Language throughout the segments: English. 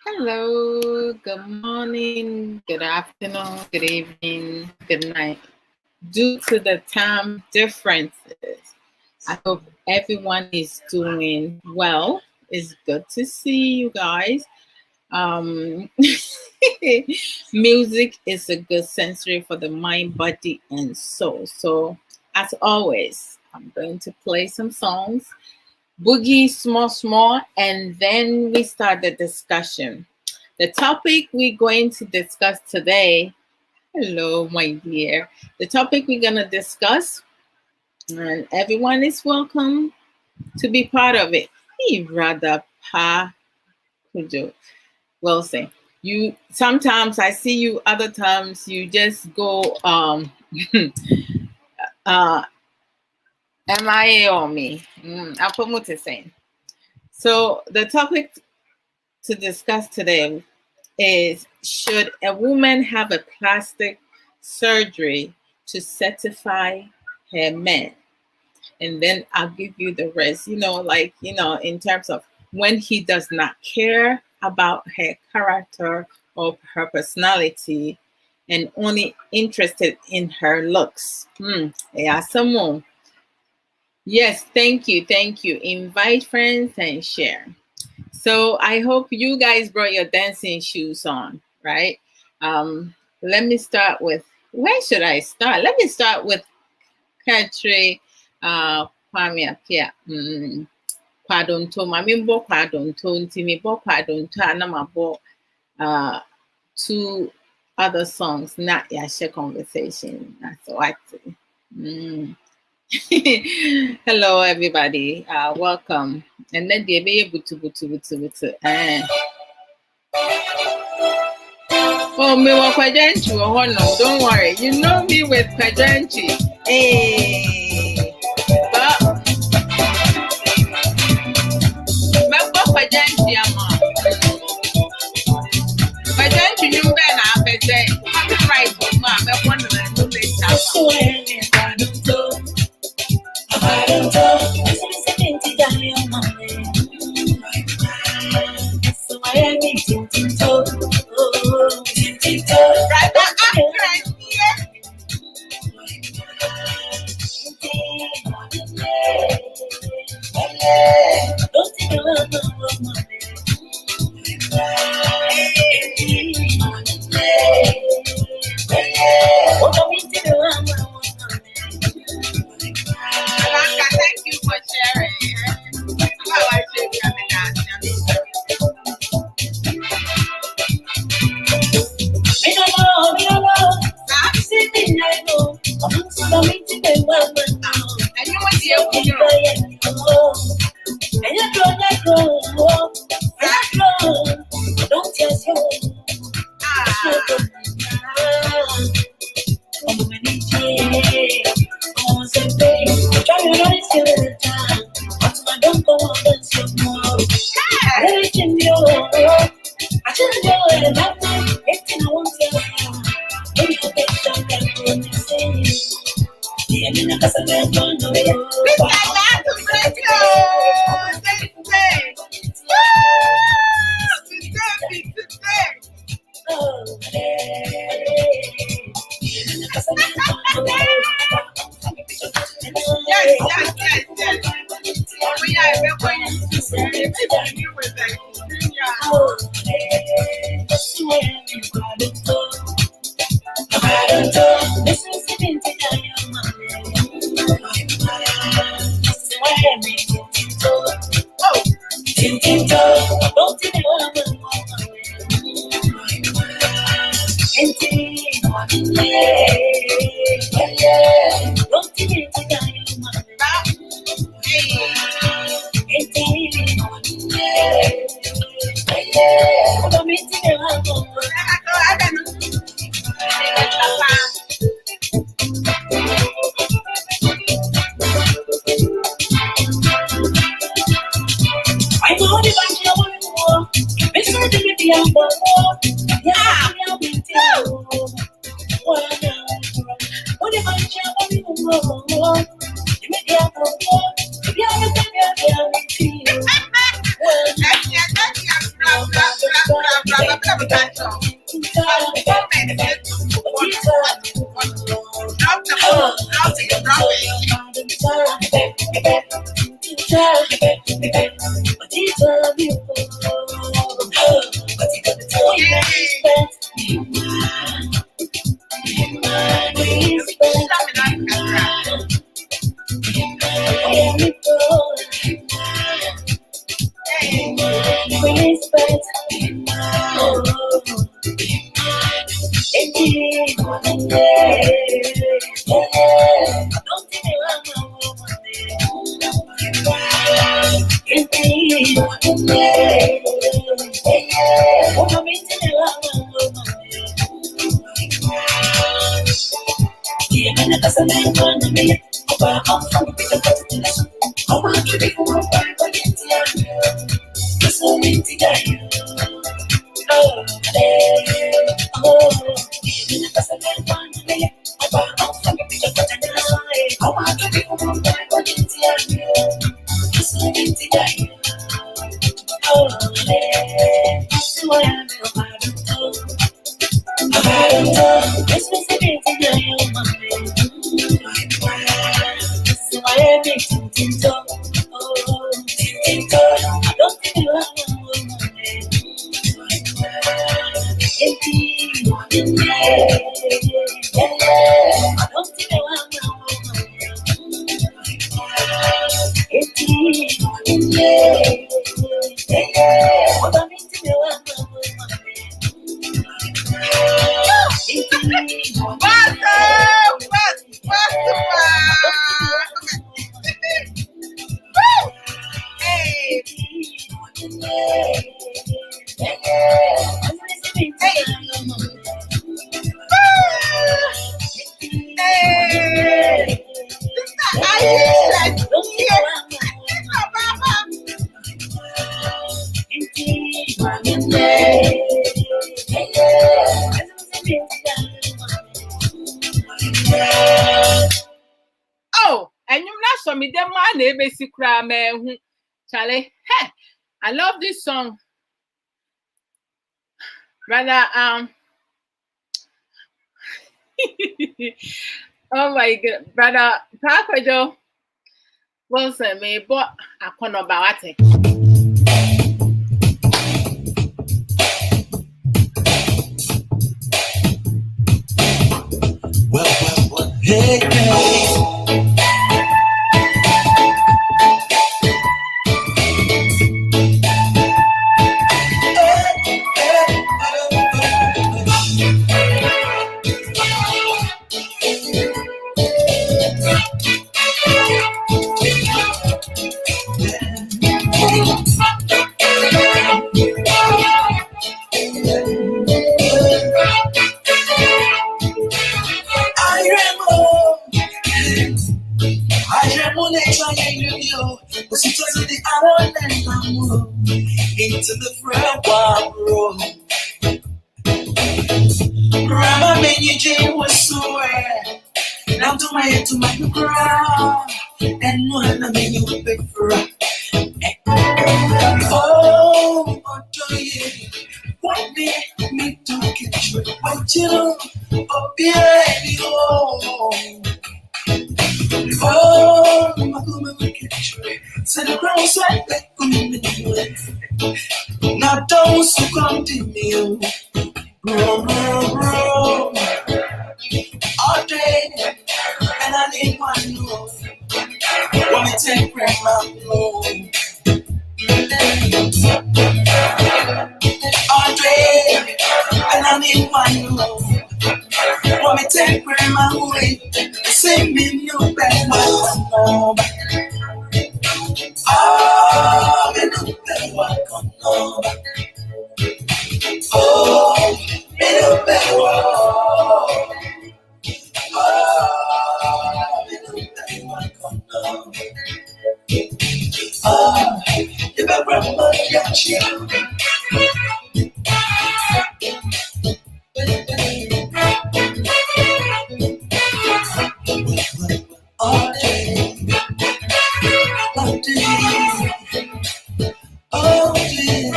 Hello, good morning, good afternoon, good evening, good night. Due to the time differences, I hope everyone is doing well. It's good to see you guys. Music is a good sensory for the mind, body, and soul. So, as always, I'm going to play some songs, boogie small, and then we start the discussion. The topic we're going to discuss today, hello, my dear. The topic we're going to discuss, and everyone is welcome to be part of it. Rather, pa, kujo. Well, say you. Sometimes I see you. Other times you just go MIA on me. I'll put what to say. So the topic to discuss today is, should a woman have a plastic surgery to certify her man? And then I'll give you the rest, in terms of when he does not care about her character or her personality and only interested in her looks. Yeah, someone. Yes, thank you. Invite friends and share. So I hope you guys brought your dancing shoes on, right? Let me start with, where should I start? Let me start with Katri Kwame Apia. Kwadonto, mamimbo kwadonto, ntimibo kwadonto, anamabo two other songs, not yashe conversation. That's what. Hello, everybody. Welcome. And then the baby butu. Oh, me wa kwajanchi oh no, don't worry. You know me with kwajanchi. Hey, but me wa kwajanchi ama. Kwajanchi you be na apete. Happy Friday, ma. Me wonder na no later. I don't know. So I am eating right back right here. Don't think about thank you for sharing. Charlie, hey, I love this song. Brother, oh my God, brother, Pakojo, Wilson, me, but I can't about it. Well, hey. Into the front room. Rama Benji was swear. Now to my head to my ground. And one of you prefer. Oh, you? What did me to get you? What you know? Oh, baby, oh. Oh, my woman, we get you. So the ground sweat back on me. Now don't continue. Bro. All day, and I need one more. Want me take grandma home. All day, and I need one more. Want me take grandma away. Sing me new bed, oh, me new bed, welcome home. Oh, me new bed, oh, me new bed, welcome home. Oh, you better remember your child. All day, all day, all day,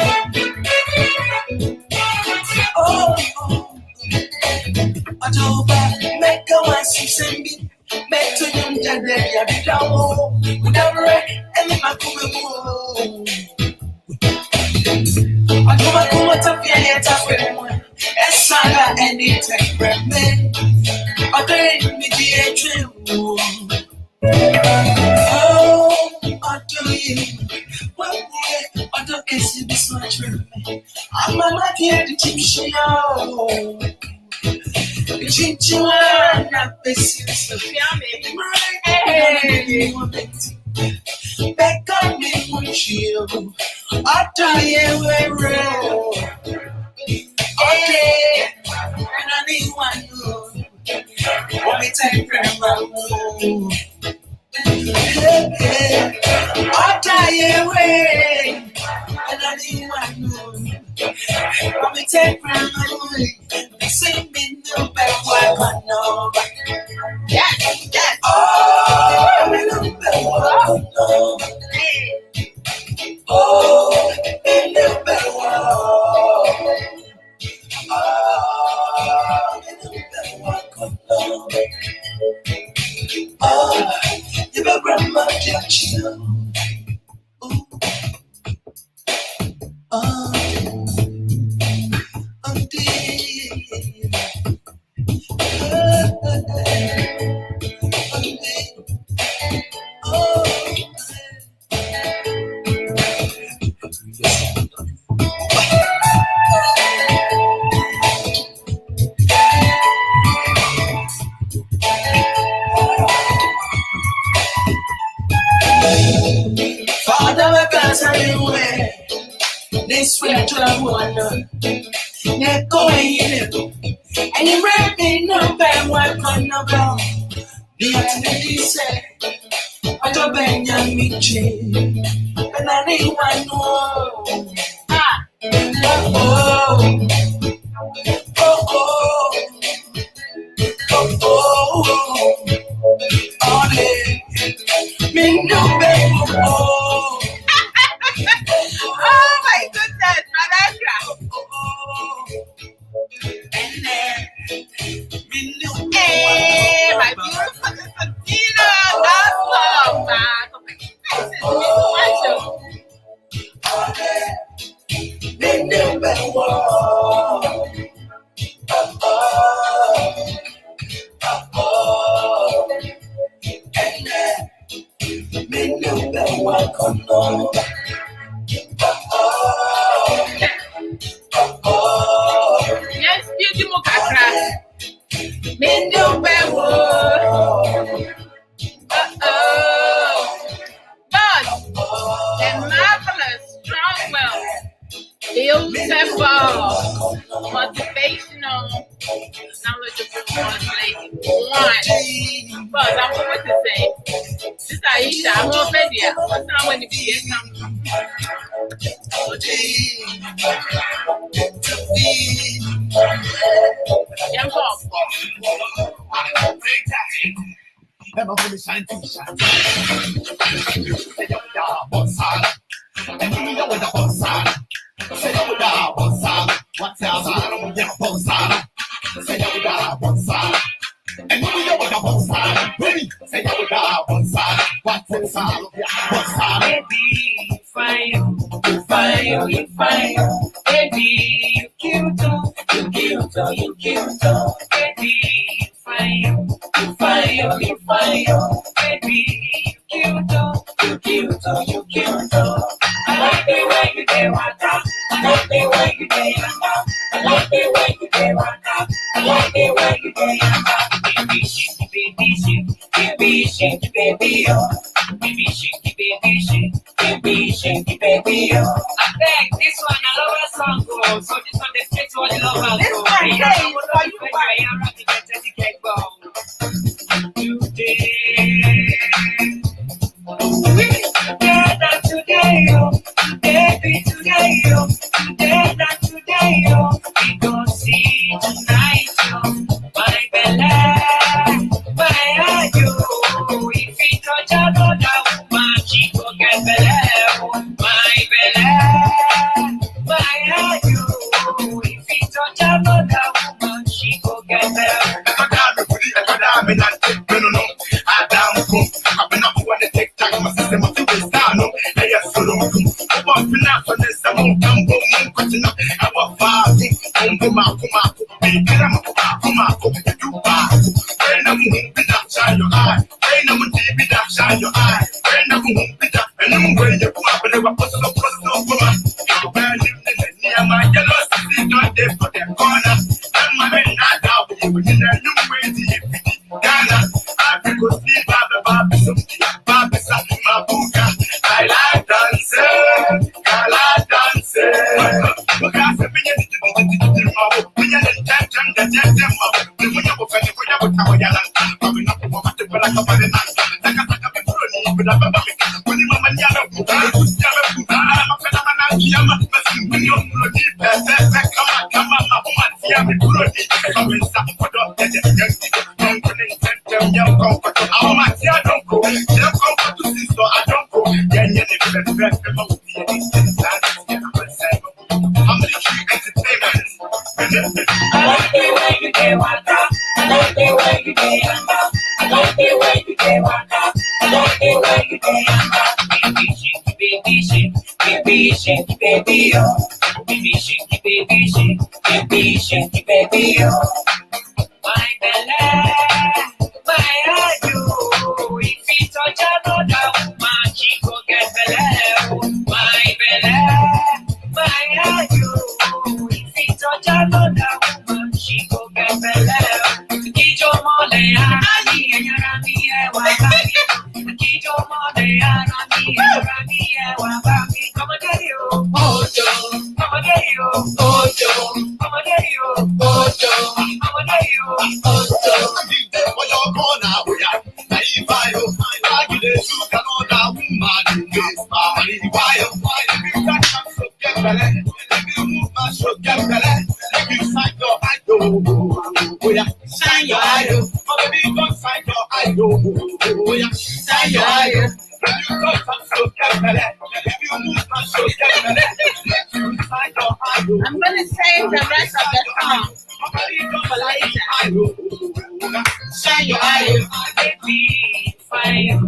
oh. I told her, make a wife send me, make to them today, I be down, without red, and then I come home. I come to feel it, it's saga and it's a great man. I don't need the dream. Oh, I do you. Well, I don't guess you be I'm not here to teach you. Teach you not this. Back on me with you. I'll tell you where we're okay. And I need one. Let me take grandma. I'll tell you where. And I need one. Let me take grandma. Sing me no better one. Yes. Oh, me no better one. Oh, me no better one. Oh, me no better one. Oh, you better grandma touch you. Oh, Father, because I way this way to the one. They're going in it, and you ready no bad one can no go. The entity said, I don't bend your meeting, and I need one more. Ah, oh, oh, me no bad oh. Oh my goodness, Malagra. Hey, my beautiful little Tina, that's love, man. Yes, beautiful Kakra. Mindu Bewo. But the marvelous, strong will, beautiful, motivational, knowledgeable lady. One. But I'm going to say, this Aisha, I'm already here. What's not when you be here? Young Bob. I'm a fully scientist. And you know what the boss are. Say you got boss are. What's else? I don't get a boss are. Say you got boss are. And you know what the boss are. Baby, say you got boss are. What's else? Boss are. Baby, you fire. Baby, you cute. Baby, you fire. Baby, you cute. I like the way you do it. I like the way you do it. I like the way you do it. I like the way you do it. Baby shake, baby shake, baby shake, baby oh. Baby shake, baby shake, baby shake, baby oh. I beg this one, I love that song go. So this one, the straight one, I love that This song. one, hey, for you, we gon' see tonight, my belle, my you. If we touch another woman, she go get belle, my belle, my you. If we touch another woman, she go get belle. Shine your eye, and I'm going to be up, and I'm going to put up and never put up, I'm gonna save the rest of the song for later. Shine your eye, baby, fire,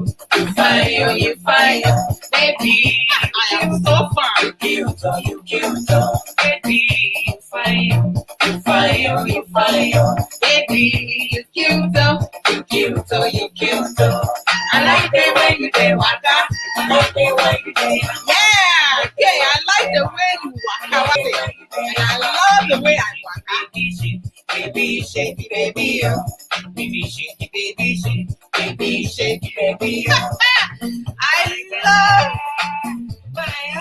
you fire, baby. I am so fun. You cute, baby, fire, you fire, baby, you cute, you cute. I like the way you do waka. I like the way you do. Yeah, okay. I like the way you waka. And I love the way I waka. Baby, shaky, baby, oh. Baby, shaky, baby, shaky, baby, shaky, baby, oh. I love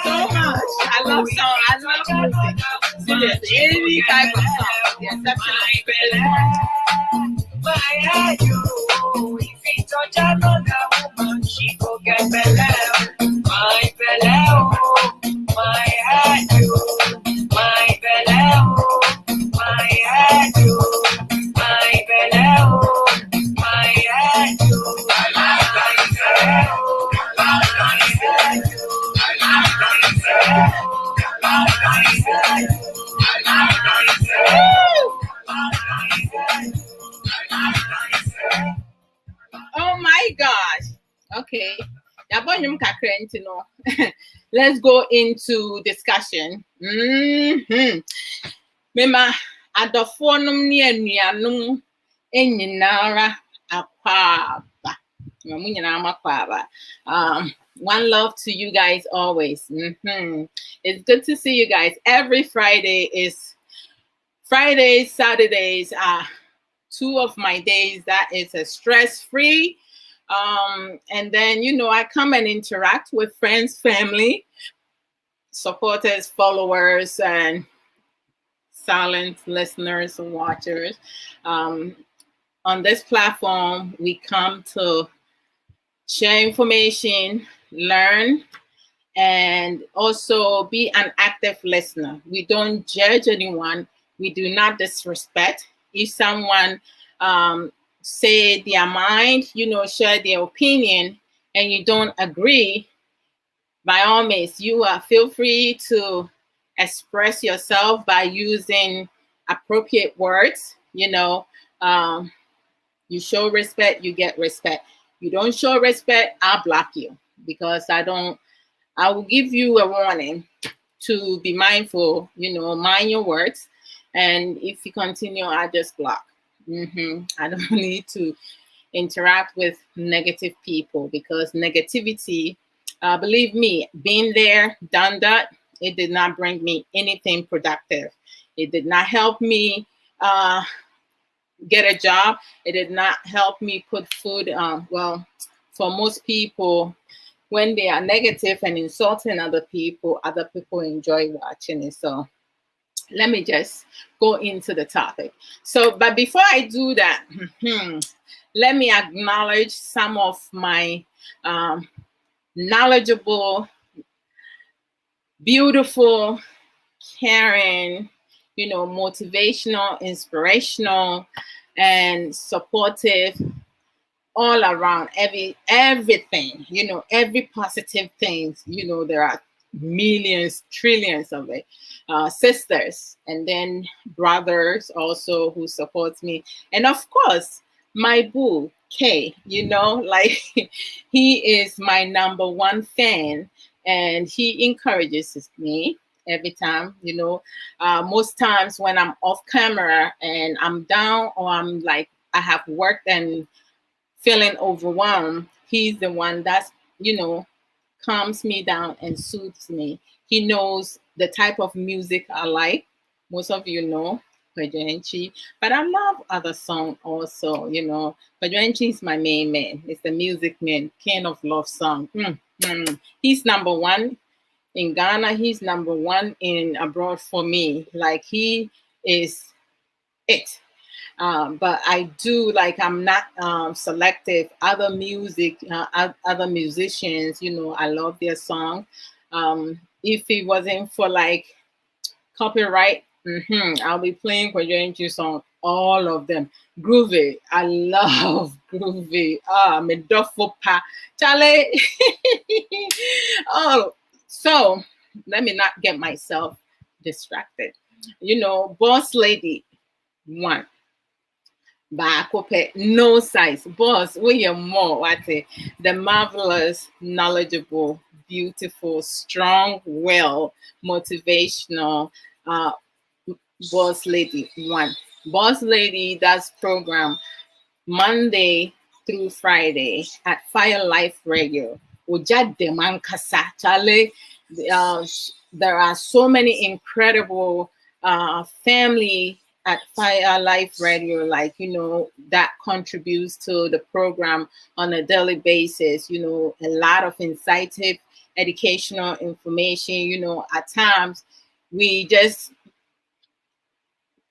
so much. I love song. I love music. So there's any type of song. The exception she go get belly, my belly, my head, my belly, my head, my belly, my head, oh my gosh. Okay. Let's go into discussion. Mema adofonum ni anuanum enyinara akwaba. One love to you guys always. It's good to see you guys. Every Friday is Fridays, Saturdays are two of my days that is a stress-free. And then, you know, I come and interact with friends, family, supporters, followers, and silent listeners and watchers. On this platform, we come to share information, learn, and also be an active listener. We don't judge anyone. We do not disrespect. If someone say their mind, you know, share their opinion, and you don't agree, by all means, you feel free to express yourself by using appropriate words. You know, you show respect, you get respect. You don't show respect, I'll block you, because I will give you a warning to be mindful, you know, mind your words. And if you continue, I just block. I don't need to interact with negative people, because negativity, believe me, being there, done that, it did not bring me anything productive. It did not help me get a job. It did not help me put food. Well, for most people, when they are negative and insulting other people enjoy watching it. So let me just go into the topic. So, but before I do that, let me acknowledge some of my knowledgeable, beautiful, caring, motivational, inspirational, and supportive all around everything, every positive thing, there are millions, trillions of it. Sisters, and then brothers also who supports me, and of course my boo K, like he is my number one fan, and he encourages me every time, most times when I'm off camera and I'm down, or I'm like I have worked and feeling overwhelmed, he's the one that's, calms me down and soothes me. He knows the type of music I like. Most of you know Pajuenchi, but I love other songs also, Pajuenchi is my main man. It's the music man, king of love song. He's number one in Ghana. He's number one in abroad for me. Like he is it. But I do, like, I'm not selective. Other music, other musicians, I love their song. If it wasn't for like copyright, I'll be playing Kwajoenchi song, all of them. Groovy, I love groovy. Medofo pa, Charlie. Oh, so let me not get myself distracted. Boss Lady 1. No size. Boss, we are more what the marvelous, knowledgeable, beautiful, strong, well, motivational Boss Lady 1. Boss Lady does program Monday through Friday at Fire Life Radio. Charlie, there are so many incredible family at Fire Life Radio, like, that contributes to the program on a daily basis, a lot of insightful educational information, at times we just,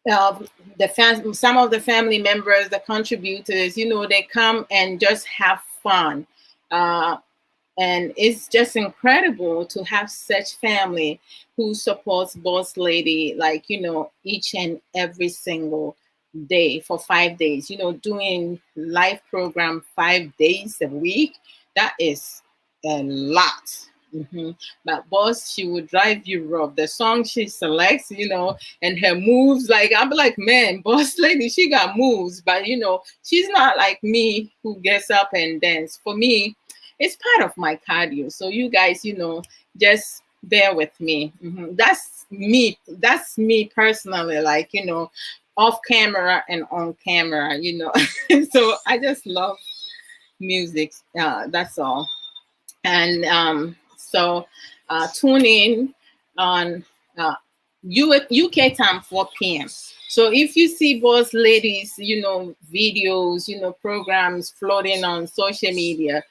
some of the family members, the contributors, they come and just have fun. And it's just incredible to have such family who supports Boss Lady, like, each and every single day for 5 days, doing live program 5 days a week. That is a lot. But Boss, she would drive you rough. The song she selects, and her moves, like, I'm like, man, Boss Lady, she got moves, but she's not like me who gets up and dance. For me, it's part of my cardio. So you guys, just bear with me. That's me. That's me personally, like, off camera and on camera, So I just love music. That's all. And so tune in on UK time 4 p.m. So if you see Boss Ladies, videos, programs floating on social media,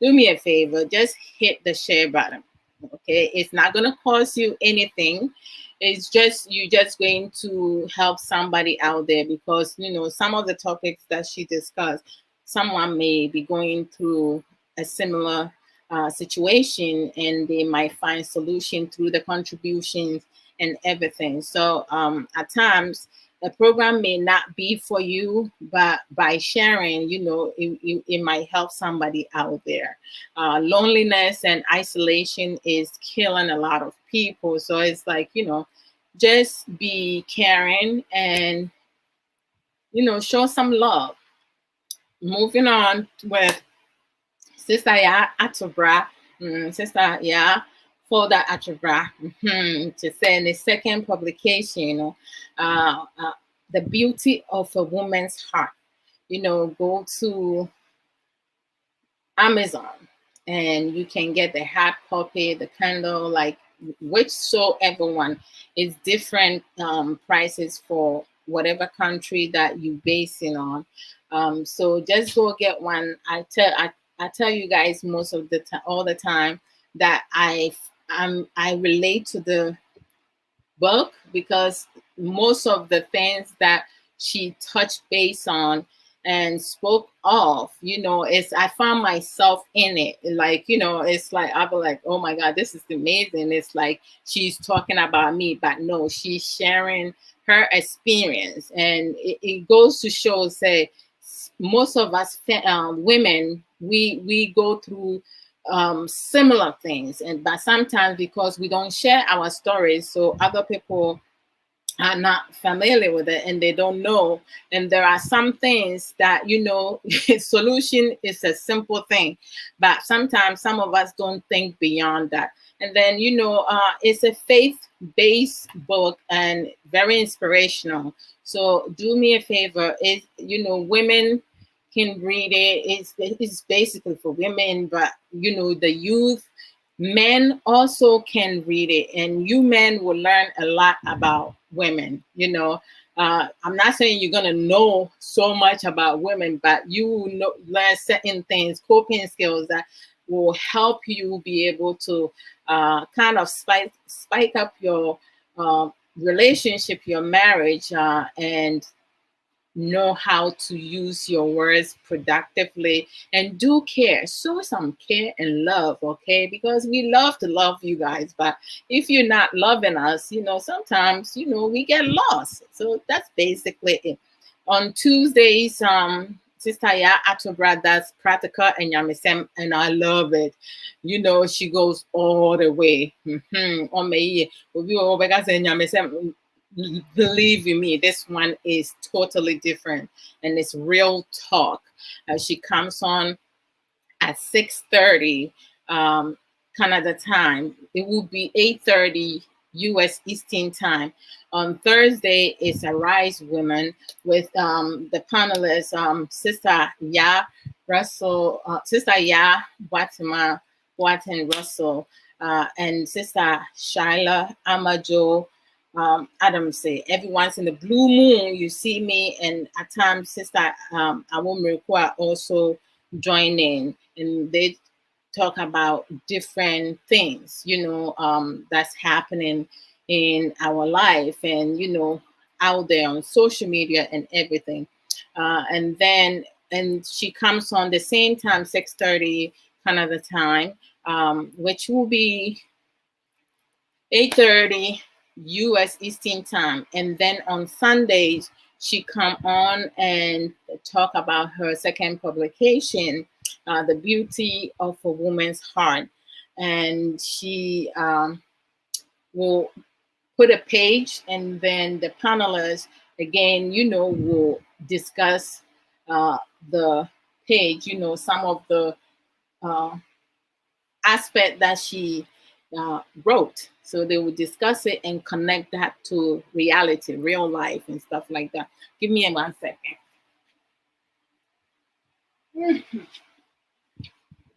do me a favor, just hit the share button. Okay, it's not going to cost you anything. It's just, you're just going to help somebody out there, because some of the topics that she discussed, someone may be going through a similar situation, and they might find solution through the contributions and everything. So at times the program may not be for you, but by sharing, it might help somebody out there. Loneliness and isolation is killing a lot of people. So it's like, just be caring and, show some love. Moving on with Sister Ya Atobra, Sister Ya for that Atobra, to say in the second publication, the beauty of a woman's heart. Go to Amazon and you can get the hard copy, the Kindle, like whichsoever one. Is different prices for whatever country that you base it on. So just go get one. I tell you guys most of the time, all the time, that I relate to the book because most of the things that she touched base on and spoke of, it's I found myself in it. Like, it's like I'll be like, oh my God, this is amazing. It's like she's talking about me, but no, she's sharing her experience. And it goes to show, say, most of us women, we go through similar things, and but sometimes because we don't share our stories, so other people are not familiar with it and they don't know. And there are some things that solution is a simple thing, but sometimes some of us don't think beyond that. And then it's a faith-based book and very inspirational. So do me a favor, is women can read it. It's basically for women, but the youth, men also can read it, and you men will learn a lot about women. I'm not saying you're gonna know so much about women, but you will learn certain things, coping skills that will help you be able to kind of spike up your relationship, your marriage, and know how to use your words productively, and do care, show some care and love, okay? Because we love to love you guys, but if you're not loving us, sometimes we get lost. So that's basically it. On Tuesdays, Sister Ya Atobra does practical and Yamisem, and I love it. She goes all the way. On me, believe you me, this one is totally different, and it's real talk. She comes on at 6:30 Canada time. It will be 8:30 US Eastern time. On Thursday is a Rise Women with the panelists, Sister Ya Russell, Sister Ya Watima Waten Russell, and Sister Shyla Amajo Adam say. Every once in the blue moon, you see me, and at times Sister Awomrikwa also join in, and they talk about different things, that's happening in our life, and out there on social media and everything. And she comes on the same time, 6:30 Canada time, which will be 8:30 US Eastern time. And then on Sundays, she come on and talk about her second publication, The Beauty of a Woman's Heart. And she will put a page, and then the panelists, again, will discuss the page, some of the aspect that she wrote. So they will discuss it and connect that to reality, real life, and stuff like that. Give me 1 second.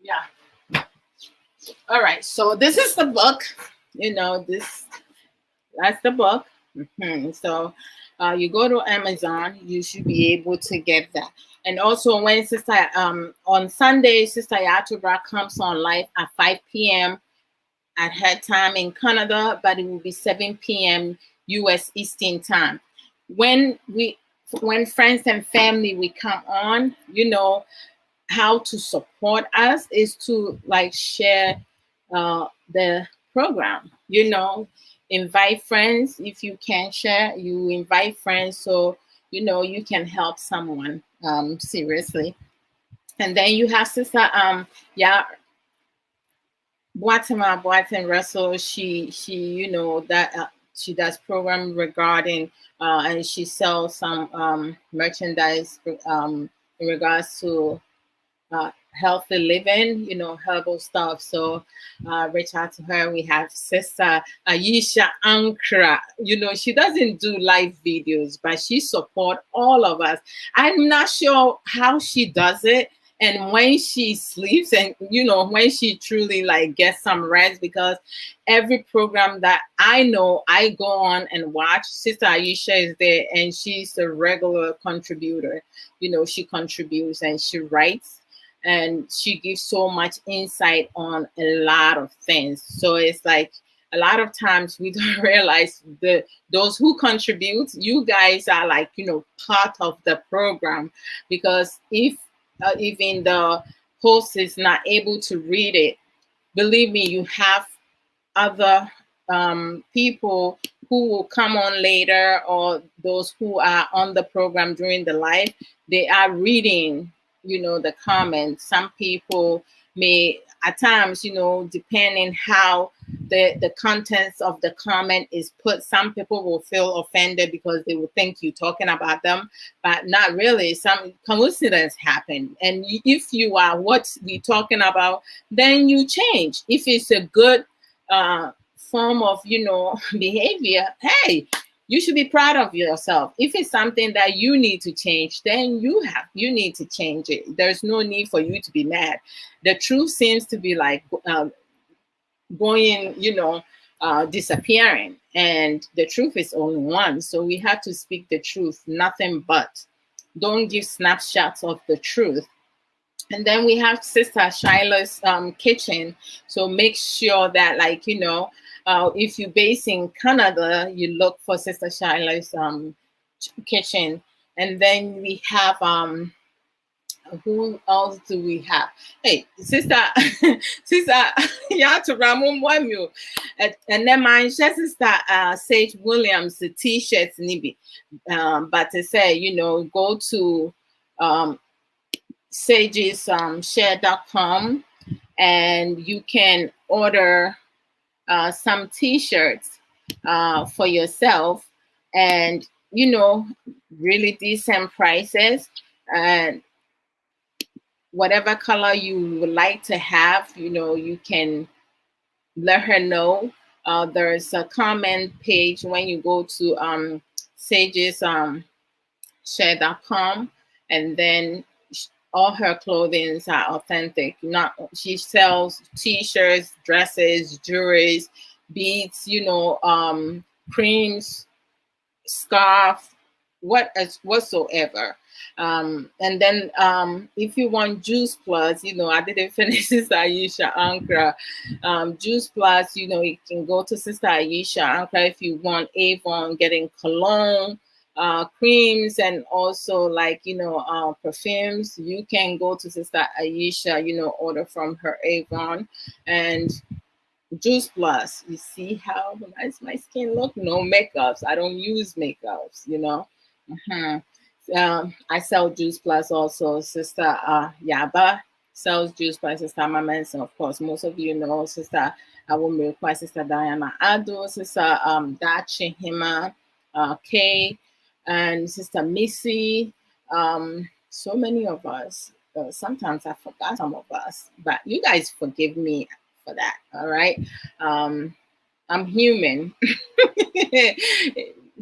Yeah. All right. So this is the book. That's the book. So you go to Amazon, you should be able to get that. And also when Sister on Sunday, Sister Yatubra comes on live at 5 p.m. at her time in Canada, but it will be 7 p.m. US Eastern time. When friends and family we come on, how to support us is to like share the program, invite friends. If you can share, you invite friends, so you can help someone seriously. And then you have Sister Boatin Russell. She that she does program regarding and she sells some merchandise in regards to healthy living, herbal stuff. So reach out to her. We have Sister Aisha Ankra. She doesn't do live videos, but she support all of us. I'm not sure how she does it, and when she sleeps, and when she truly like gets some rest, because every program that I know I go on and watch, Sister Aisha is there, and she's a regular contributor. She contributes and she writes and she gives so much insight on a lot of things. So it's like a lot of times we don't realize those who contribute, you guys are like, part of the program, because if even the host is not able to read it, believe me, you have other people who will come on later, or those who are on the program during the live, they are reading, the comments. Some people may, at times, depending how the contents of the comment is put, some people will feel offended because they will think you're talking about them, but not really. Some coincidence happen. And if you are what we're talking about, then you change. If it's a good form of, behavior, hey, you should be proud of yourself. If it's something that you need to change, then you need to change it. There's no need for you to be mad. The truth seems to be like going, disappearing, and the truth is only one. So we have to speak the truth, nothing but. Don't give snapshots of the truth. And then we have Sister Shiloh's kitchen. So make sure that, like, if you're based in Canada, you look for Sister Shiloh's kitchen. And then we have who else do we have? Hey, Sister Yatu Ramon Wamu, and then my sister Sage Williams, the t-shirts nibi. But to say, go to sageshare.com and you can order some t-shirts for yourself, and really decent prices, and whatever color you would like to have, you can let her know. There's a comment page when you go to sageshare.com, and then all her clothing are authentic. She sells t-shirts, dresses, jewelries, beads, creams, scarf, whatsoever. And then if you want Juice Plus, I didn't finish Sister Aisha Ankara. Juice Plus, you can go to Sister Aisha Ankara if you want Avon, getting cologne, creams, and also like perfumes. You can go to Sister Aisha, order from her Avon. And Juice Plus, you see how nice my skin look? No makeups. I don't use makeups, I sell Juice Plus also. Sister Yaba sells Juice Plus. Sister Mama, and of course, most of you know Sister Awumekwa, Sister Diana Ado, Sister Dachi Hima, Kay, and Sister Missy. So many of us. Sometimes I forgot some of us, but you guys forgive me for that. All right. I'm human.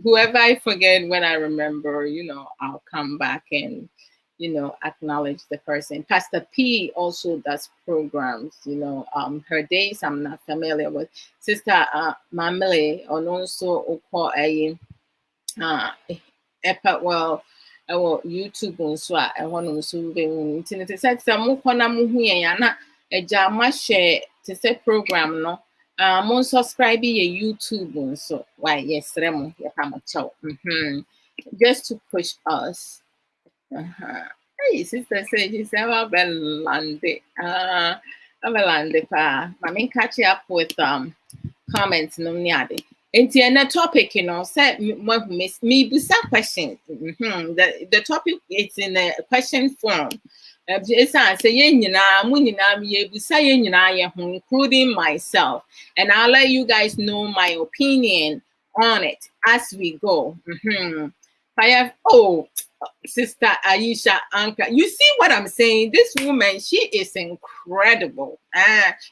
Whoever I forget, when I remember, I'll come back and, acknowledge the person. Pastor P also does programs, her days I'm not familiar with. Sister Mamile, and also a well, YouTube nso a ɛhɔ no nso bɛhu nti ne te sɛ mokɔ na mohu yɛn ana agya mahyɛ te sɛ program no mo subscribe yɛ YouTube nso why yɛsrɛ mo yɛpa mo kyɛw just to push us. Hey, Sister Sage said Abelande pa mami catch up with comments no niade. Into a topic, say me busa questions. The topic is in a question form. Including myself, and I'll let you guys know my opinion on it as we go. Sister Aisha Anka, you see what I'm saying? This woman, she is incredible.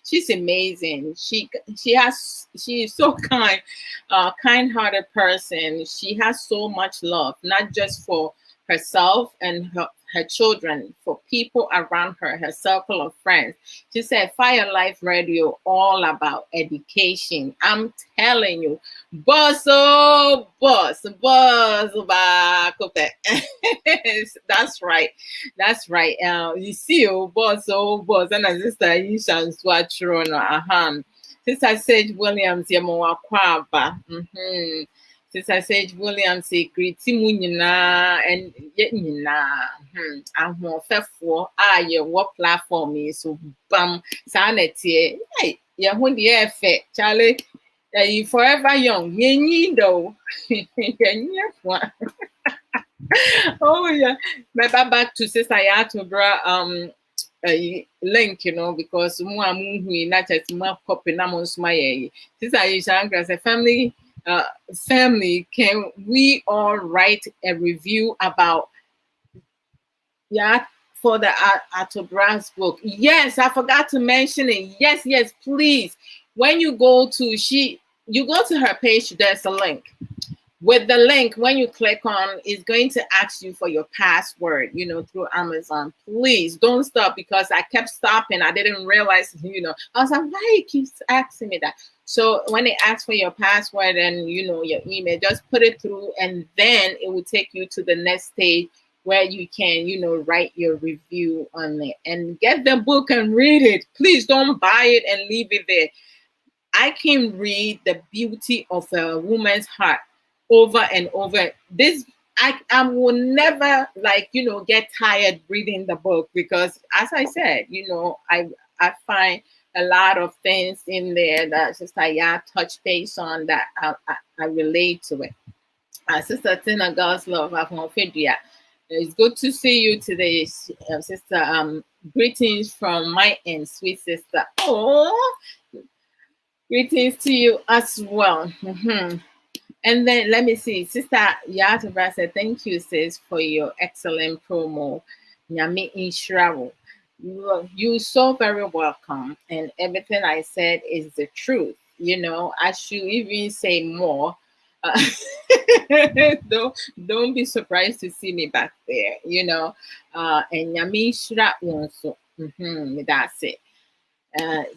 She's amazing. She is so kind-hearted person. She has so much love, not just for herself and her children, for people around her, her circle of friends. She said, Fire Life Radio, all about education. I'm telling you, boss, oh, boss, back up there. That's right. That's right. You see, oh, boss, and as sister Ishan Swatron, Sister Sage Williams, Yamawa Kwaba. Sister Sage Williams, greeting Munina and yet I'm more faithful. What platform is so bam sanity? Hey, yeah, when the air fit, Charlie, you forever young, you though. Oh, yeah. But back to Sister Yatubra, link, you know, because more not just more copy numbers my Sister Ishankra as a family. Family, can we all write a review about for the Atobran's book? Yes, I forgot to mention it. Yes, please. When you go to you go to her page, there's a link. With the link, when you click on, it's going to ask you for your password, you know, through Amazon. Please don't stop, because I kept stopping. I didn't realize, you know, I was like, why it keeps asking me that? So when they ask for your password and, you know, your email, just put it through, and then it will take you to the next stage where you can, you know, write your review on it and get the book and read it. Please don't buy it and leave it there. I can read the beauty of a woman's heart over and over. This I will never, like, you know, get tired reading the book, because as I said, you know, I find a lot of things in there that Sister touch base on, that I relate to it. Sister Tina, God's love, it's good to see you today, Sister. Greetings from my end, sweet sister. Oh, greetings to you as well. And then let me see. Sister Yatubra said, thank you, sis, for your excellent promo. Nyame Inshrawo. You're so very welcome. And everything I said is the truth. You know, I should even say more. Don't be surprised to see me back there, you know. And Nyame Inshrawo. That's it.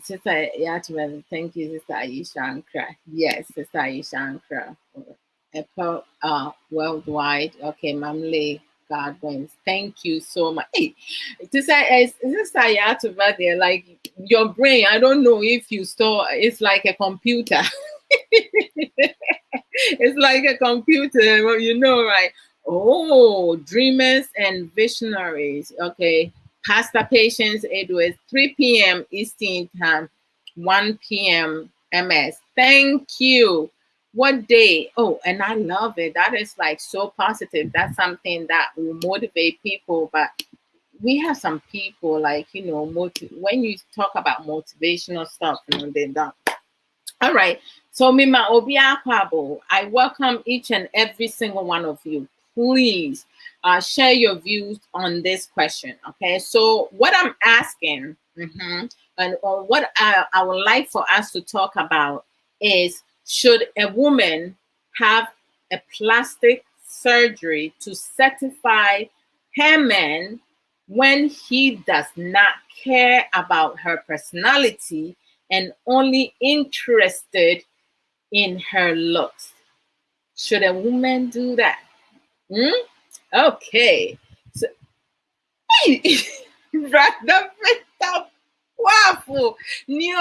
Sister Yatman, thank you, Sister Aisha Ankra. Yes, Sister Aisha Ankra. Apple worldwide. Okay, Mamle God wins. Thank you so much. Hey, Sister Yatman there, like your brain, I don't know if you store, it's like a computer. It's like a computer, you know, right? Oh, dreamers and visionaries. Okay. Pastor Patience Edwards, 3 p.m. Eastern Time, 1 p.m. MS. Thank you. What day? Oh, and I love it. That is like so positive. That's something that will motivate people. But we have some people, like, you know, when you talk about motivational stuff, you know, they're done. All right. So, Mima Obia Kwabo, I welcome each and every single one of you. Please share your views on this question. Okay. So, what I'm asking, and what I would like for us to talk about is, should a woman have a plastic surgery to certify her man when he does not care about her personality and only interested in her looks? Should a woman do that? Okay. So, brother, waffle, new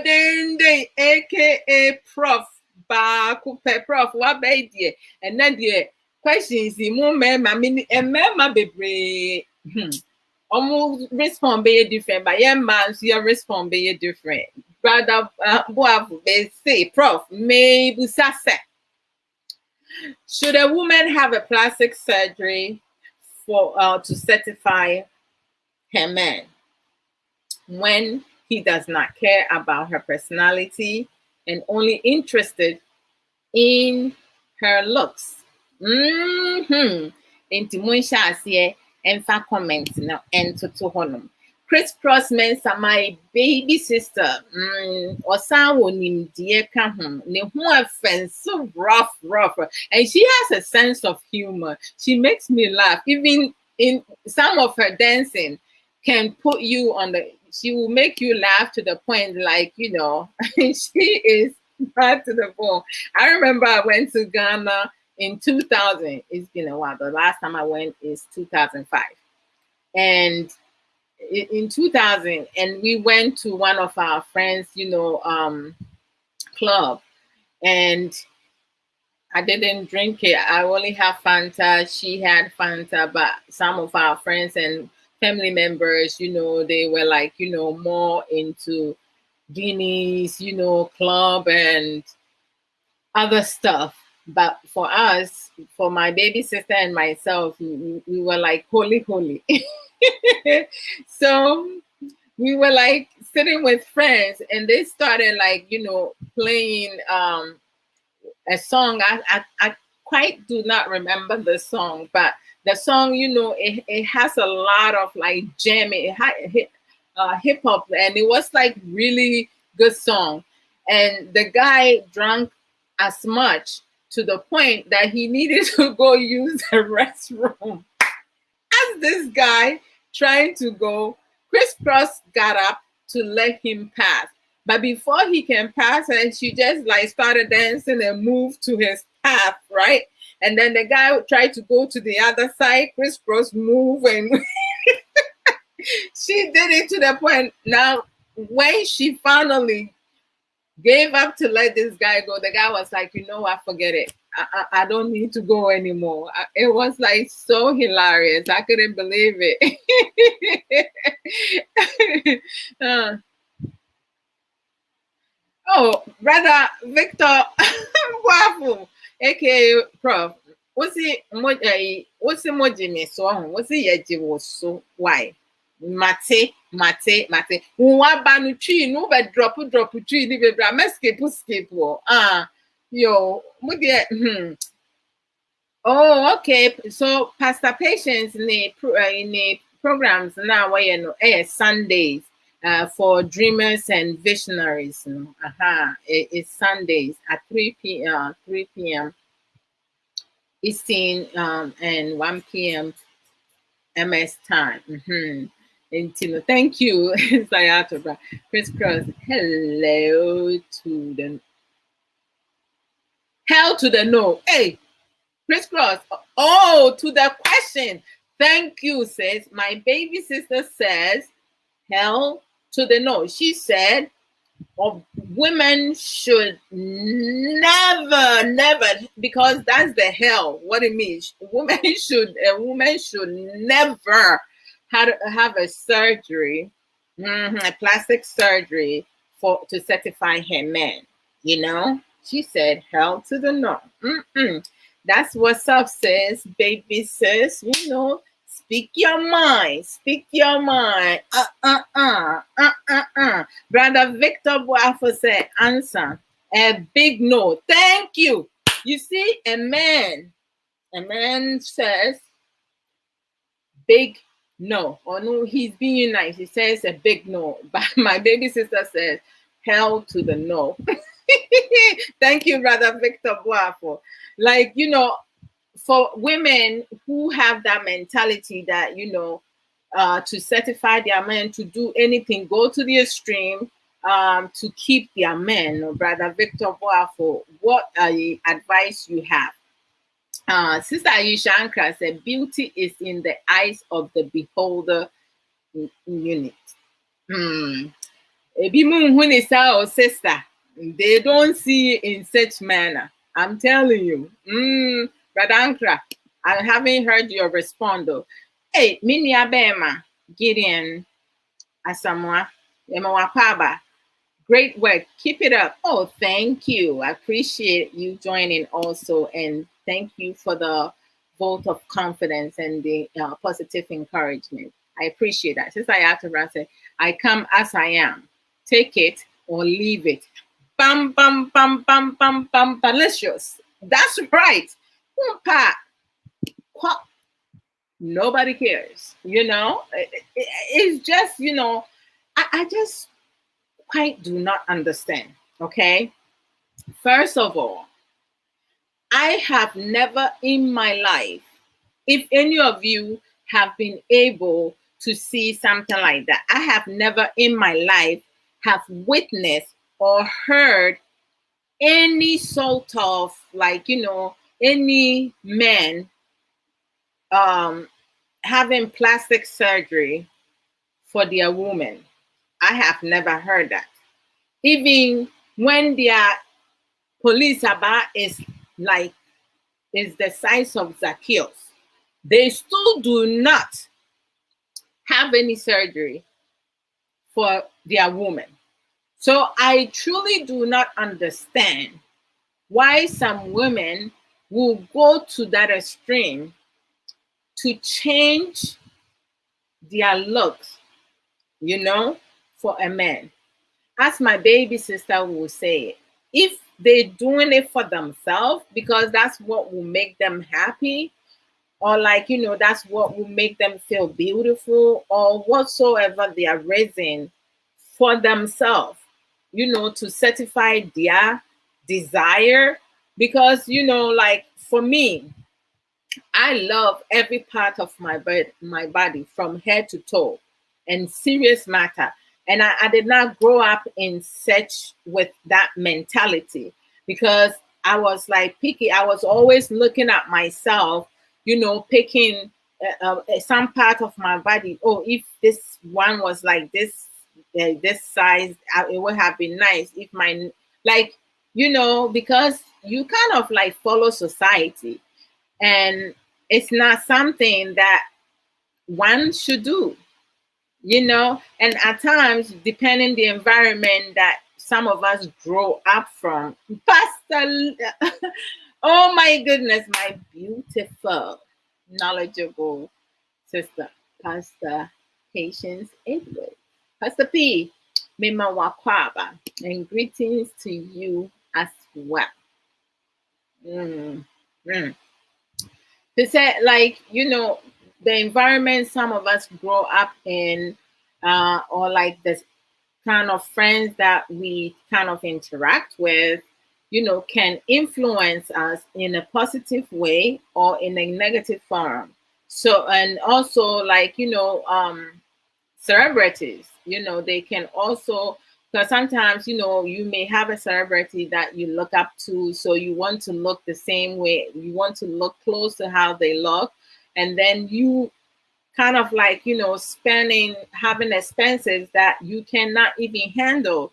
day, aka Prof. Prof. What baby? And then the questions, the moment, baby. Almost respond be different, but yeah, man, your respond be different. Brother, say, Prof, maybe sase. Should a woman have a plastic surgery for to certify her man when he does not care about her personality and only interested in her looks? And for comments now and to honum. Crisscross Mensa, my baby sister. Dear so rough. And she has a sense of humor. She makes me laugh. Even in some of her dancing can put you on the, she will make you laugh to the point like, you know, she is bad to the bone. I remember I went to Ghana in 2000. It's been a while. The last time I went is 2005. And in 2000, and we went to one of our friends, you know, club, and I didn't drink it. I only have Fanta. She had Fanta, but some of our friends and family members, you know, they were like, you know, more into Guineas, you know, club and other stuff. But for us, for my baby sister and myself, we were like holy, holy. So we were like sitting with friends, and they started like, you know, playing a song. I quite do not remember the song, but the song, you know, it has a lot of like jamming, hip hop, and it was like really good song. And the guy drank as much to the point that he needed to go use the restroom. As this guy trying to go, Crisscross got up to let him pass. But before he can pass, and she just like started dancing and moved to his path, right? And then the guy tried to go to the other side, Crisscross move, and she did it to the point. Now, when she finally gave up to let this guy go, the guy was like, you know what, forget it. I don't need to go anymore. It was like so hilarious. I couldn't believe it. Oh, brother Victor Waffle, aka Prof. What's the moji so on? What's the yeji was so why? Mate. Wa banu tree, no be drop tree, ni be bra skip. Yo, oh, okay. So Pastor Patience in the programs now where you know Sundays for dreamers and visionaries. It's Sundays at 3 p.m. Eastern and 1 p.m. MS time. And thank you, Sayata. Crisscross. Hello to the hell to the no. Hey, Crisscross. Oh, to the question. Thank you, says my baby sister says hell to the no. She said women should never, because that's the hell. What it means. A woman should never have a surgery, a plastic surgery to certify her man. You know, she said hell to the no. That's what's up, sis, baby sis. You know, speak your mind. Brother Victor Boafo said answer a big no. Thank you. You see, a man says big no. Or no, he's being nice. He says a big no. But my baby sister says hell to the no. Thank you, Brother Victor Boafo. Like, you know, for women who have that mentality that, you know, to certify their men to do anything, go to the extreme to keep their men. Brother Victor Boafo, what advice you have? Sister Aisha Ankara said, beauty is in the eyes of the beholder unit. Sister, they don't see in such manner. I'm telling you. Brother Ankara, I haven't heard your response though. Hey, Minya Bema, Gideon, Asamoah, Yemawakwaba. Great work. Keep it up. Oh, thank you. I appreciate you joining also. And thank you for the vote of confidence and the positive encouragement. I appreciate that. Since I have to say, I come as I am. Take it or leave it. Bam, bam, bam, bam, bam, bam, delicious. That's right. Nobody cares. You know, it's just, you know, I just quite do not understand. Okay. First of all, I have never in my life, if any of you have been able to see something like that. I have never in my life have witnessed or heard any sort of, like, any man having plastic surgery for their woman. I have never heard that. Even when their police about is the size of Zacchaeus, they still do not have any surgery for their woman. So I truly do not understand why some women will go to that extreme to change their looks, for a man. As my baby sister will say, if they're doing it for themselves because that's what will make them happy, or that's what will make them feel beautiful, or whatsoever they are raising for themselves, to satisfy their desire. Because for me, I love every part of my body from head to toe, and serious matter. And I did not grow up in such with that mentality, because I was picky. I was always looking at myself, picking some part of my body. Oh, if this one was like this, this size, it would have been nice. If my, because you kind of follow society, and it's not something that one should do, and at times, depending the environment that some of us grow up from. Pastor, oh my goodness, my beautiful, knowledgeable sister, Pastor Patience Edward. Pastor P, Mima Wakwaba, and greetings to you as well. They said, the environment some of us grow up in, or the kind of friends that we kind of interact with, can influence us in a positive way or in a negative form. So, and also celebrities, they can also, because sometimes, you may have a celebrity that you look up to, so you want to look the same way, you want to look close to how they look, and then you kind of having expenses that you cannot even handle,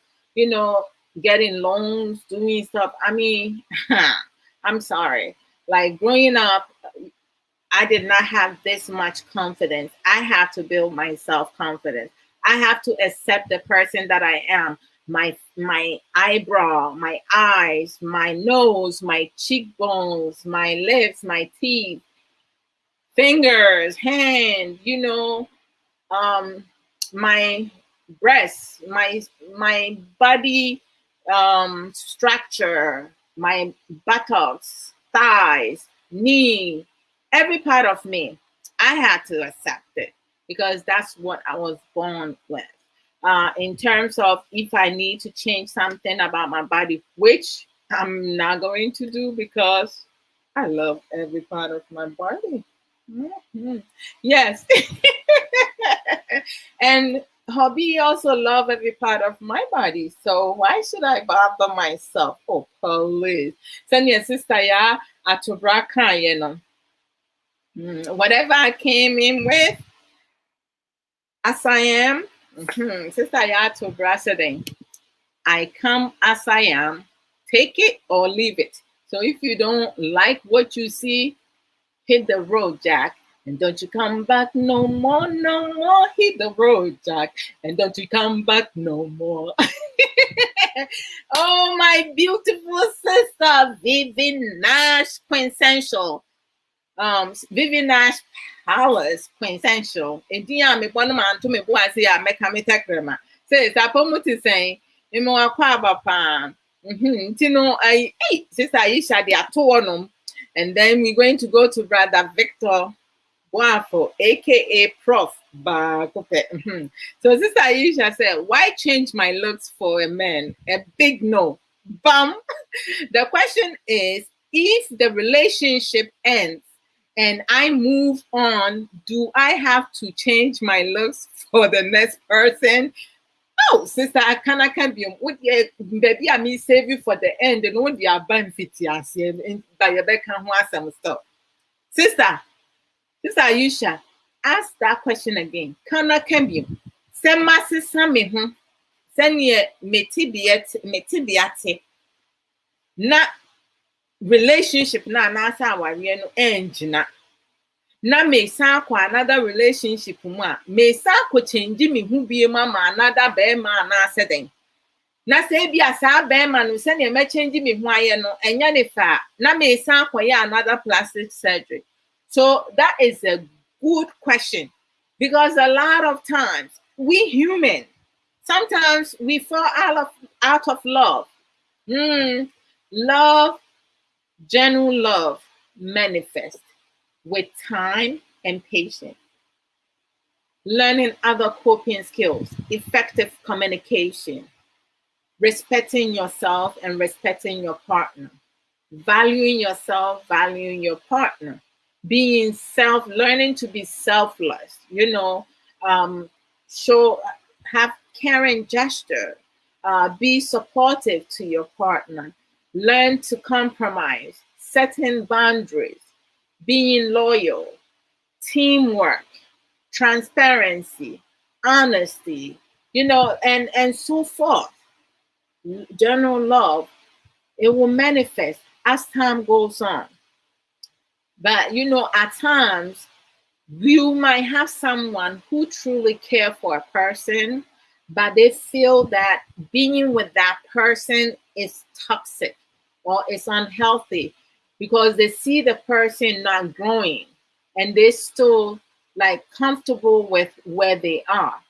getting loans, doing stuff. I mean, I'm sorry. Growing up, I did not have this much confidence. I have to build my self-confidence. I have to accept the person that I am. My eyebrow, my eyes, my nose, my cheekbones, my lips, my teeth, fingers, hand, my breasts, my body structure, my buttocks, thighs, knee, every part of me. I had to accept it because that's what I was born with. In terms of if I need to change something about my body, which I'm not going to do because I love every part of my body. Mm-hmm. Yes. And hobby also love every part of my body. So why should I bother myself? Oh, please. Send your sister, yeah, at Tobraka, whatever I came in with, as I am, sister, yeah, Tobraka, I come as I am. Take it or leave it. So if you don't like what you see, hit the road, Jack, and don't you come back no more, no more. Hit the road, Jack, and don't you come back no more. Oh, my beautiful sister, Vivi Nash, quintessential. Vivi Nash Palace, quintessential. Ediya me bono man to me bo ase ya meka me tekrema. Says apomuti saying, "Emo akwa abapa." Tino I sister Aisha de atonom. And then we're going to go to Brother Victor Boafo, aka Prof. Bakope. So Sister Aisha said, why change my looks for a man? A big no. Bam. The question is, if the relationship ends and I move on, do I have to change my looks for the next person? Oh, sister, I can't be baby. I mean, save you for the end, and when you are benefit, yes, and by your back and some stuff. Sister, Sister Ayusha, ask that question again. Can be. Send my sister me home. Send ye metibiate. Na relationship na nasa aware no engina. Na me san kwa another relationship mu a me san ko change me hu bie mama another be ma na seden. Na say bia sa be ma no se na me change me hu aye no enya ne fa na me san kwa ya another plastic surgery. So that is a good question, because a lot of times we human, sometimes we fall out of love. Love, genuine love manifests with time and patience. Learning other coping skills, effective communication, respecting yourself and respecting your partner, valuing yourself, valuing your partner, learning to be selfless, have caring gesture, be supportive to your partner, learn to compromise, setting boundaries, being loyal, teamwork, transparency, honesty, and so forth. General love, it will manifest as time goes on. But at times you might have someone who truly care for a person, but they feel that being with that person is toxic or it's unhealthy because they see the person not growing and they're still like comfortable with where they are.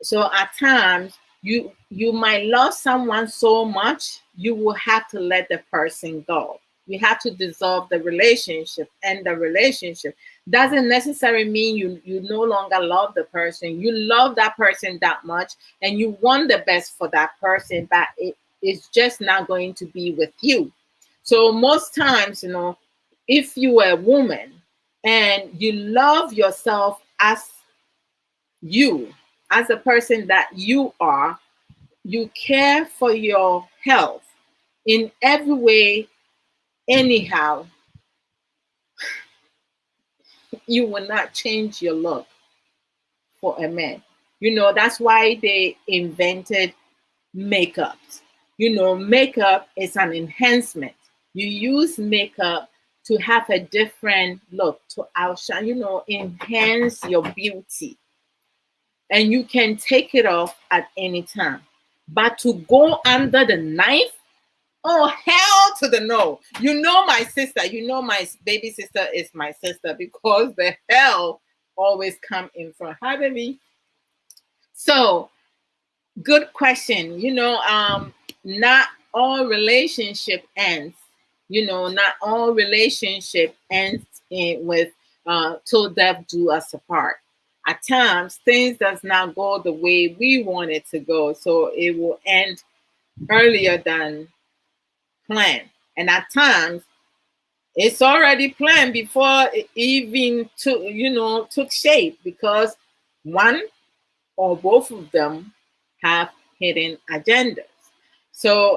So at times you might love someone so much, you will have to let the person go. You have to dissolve the relationship, and the relationship doesn't necessarily mean you no longer love the person. You love that person that much and you want the best for that person, but it's just not going to be with you. So most times, if you are a woman and you love yourself as a person that you are, you care for your health in every way, anyhow, you will not change your look for a man. That's why they invented makeup. Makeup is an enhancement. You use makeup to have a different look, to outshine, enhance your beauty. And you can take it off at any time. But to go under the knife, oh, hell to the no. My sister, my baby sister is my sister because the hell always come in front. Hi, baby. So, good question. Not all relationship ends. Not all relationship ends with till death do us apart. At times, things does not go the way we want it to go. So it will end earlier than planned. And at times, it's already planned before it even took shape, because one or both of them have hidden agendas. So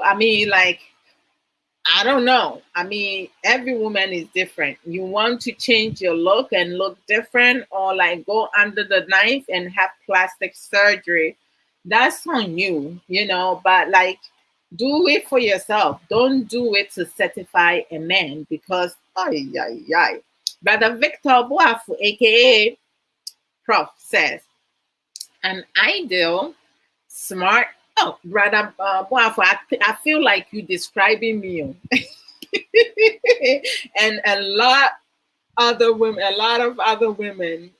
I don't know. Every woman is different. You want to change your look and look different, or like go under the knife and have plastic surgery. That's on you, but like do it for yourself. Don't do it to certify a man, because Brother Victor Boafu, aka Prof, says an ideal, smart. Oh, Brother Boafu, I feel like you describing me. And a lot of other women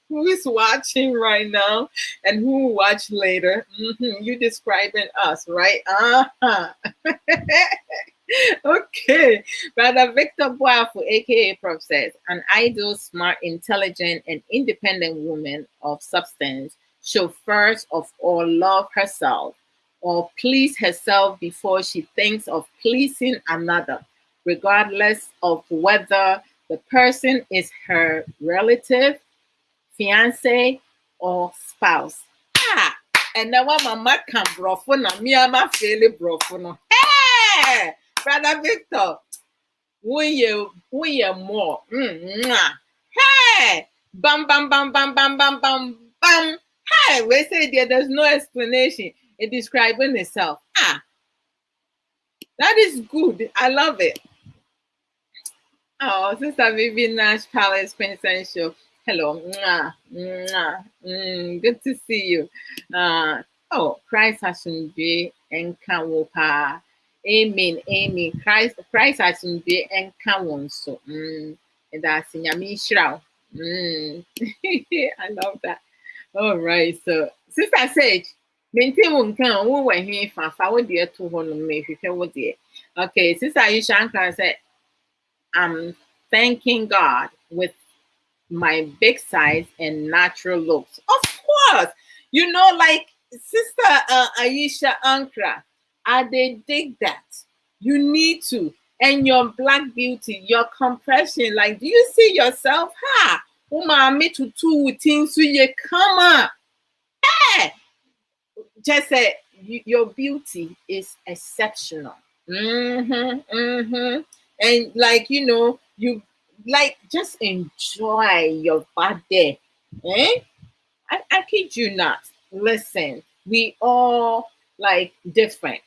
who is watching right now and who will watch later. You describing us, right? Okay. Brother Victor Boafu, aka Prof, says an ideal, smart, intelligent, and independent woman of substance should first of all love herself or please herself before she thinks of pleasing another, regardless of whether The person is her relative, fiance, or spouse. Ah, and now mama can brofo na me ama feel brofo no. Hey, brother Victor, we more. Mwah. Hey, bam bam bam bam bam bam bam bam. Hey, we say there's no explanation. It describing itself. Ah, that is good. I love it. Oh, Sister Vivian Nash Palace Quintessential. Hello. Mwah, mwah. Good to see you. Oh, Christ has be and Kawopa. Amen. Amen. Christ has be and Kawon so. And that's in Yamishra. I love that. All right. So, Sister Sage, maintain one can we were here for dear to one me if you dear. Okay, Sister Aisha said, I'm thanking God with my big size and natural looks. Of course, you know, like Sister Aisha Ankra, they dig that. You need to. And your black beauty, your complexion, like, do you see yourself? Ha! Me to two things so you come up. Hey! Just say your beauty is exceptional. And like you like just enjoy your body. Eh? I kid you not. Listen, we all like different.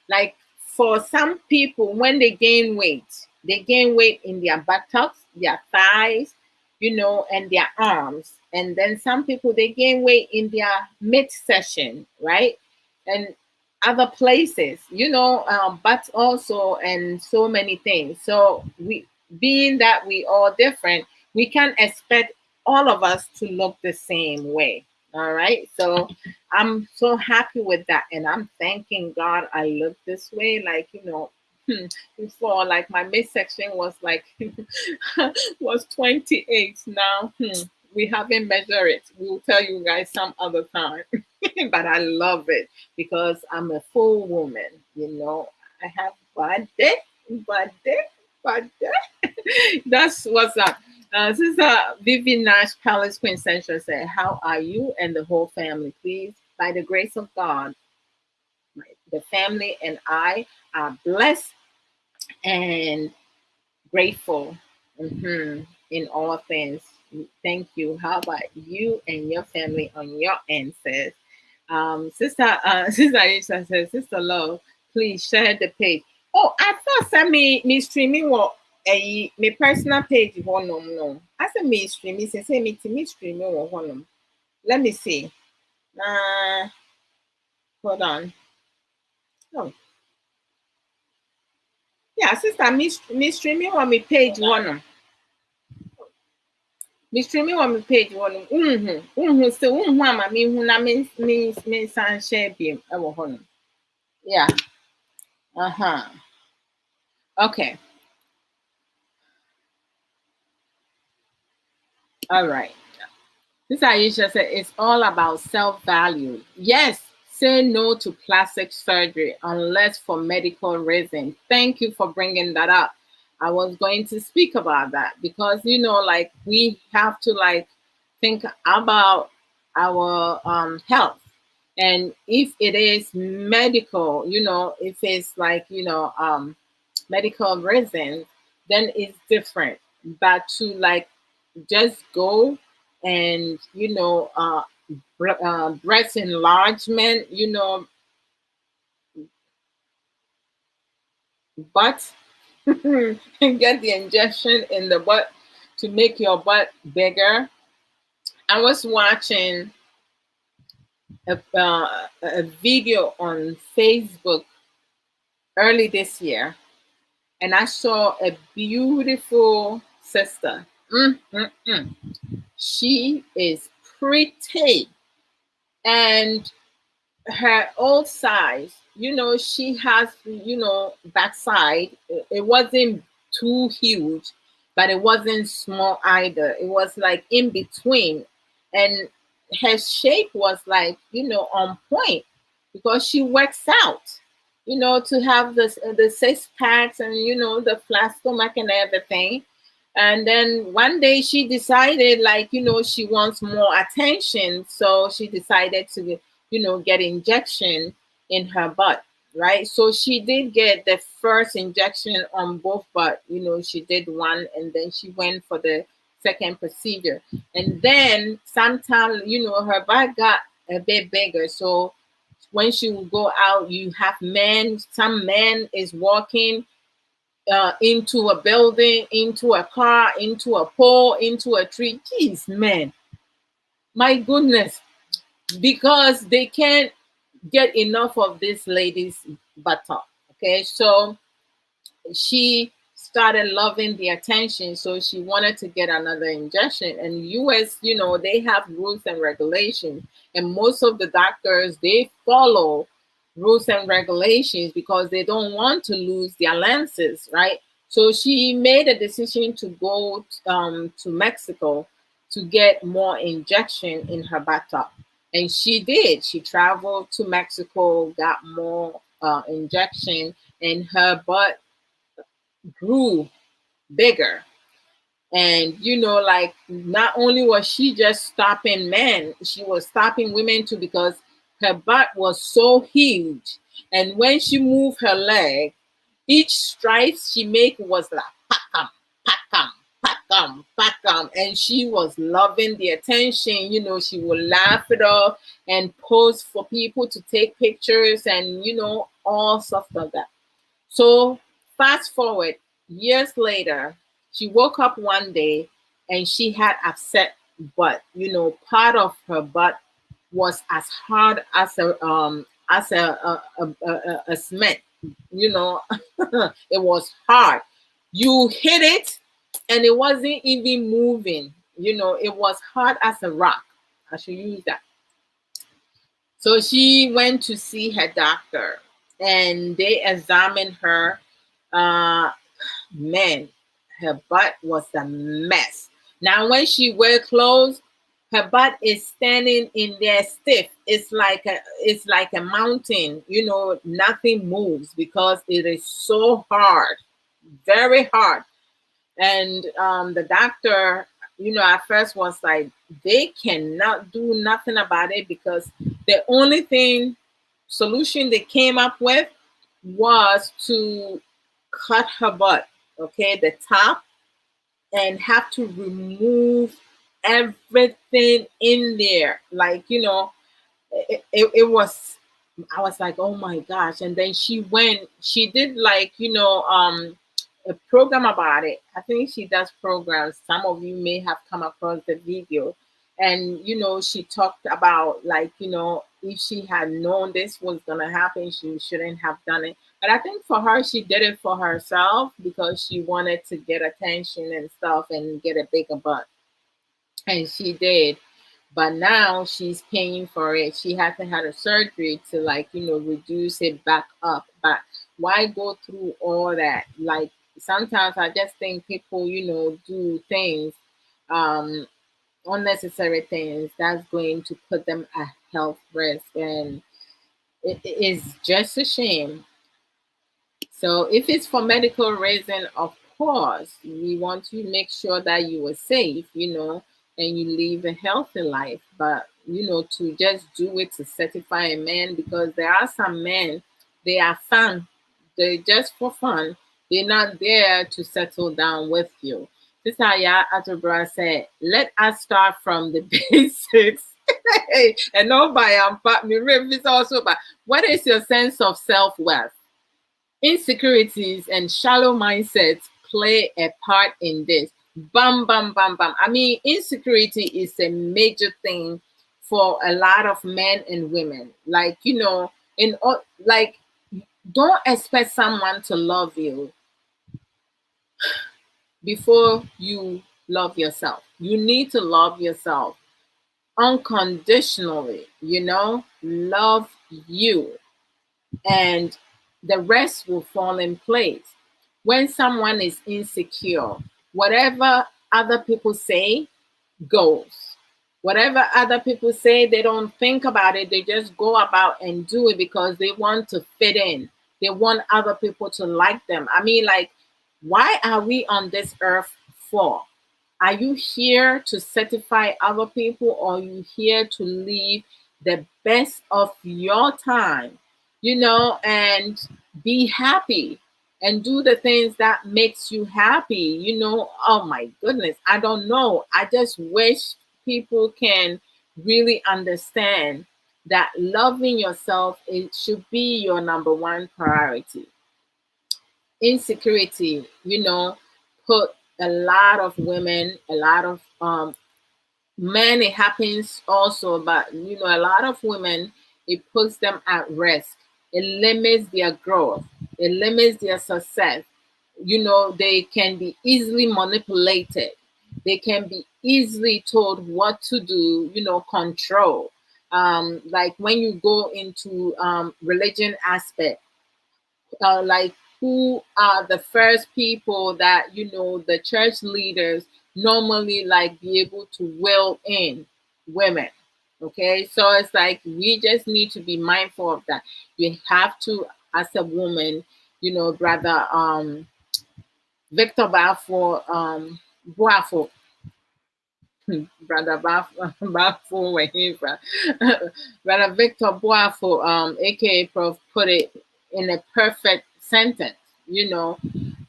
Like for some people, when they gain weight in their buttocks, their thighs, and their arms. And then some people they gain weight in their midsection, right? And other places, but also and so many things. So we being that we all different, we can't expect all of us to look the same way. All right. So I'm so happy with that. And I'm thanking God I look this way. Like, before, like my midsection was like was 28. Now we haven't measured it. We'll tell you guys some other time. But I love it because I'm a full woman. I have body. That's what's up. Sister Vivian Nash Palace Quintessential said, "How are you and the whole family? Please, by the grace of God, the family and I are blessed and grateful in all things. Thank you. How about you and your family on your end, sis?" Sister Aisha says, "Sister Love, please share the page." Oh, I thought send me streaming what a me personal page one no. I said me streaming, say me streaming one. Let me see. Hold on. Oh, yeah, sister, me streaming on me page one. Me streaming on me page one. So ama me hu na me san share bi e wo ho no. Yeah. Okay. All right. This Aisha said it's all about self-value. Yes, say no to plastic surgery unless for medical reasons. Thank you for bringing that up. I was going to speak about that because like we have to like think about our health, and if it is medical, if it's like medical reasons, then it's different. But to like just go and breast enlargement, butt and get the injection in the butt to make your butt bigger. I was watching a video on Facebook early this year, and I saw a beautiful sister. She is pretty, and her old size, she has, backside. It wasn't too huge, but it wasn't small either. It was like in between. And her shape was like, on point because she works out. to have the six packs and the flat stomach and everything. And then one day she decided, like, she wants more attention, so she decided to get injection in her butt, right? So she did get the first injection on both butt. She did one, and then she went for the second procedure. And then sometime, her butt got a bit bigger. So when she will go out, you have men, some man is walking into a building, into a car, into a pole, into a tree. Jeez, man, my goodness, because they can't get enough of this lady's buttock. Okay, so she started loving the attention, so she wanted to get another injection. And US, they have rules and regulations, and most of the doctors, they follow rules and regulations because they don't want to lose their lenses, right? So she made a decision to go to Mexico to get more injection in her buttock. And she did. She traveled to Mexico, got more injection, and her butt grew bigger. And like, not only was she just stopping men, she was stopping women too, because her butt was so huge. And when she moved her leg, each stride she make was like pakam, pakam, pakam, pakam. And she was loving the attention. She would laugh it off and pose for people to take pictures, and all stuff like that. So fast forward years later, she woke up one day and she had upset butt. Part of her butt was as hard as a cement. It was hard. You hit it and it wasn't even moving. It was hard as a rock. I should use that. So she went to see her doctor and they examined her. Man, her butt was a mess. Now, when she wear clothes, her butt is standing in there stiff. It's like a mountain. Nothing moves because it is so hard, very hard. And the doctor, at first was like, they cannot do nothing about it, because the only solution they came up with was to cut her butt, okay, the top, and have to remove everything in there. Like, it was, I was like, oh my gosh. And then she did, like, a program about it. I think she does programs. Some of you may have come across the video. And, she talked about, like, if she had known this was going to happen, she shouldn't have done it. But I think for her, she did it for herself because she wanted to get attention and stuff and get a bigger butt. And she did. But now she's paying for it. She hasn't had a surgery to, like, reduce it back up. But why go through all that? Like, sometimes I just think people, do things, unnecessary things that's going to put them at health risk. And it is just a shame. So if it's for medical reason, of course, we want to make sure that you are safe, and you live a healthy life. But, to just do it to certify a man, because there are some men, they are fun. They're just for fun. They're not there to settle down with you. This is how Atobra said, let us start from the basics. And nobody, is also, but what is your sense of self-worth? Insecurities and shallow mindsets play a part in this. Bam, bam, bam, bam. I mean, insecurity is a major thing for a lot of men and women. Like, like, don't expect someone to love you before you love yourself. You need to love yourself unconditionally, love you, and the rest will fall in place. When someone is insecure, whatever other people say goes. Whatever other people say, they don't think about it. They just go about and do it because they want to fit in. They want other people to like them. I mean, like, why are we on this earth for? Are you here to satisfy other people, or are you here to live the best of your time, and be happy and do the things that makes you happy? Oh my goodness, I don't know. I just wish people can really understand that loving yourself, it should be your number one priority. Insecurity, put a lot of women, a lot of men, it happens also, but a lot of women, it puts them at risk. It limits their growth, it limits their success. They can be easily manipulated, they can be easily told what to do, control. Like when you go into religion aspect, like, who are the first people that the church leaders normally like be able to will in? Women. Okay, so it's like we just need to be mindful of that. You have to, as a woman, brother Victor Bafo, Boafo, brother Bafo Wahifa, brother Victor Boafo, aka Prof, put it in a perfect sentence.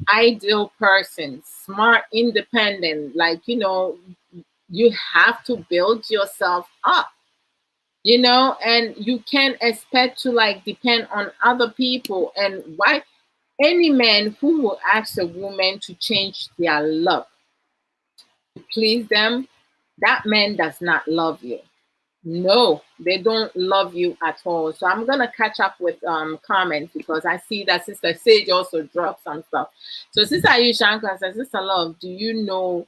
Ideal person, smart, independent. Like, you have to build yourself up, and you can't expect to like depend on other people. And why? Any man who will ask a woman to change their look to please them, that man does not love you. No, they don't love you at all. So I'm gonna catch up with comments, because I see that Sister Sage also dropped some stuff. So Sister Ayushanka says, Sister Love, do you know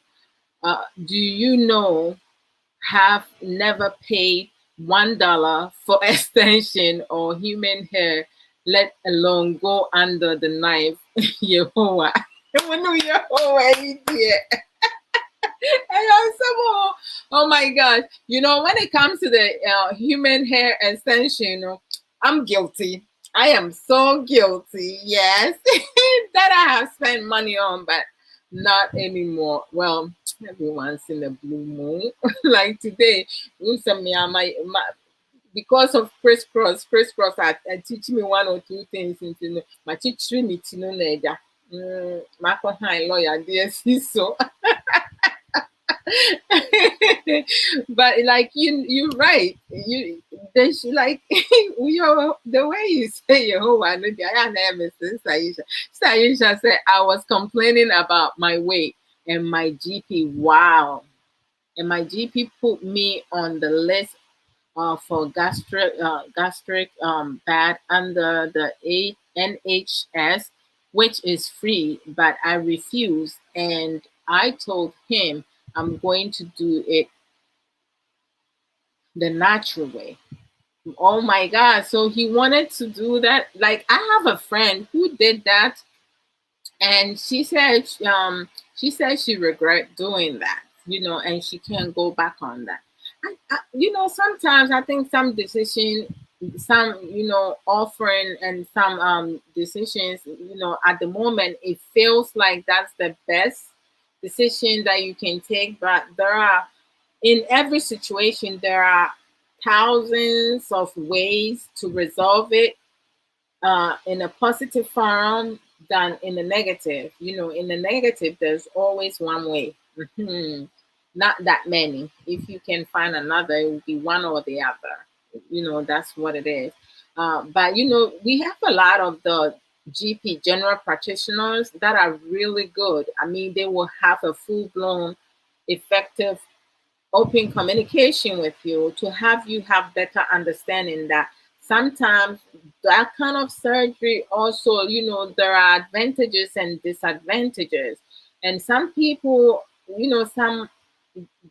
have never paid $1 for extension or human hair, let alone go under the knife? Yehovah. Yehovah, idiot. Oh my God. When it comes to the human hair extension, I'm guilty. I am so guilty. Yes. That I have spent money on, but not anymore. Well, every once in a blue moon. Like today, because of crisscross, I teach me one or two things into my teacher me to know Marco High lawyer, dear, so. But like you're right. They should like the way you say Jehovah. I name is Sister Aisha. Sister Aisha said I was complaining about my weight, and my GP, wow, and my GP put me on the list for gastric bad under the NHS, which is free, but I refused, and I told him I'm going to do it the natural way. Oh my God. So he wanted to do that. Like, I have a friend who did that, and she said she regret doing that, and she can't go back on that. Sometimes I think some decision, some offering, and some decisions, at the moment it feels like that's the best decision that you can take, but there are, in every situation, there are thousands of ways to resolve it in a positive form than in the negative. In the negative, there's always one way. Not that many. If you can find another, it will be one or the other. That's what it is. But we have a lot of the GP, general practitioners, that are really good. I mean, they will have a full-blown, effective, open communication with you to have you have better understanding that sometimes that kind of surgery also, there are advantages and disadvantages. And some people, some,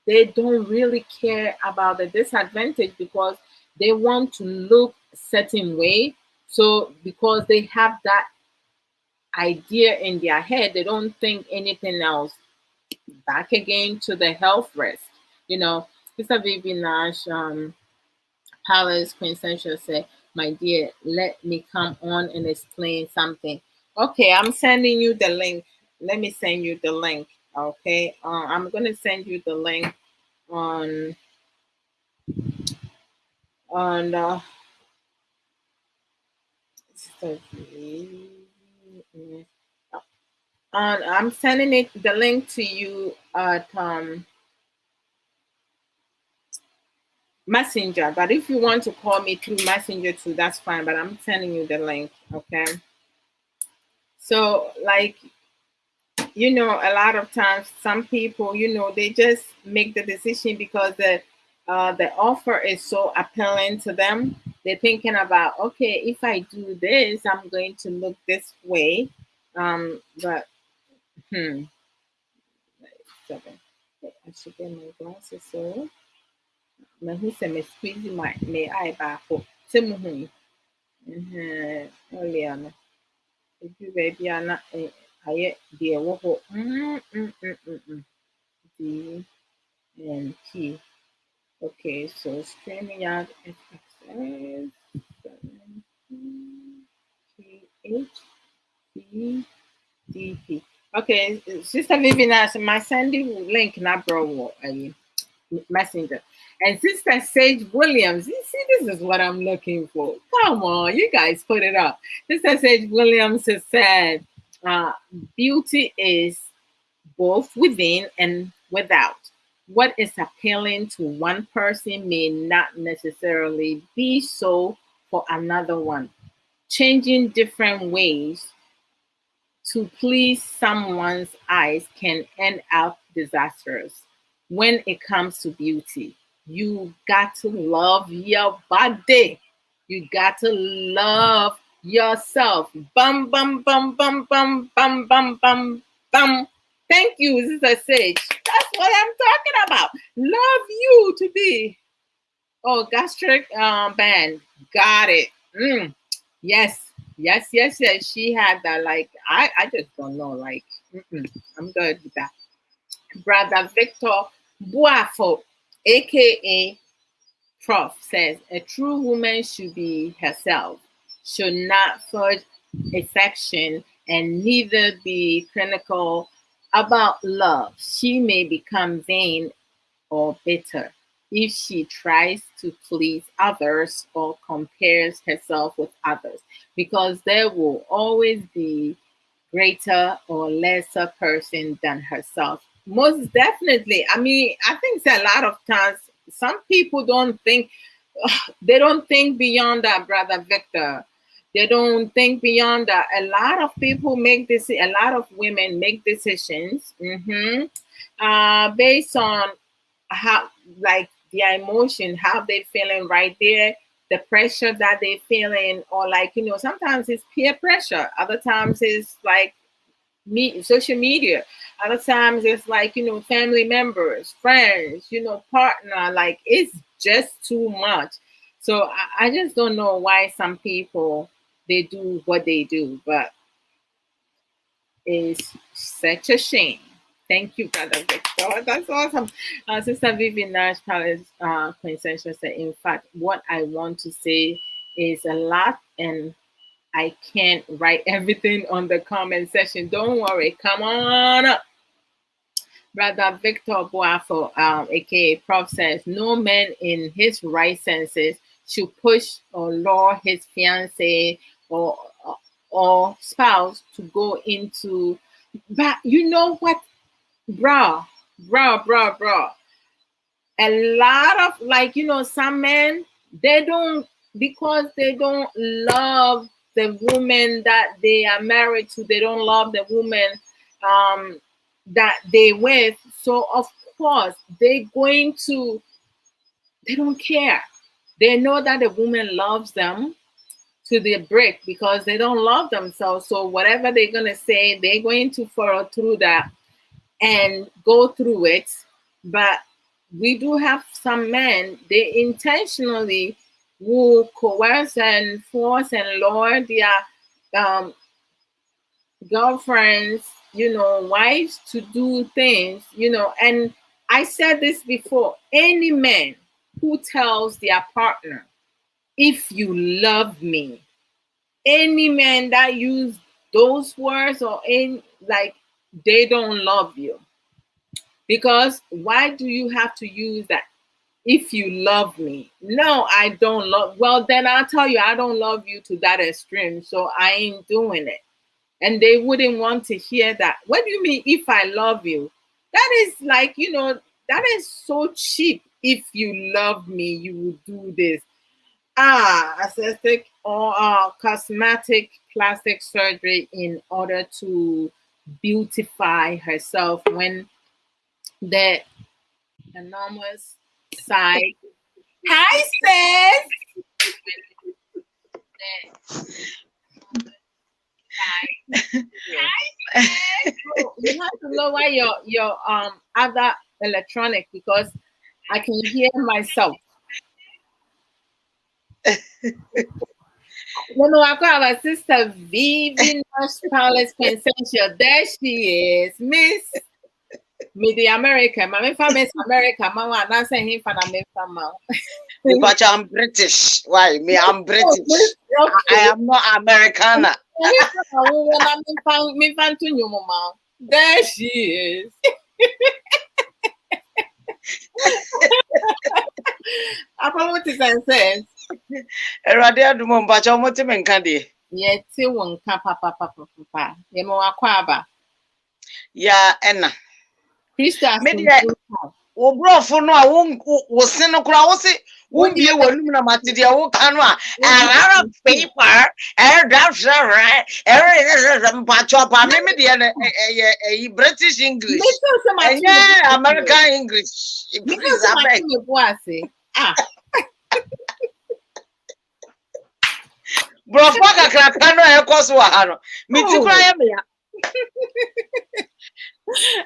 they don't really care about the disadvantage because they want to look a certain way. So because they have that idea in their head, they don't think anything else. Back again to the health risk. Sister Vivian Nash, Palace Quintessential, say, My dear, let me come on and explain something. Okay, I'm sending you the link. Let me send you the link. Okay, I'm gonna send you the link on on I'm sending it the link to you at Messenger. But if you want to call me through Messenger too, that's fine. But I'm sending you the link. Okay. So like a lot of times some people, they just make the decision because the offer is so appealing to them. They're thinking about, okay, if I do this, I'm going to look this way. But seven. I should get my glasses so my who say me squeeze my eye back. Say mo earlier no. If you baby na I dear wo ho. D and P. Okay, so streaming out XXS 7P8DP. Okay, Sister Vivian, my sending link na bro messenger. And Sister Sage Williams, you see, this is what I'm looking for. Come on, you guys put it up. Sister Sage Williams has said, beauty is both within and without. What is appealing to one person may not necessarily be so for another one. Changing different ways to please someone's eyes can end up disastrous. When it comes to beauty, you got to love your body. You got to love yourself. Bum bum bum bum bum bum bum bum bum. Thank you, Sister Sage. That's what I'm talking about. Love you to be. Oh, gastric band. Got it. Yes, yes, yes, yes. She had that. Like I just don't know. Like, I'm good with that. Brother Victor Buafo, aka Prof, says a true woman should be herself, should not forge affection, and neither be clinical about love. She may become vain or bitter if she tries to please others or compares herself with others, because there will always be greater or lesser person than herself. Most definitely. I mean, I think that a lot of times some people don't think, they don't think beyond that, Brother Victor. They don't think beyond that. A lot of people make this. A lot of women make decisions based on how, like, their emotion, how they feeling right there, the pressure that they feeling, or like, sometimes it's peer pressure, other times it's like social media, other times it's like, family members, friends, partner, like it's just too much. So I just don't know why some people they do what they do, but it's such a shame. Thank you, Brother Victor. That's awesome. Sister Vivian Nash Palace Quintessential said, in fact, what I want to say is a lot, and I can't write everything on the comment section. Don't worry. Come on up. Brother Victor Boafo, aka Prof, says, no man in his right senses should push or lure his fiance or spouse to go into. But you know what, bruh, bruh. A lot of, like, some men, they don't, because they don't love the woman that they are married to, they don't love the woman that they with. So of course they don't care. They know that the woman loves them to the brick because they don't love themselves. So whatever they're gonna say, they're going to follow through that and go through it. But we do have some men, they intentionally will coerce and force and lure their girlfriends, wives to do things, and I said this before, any man who tells their partner if you love me. Any man that use those words or in like they don't love you. Because why do you have to use that? If you love me. No, I don't love. Well, then I'll tell you, I don't love you to that extreme. So I ain't doing it. And they wouldn't want to hear that. What do you mean, if I love you? That is like, that is so cheap. If you love me, you will do this. Aesthetic or cosmetic plastic surgery in order to beautify herself when the enormous side. Hi, sis. So you have to lower your other electronic because I can hear myself. I got our sister Vivi Nash Palace Pensential. There she is, Miss the American. Miss America. Mama, not saying him for America. But I'm British. Why? Me, I'm British. I am not Americana. There she is. I promote it and says. Eradia dumon bacha omote menkade. Ye ti won ka papa. Ye mo akwaba. Ya ena. Christa media wo brofo no a wo se no kura wo se wo bie wanum na matede wo kanu a ara paper draft bacha pa me de British English. Yeah, American English. Please abeg. Bro, fuck a crack, no, of course, me too, cry me.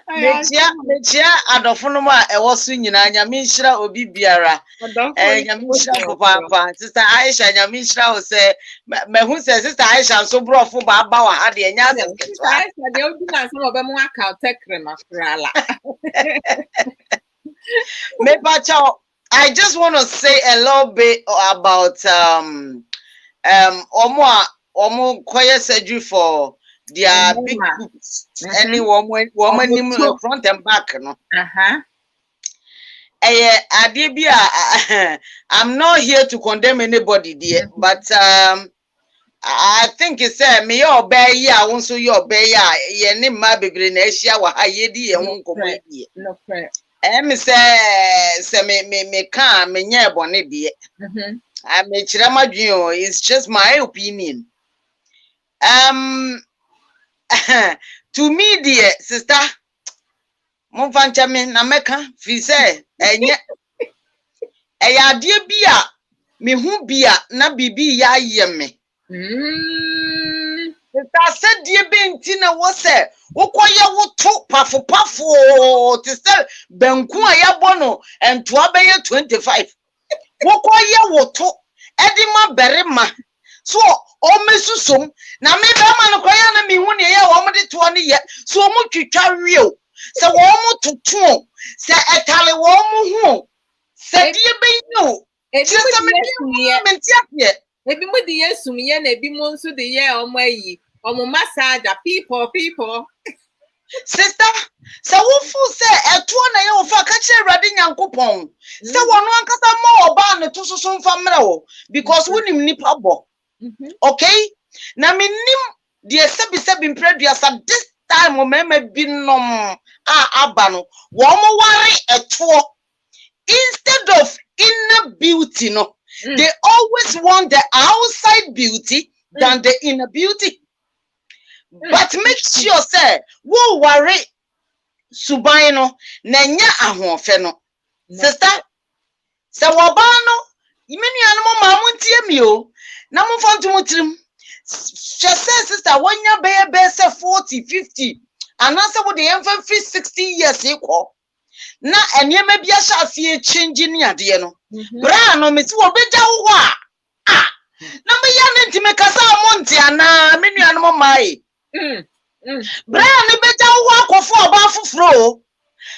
Metia, Adofonoma, a was swinging, and Yamishra or Bibiara, and Yamishra Papa, Sister Aisha, and Yamishra will say, who says Sister Aisha, so brought for Baba, Hadi, and Yazan. Some of them work out, take them I just want to say a little bit about omo choir surgery for their big boobs. Any woman front and back, no. I'm not here to condemn anybody, dear, but I think it's me your bear ya, also your bear ya, ye name my baby Asia, wa hayedi and won't come here. No prayer. Me say me can't me near bonnet, dear. I mean, it's just my opinion. To me, dear sister, Monfanchamin, Nameka, Fise, and yet, a dear beer, me who beer, na bibi ya yemme. I said, dear Ben Tina was said, Okoya would talk puffo to sell Benkua Yabono and Tuabe 25. Wokoya woto edima berema so o mesusum na me be ma no koya na me hu ne ye wo mo de to ne ye so mo twitwa wieo se wo mo tutu se etale wo mo hu se die be you se me mentia ebi mo de yesum ye na ebi mo nso de ye omo ayi omo massage people sister so wo fu se eto na ye wo fa ka che Awurade Nyankopon se wono ankasa ma oba ne to so mfa mra wo because wonim nipa bo okay na minim de sebi preduasa this time o mema binom aba no wo mo ware eto instead of inner beauty no they always want the outside beauty than the inner beauty. But make sure say wo worry suban no na nya ahofe no sister se wo ba no imeni anu ma muntie mi o na mo fantu mutrim sister wonya be say 40 50 and say wo dey emfa 60 years iko na enema bia sha afie change ni ade no bra no me ti wo beja wo na me ya ne ntime kasa amonti ana me nuanu mai Brian beja wo akofo oba fufuro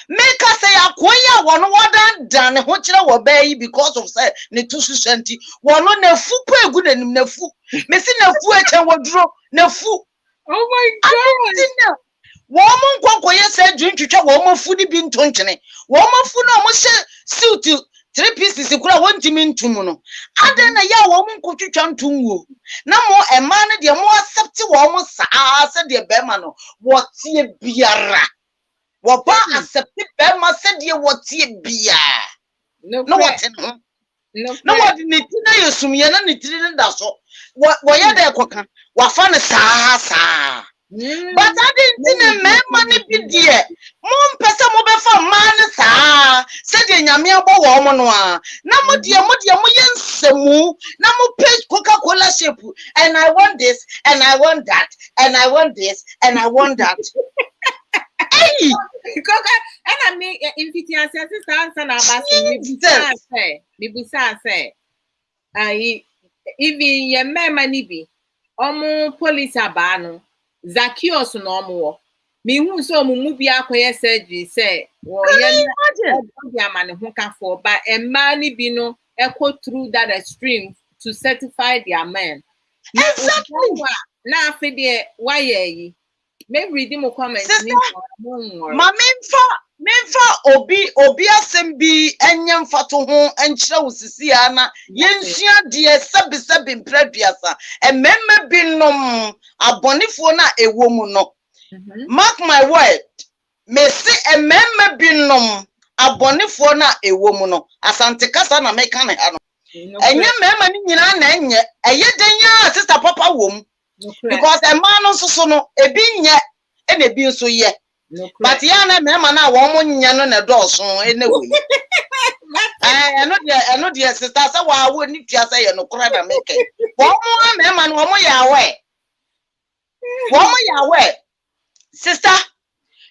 Make us say akoya one wadan dan ho kire wo bayi because of say ne to susanti one no na fu po egu nanim na fu me si na fu e chen woduro na fu. Oh my God. Woman konkoye say dwin twetwa woman fu ni bi ntonkyene woman fu no mo hye suit 3 pieces kura wontimi ntum no adan na ya woman kotwetwa ntumwo na mo ema ne de mo accept woman saa se de be ma no wotie biara wo ba accept be ma se de wotie bia no what no what ni tina yesum ye na ni tiri da so wo ya de koka wa fa ne saa but I didn't remember ni bidie mom pesa mo be fa man saa se de nyame abo wo mo no a na mo de mo yensemu na mo page Coca-Cola shape and I want this and I want that and I want this and I want that. Hey Coca and I mean invitation sister answer na ba me busa say even ye mema ni bi omo police aba no Zacchaeus no mo me hu so mu bi akoye surgery say wo ye na amane ho ka for but emma ni bi no echo through that extreme to certify their man. Exactly. Na afede why yi me read mo comment ni ma memfa obi asem bi enyem fato ho enkyere wosisi ana yensua de sebi mpraduasa ememme binom abonefo na ewo mu no mark my word me se ememme binom abonefo na ewo mu no asante kasa na meka ne ha no enye mema ni nyina na enye eye denya sister papa wom because a man no so no ebi nye ene bi nso ye but ya na mema na wo mo nya no na dooso ene we eno de sister say wa wo ni tua say ye no kora na meke wo mo mema no wo mo ya we sister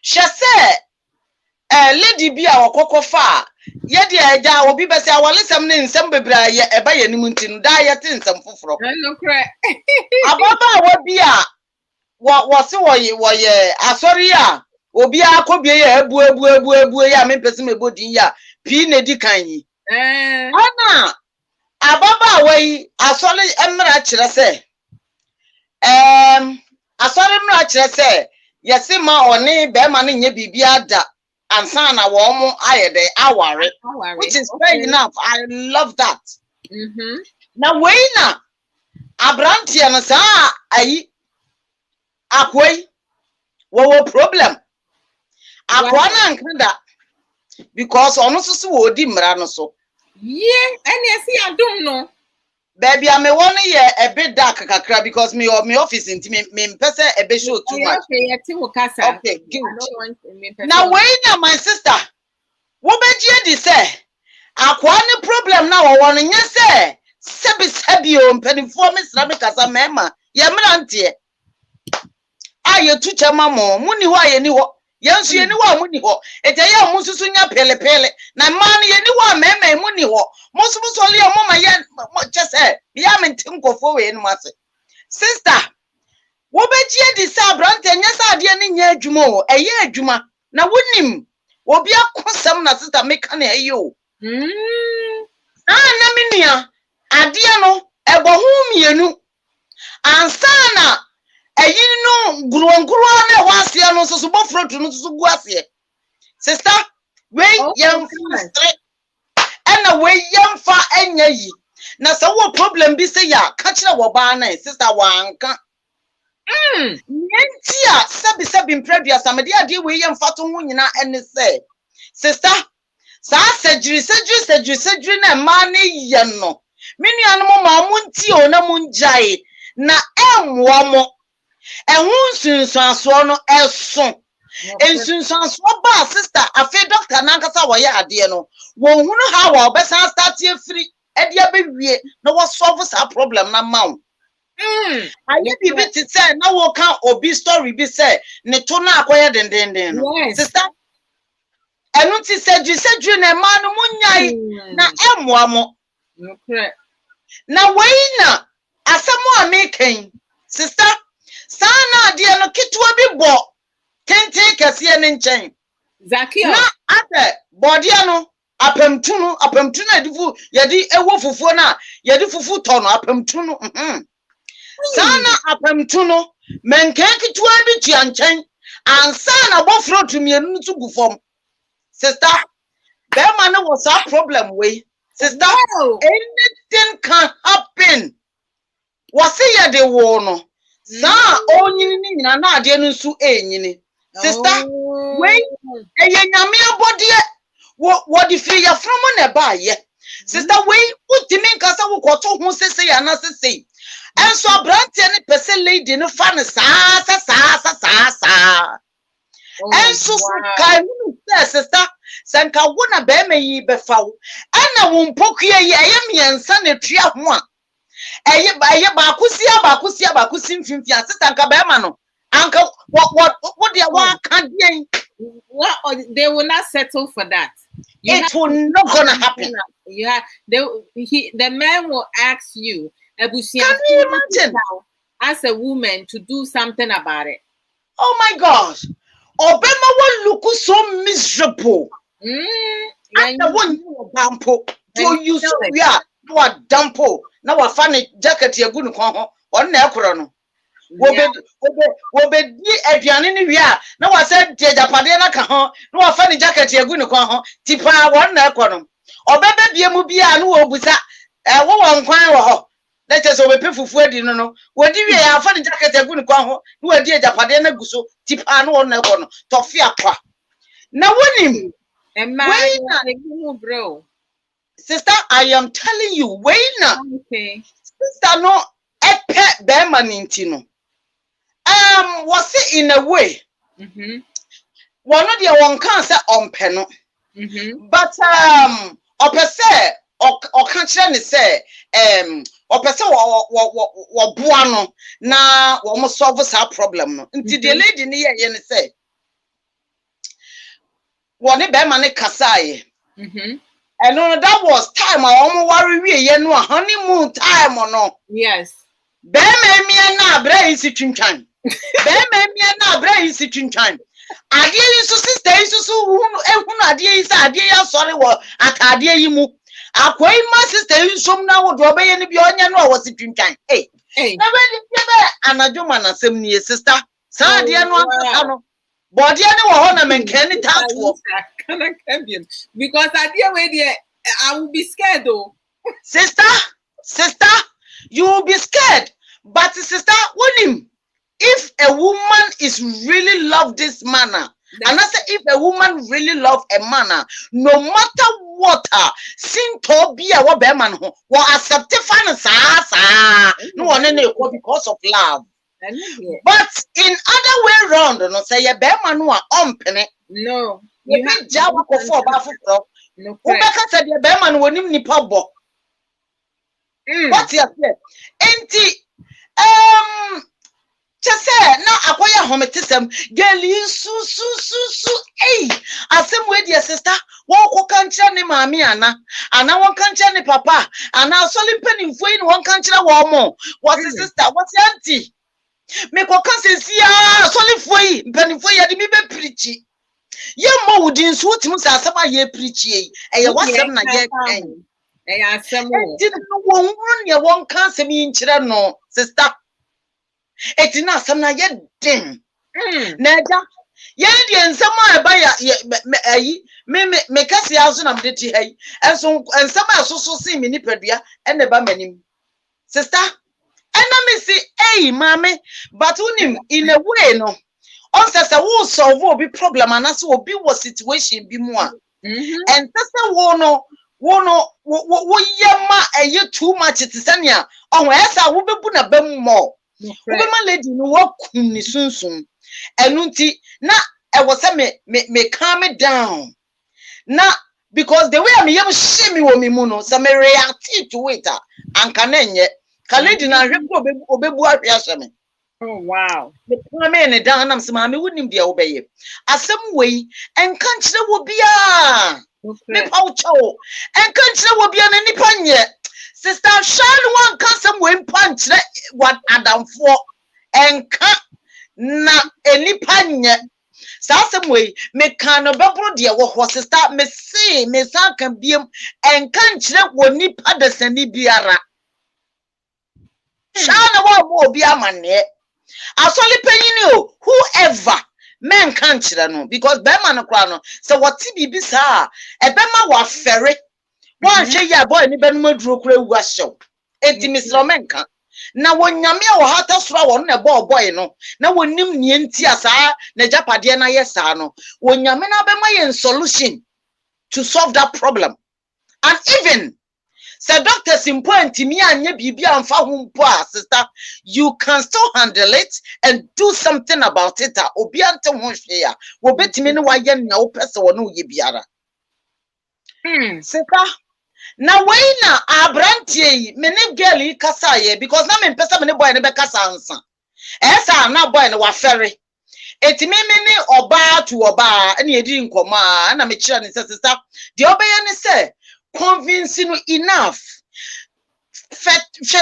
she say lady bi a wokokofa ye de eja obi be say awalesam ne nsem bebra ye eba ye nim ntin da ye te nsem foforo no kra ababa wa bi a wo se wo ye asori a obi akobie ye ebu ya me pese me bodin ya pi ne di kan yi ana ababa wa yi asori emra kire se asori emra kire se yesi ma oni be ma ne nye bibia da ansana wo mo ayede aware which is fair enough. I love that. Now na abrantie no saa ayi akwai wo problem akwa na nkanda because ono so wo di mra no so and esi adom no baby I me won ye a bit dark kakra because me office inti me mpese e be show too much. Okay, good. Now na my sister wo begie di say akwa ni problem na wo won nya say sebi o mpanifo me sra me kasa mema ye mrantie aye tu chama mo muni ho aye ni ho yensu ye ni ho muni ho eteya mo susu nya pele na man ye ni ho mema muni ho mo so le mo ma ye mo chese ya me tinkofo we ni mase sister wo begie di say brante nya sa ade ni nya adwuma o eye adwuma na wonim obi akosam na sister meka na ayo na minia ade no ebo hu mienu ansana ayin no guronguru na wase no so bofro tu no so gu ase sister we yam frustre na we yam fa anya yi na so wo problem bi say ya ka kire wo ba na sister wanka ntia sabi mpraduasa me de ade we yam fa to hu nyina ene say sister sa surgery na ma ne ye no menu anu ma munti o na munjai na enwo mo ehun sunsuaso no eso ensunsuaso ba sister afi doctor na nkasa wo ye ade no wo hunu ha wo be san start e free e de abewie na wo solve sa problem na ma wo aye bibi ti say na wo kan obi story bi say ne to na akoye dendenden no sister enu ti surgery na ma no munyai na emwa mo na weina asamo amekan sister sana ade no kitwa bi bo tente kase ne nchen Zacchaeus na ate body no apemtu no edifu yedi ewo fufu na yedi fufu to no apemtu no sana apemtu no menkenki tuwa bi tua nchen ansa na bofro tumienu ntu gufom sister be man was a problem way sister anything can happen wase ye de wo no sa onyini ni nyina na ade no nsu enyini sister wey eye nyame abode what the free ya from na ba ye sister wey utimi nkasa wo kwoto ho sese ya na sese enso abrante ne pese lady no fa ne sa enso kai mu sister sanka wo na be meyi be fa wo ana wo mpokua yi eye miensa na tua ho a eye ba kusi mfimfi sister nka be ma no anka what they want can they will not settle for that. It will not gonna happen. The man will ask you, can you imagine, as a woman, to do something about it? Oh my gosh, Obama will look so miserable. And the one you dampo, to use we are dampo. Now I find a jacket you're going to come on Necrono. Wobe di aduane ni wi a na wa se de japade na ka ho na wa fa ni jacket egu ni kwa ho tipa won na ekono obebe bie mu bia na wo busa wo won kwan wo ho na che so obepe fufu adi no wodi wi ya fa ni jacket egu ni kwa ho na wa di japade na guso tipa na won na ekono tofi akwa na wonim bro sister I am telling you okay sister no epe be maninti no was it in a way one of the one can say on peno but opese or can't say opese or buano na almost solve our problem no until the lady near yen say one be man kasai and that was time I almost worry we no honeymoon time or no yes be me na bra isi twintwan be me na bra isi twintwan ade yi so sister yi so ehunu ade yi sa ade ya sori wo akade yi mu akwai ma sister yi so na wo do be ye ni bi onya no wo si twintwan na be anajo manasem ni sister sa ade no aka no body any wo ho na menkani tato because ade we there I will be scared though sister you will be scared but sister wonim if a woman is really love this manner and I say if a woman really love a manner no matter what sin to be a be man ho will accept fan sa no one because of love but in other way round no say ye be man no ompene no you have job for ba fufro no ubeka say be man wonim nipa bo what you say enti just say na akoya hometesem geli su asem we dear sister won ko kanche ne maami ana won kanche ne papa ana soli mpanimfo yi ne won kanche wo mo what sister what auntie me ko kansesia soli foi mpanimfo ya de mi be preachi ye mo wudin so tim sa asem aye preachi yi eye wasem na ye kan asem wo won ne won kanse mi nkyere no sister etina asem na ye den na ja ye de ensem a ba ya ayi me kase aso na mde ti hai enso ensem asoso si mi nipadua ene ba manim sister ena me si mama but unim in a way no on say wo solve obi problem anase obi wo situation bi mu a and say wo no yema eye too much tisania on esa wo bebu na bem mo wo ma lady no wo kum ni sunsun enunti na e wo say me calm it down na because the way me yem shame wo me mu no say me react to it anka na enye ka lady na hwepo obebu ahwe aseme. Oh wow. Me calm it down am say ma me wonim dia wo beye asem wei enka nkire wo bia me paucho enka nkire wo bia na nipa nye sister Shan one can some win punch what Adam for enka na enipa nye Sasa way me can no bebro de wo sister me say me san kan biem en kan kire woni padasani biara. Shana wa mo obi amane. Asoli penyin o whoever men kan kire no because be man no kra no so what bibi sa e be ma wa fere. One hwe ya boy ni be no maduro kra wu ahyew. Enti misro men kan. Na wonyame a wo hata soro wo na boy no na wonim nie nti asa na japade na yesa no wonyame na be ma yen solution to solve that problem. And even say doctors in point me anya bibi amfa ho mpo a sister, you can still handle it and do something about it. Obi ante ho hwe a wo betimi ne waye na wo pese wo no ye biara. Sister, na wey na abrantie yi me ne girl yi kasa ye because na me pese me ne boy ne be kasa ansa. Esa na boy ne wa fere. Eti me ne oba to oba na edi nkoma na me kira ne sister. The obeye ne say convincing enough for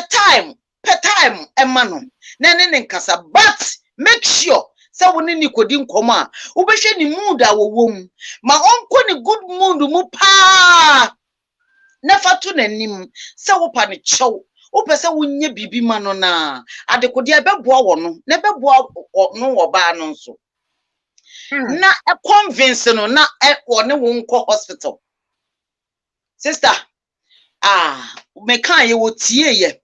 time per time emano na ne nkasa but make sure say woni ni kodi nkoma a wo be hwe ni mood a wo wom ma onko ni good mood mu pa na fatu nanim say wo pa ne chew wo pese wo nye bibi ma no na adekodi ebeboa wo no na ebeboa no wo ba no nso na e convince no na e wo ne wo nko hospital. Sister, me kan ye wo tie ye.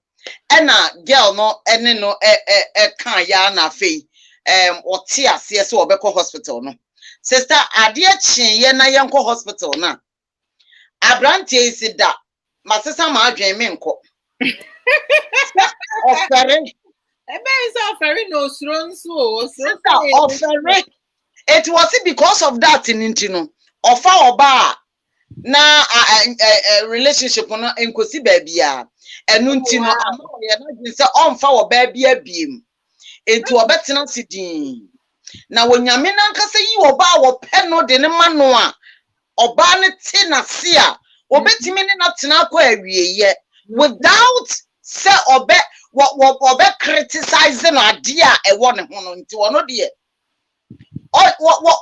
Ena girl no ene no kan ya na fei. O tie ase se obekọ hospital no. Sister, ade chin ye na ye nko hospital na. Abrante isi da. Ma sister ma adwen me nko. Ofere. Ebe is offering no strong so. Sister, ofere. It was because of that in no. Ofa oba na relationship no enkosi baabia enu nti no amaye na gin se onfa wo baabia biem enti obetena sidin na wonyame na nkasa yi oba wo pe no de ne ma no a oba ne te na se a obetimi ne na tena akọ awieye without se obe criticize no ade a ewo ne ho no nti wono de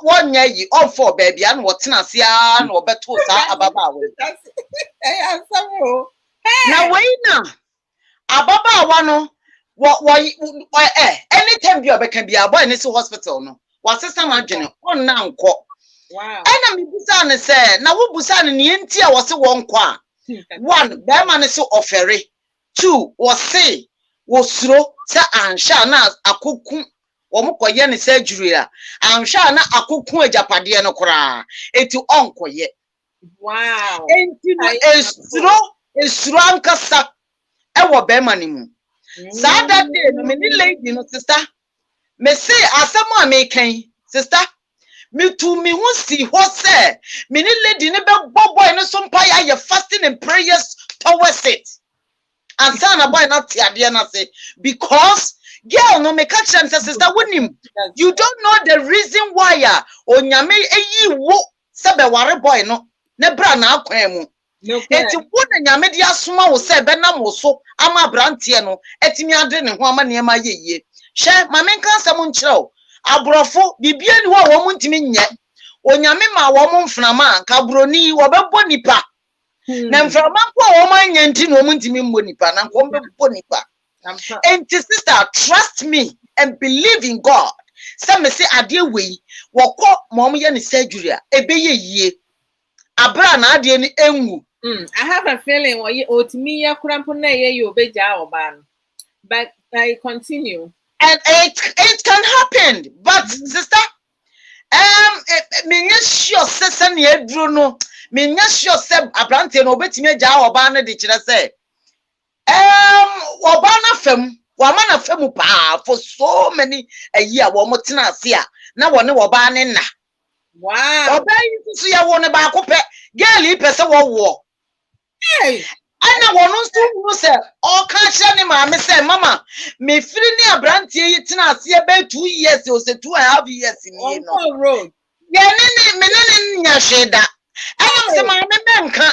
what ye on for baby and what nasia no beto sa ababa we na we na ababa wa no anytime bi obeka bi aboy ne hospital no wa sister ma dwene on na nko wow ena me busa ne se na wo busa ne ne enti a wo se wo nko a one be ma ne so ofere two wo se wo suro se ansha na akoku omukoye ne surgery a anhwa na akokun ajapade no kora eti onkoye wow enti esuro ankasa ewo be manimu sa that day no me ni lady no sister me say asemo a me kan sister me to me hu si ho say me ni lady ne be boy no so mpa ya fasting and prayers towards it and sana boy na tiade na say because girl no me catch them sister wonim you don't know the reason why onyame eyi wo se be ware boy no ne bra na akwan mu eti wona nyame di asoma wo se be na mo so ama brantie no etimi ade ne ho ama ne ma yeye hwe ma men kan sam nkyerɛw abrofo bibia ni wo ntimi nye onyame ma wo mo mframa ka broni wo bebo nipa na mframa ko wo ma nya nti no mo ntimi mbo nipa na ko bebo nipa. And sister, trust me and believe in God. Some say adie we woko mom ye ni surgery ebeye yie abra na adie ni enwu. I have a feeling what you otimi ya kurampo na ye you obeja oba. But I continue. And it can happen. But sister, me sure say na edru no, me sure say abrante no obetimi aja oba na de kire say wabana fem wamana fem pa for so many a year wo motena ase a na wone woba ne na wow oba yi so ya wone ba ko pe girl yi pese wo hey ana wono nso hu se o ka hye ne ma me se mama me firi ne abrantie yi tena ase be 2 years o se 2.5 years ni no road ye ne me ne nya hweda I am my menka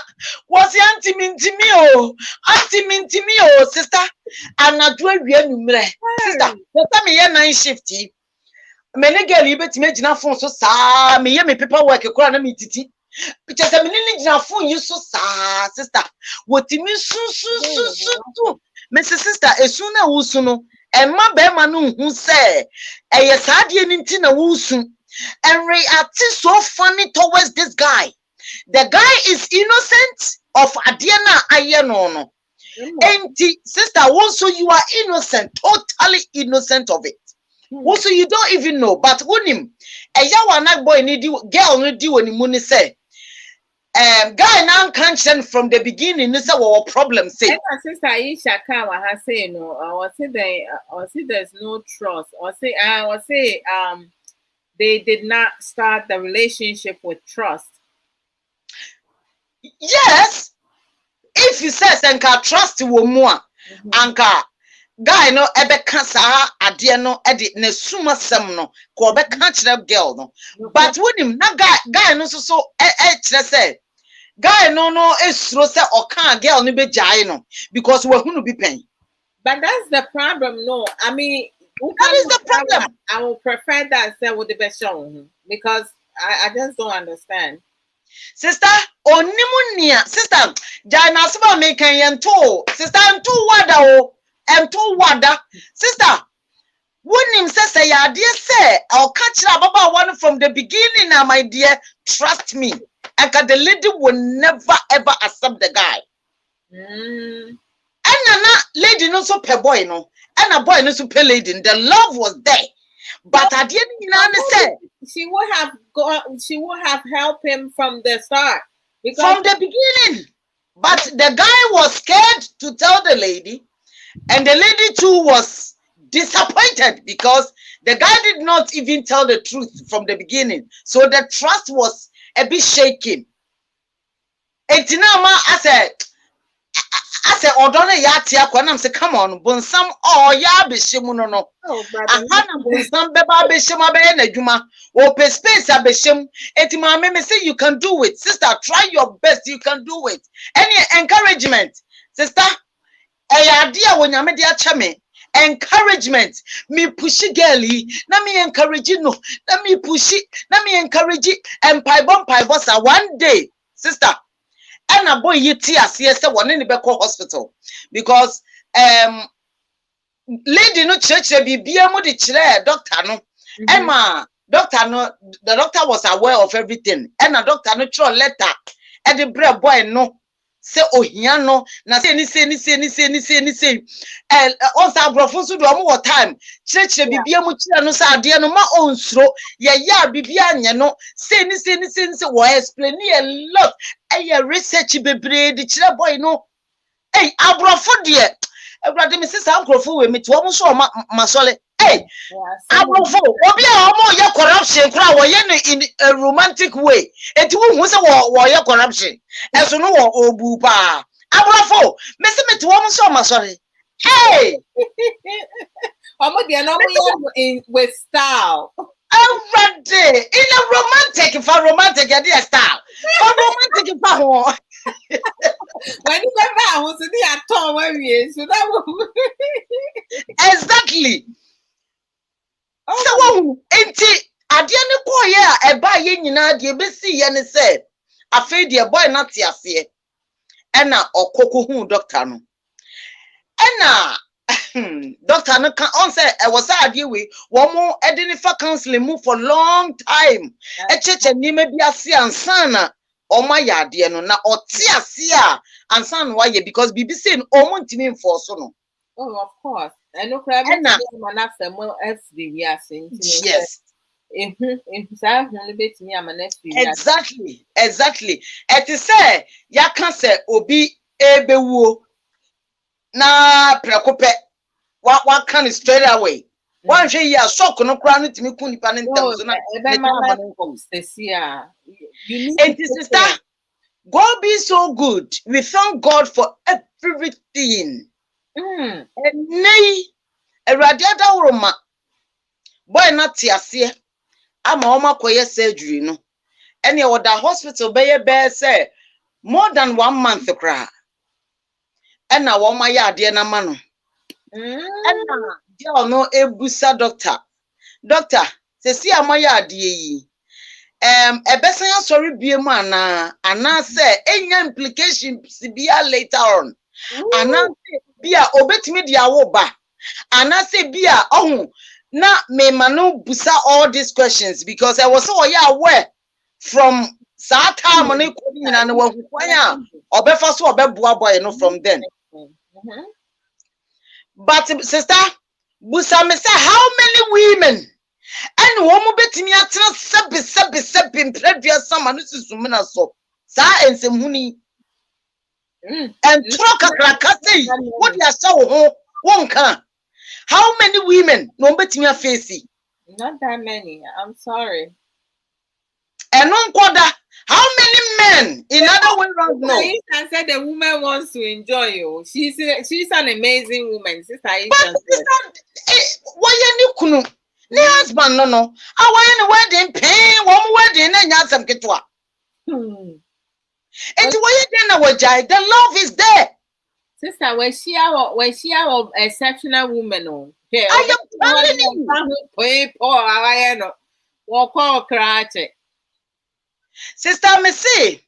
was antimi sister and not do a sister. Let me hear 9 shifty. many girl you bet me jina phone so sa me ye me paperwork kura na me titi because me ni jina phone you so sa sister what me su Mrs. Sister esu na wusu no emma be ma no hu se eye saade ni nti na wusu and react so funny towards this guy. The guy is innocent of adiana aye no. Enti sister also you are innocent, totally innocent of it. Also you don't even know, but unim eya wana boy ni di girl no di woni mu ni say guy now can't from the beginning this our problem say sister Aisha Kawa has say no or say there's no trust or say they did not start the relationship with trust. Yes, if you say enka trust wo mu a anka guy no ebe ka saa ade no e de na suma sem no ko obe ka kire girl no but wonim na guy no so kire say guy no esro say oka girl no be jai no because we hunu be pen. But that's the problem. No, I mean that is the problem. I will prefer that say with the best show because I just don't understand. Sister onimunia sister jana suba me kan yento sister ntu wada o ento wada sister wonim say ya dear say I'll catch baba one from the beginning now my dear trust me and the lady will never ever accept the guy and na lady no so pe boy no and a boy no so pe lady the love was there but I didn't say she would have helped him from the start from the beginning but the guy was scared to tell the lady and the lady too was disappointed because the guy did not even tell the truth from the beginning so the trust was a bit shaking. Etinama I said odone ya tia kwa na say come on bonsam ya behemu no aha na bonsam beba behemu abe na adwuma o pe space abehemu etima me say you can do it sister try your best you can do it any encouragement sister ade a wonyame de acha me encouragement me pushi girlie na me encourage no na me pushi na me encourage empaibo sa one day sister and a boy yiti asiye say one ni beko hospital because lady no church bibia mu de kire doctor no Emma doctor no the doctor was aware of everything and a doctor no throw letter and the bread boy no say ohia no na say ni say on sa brofo so do mo time church bibia mu kire no say ade no ma onsuro ye ya bibia anye no say ni say wo explain a lot research bebre di kire boy no abrofo de everybody me say sa abrofo we me to mo so masole abrofo obi a omo ye corruption kura wo ye no in a romantic way enti wo hu say wo ye corruption eso no wo obu pa abrofo me say me to mo so masole omo de no mo with style already in a romantic style for romantic for ho when you never was the at all so that was exactly so enti ade ne koye a eba ye nyina de be si ye ne say afei de boy na te ase e na okoko hu doctor no e na doctor no can on say e was ade we wo mo edinifa counseling mu for long time e cheche ni me bi ase ansana o ma ya ade no na o te ase a ansana wa ye because BBC no o mo ntimi enforce no. Oh, of course. I know crab na mo FD we are saying. Yes. Exactly. Et say ya can say obi ebewuo na prekope what can straight away. One say ya shock no kra no timi ku nipa ne ntam so na sister God be so good. We thank God for everything. And nay eradiada uroma boy na tiase ama oma koye surgery no ene wo da hospital be say more than 1 month kra ena wo ma ya ade na ma no ena dia no ebusa doctor Se si amaya ade yi. Ebesan sorry biemu ana say enya implication bia later on. Ana say bia obetimi dia wo ba. Ana say bia ohun na me manu busa all these questions because I was so aware from that time on e ko nyina na wa kwanya obefa so obebua boy no from then. But sister, busa me say how many women and woman betimi atena sebi previous summer no susumina so sa ensem and truck akraka say what you saw ho wonka. How many women no betimi afesi? Not that many. I'm sorry. And non kwada how many men in other way round no? I said the woman wants to enjoy you. She's an amazing woman. Sister But sister, why you kunu? Ne husband no. Away wedding pain, one wedding and yasam ketwa. And why you then away? The love is there. Sister, when she our exceptional woman, oh. Okay, I am telling you. Walk all crache. Sister, me say,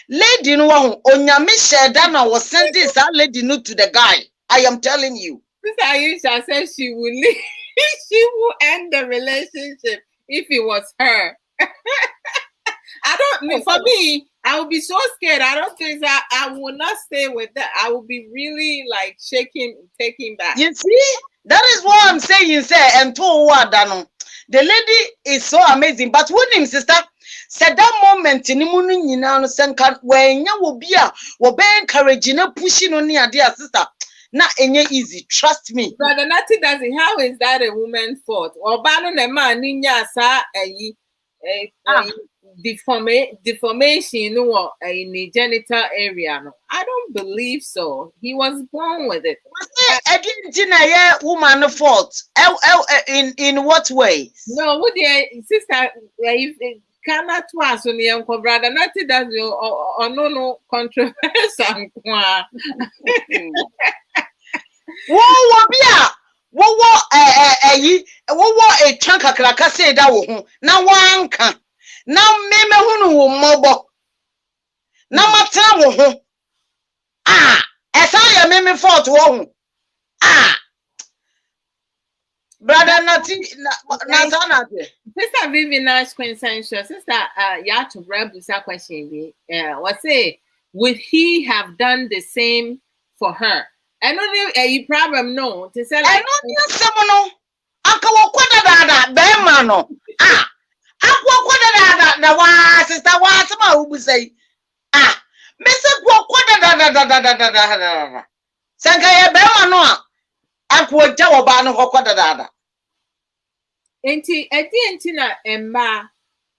lady no one onyame share that na was send this lady no to the guy. I am telling you. Sister Aisha said she will leave. She will end the relationship if it was her. For me, I would be so scared. I don't think that I will not stay with that. I will be really like taking back. You see, that is what I'm saying, sir. And to what the lady is so amazing. But when him sister said that moment in the morning, you know, when you will be encouraging, pushing on your dear sister. Not any easy, trust me. Brother Natty doesn't. How is that a woman's fault? Or ban a man ninya sa deformation or in the genital area? No, I don't believe so. He was born with it. Again, woman fault. In what way? No, would the sister cannot was on the uncle brother Natty does or no controversial. What a chunk of cracker say that wo now one can now meme hunu mobo now matra wo as I am meme fault wo brother nothing na Sister Vivian Quintessential, sister ya to grab this question what say would he have done the same for her? I know a problem no to say like no akawo kwada be ma no akwa kwada na wa sister wa sama ubu say me se kwa kwada sanka ye be ma no akwa ja wo ba no kwada enti na emma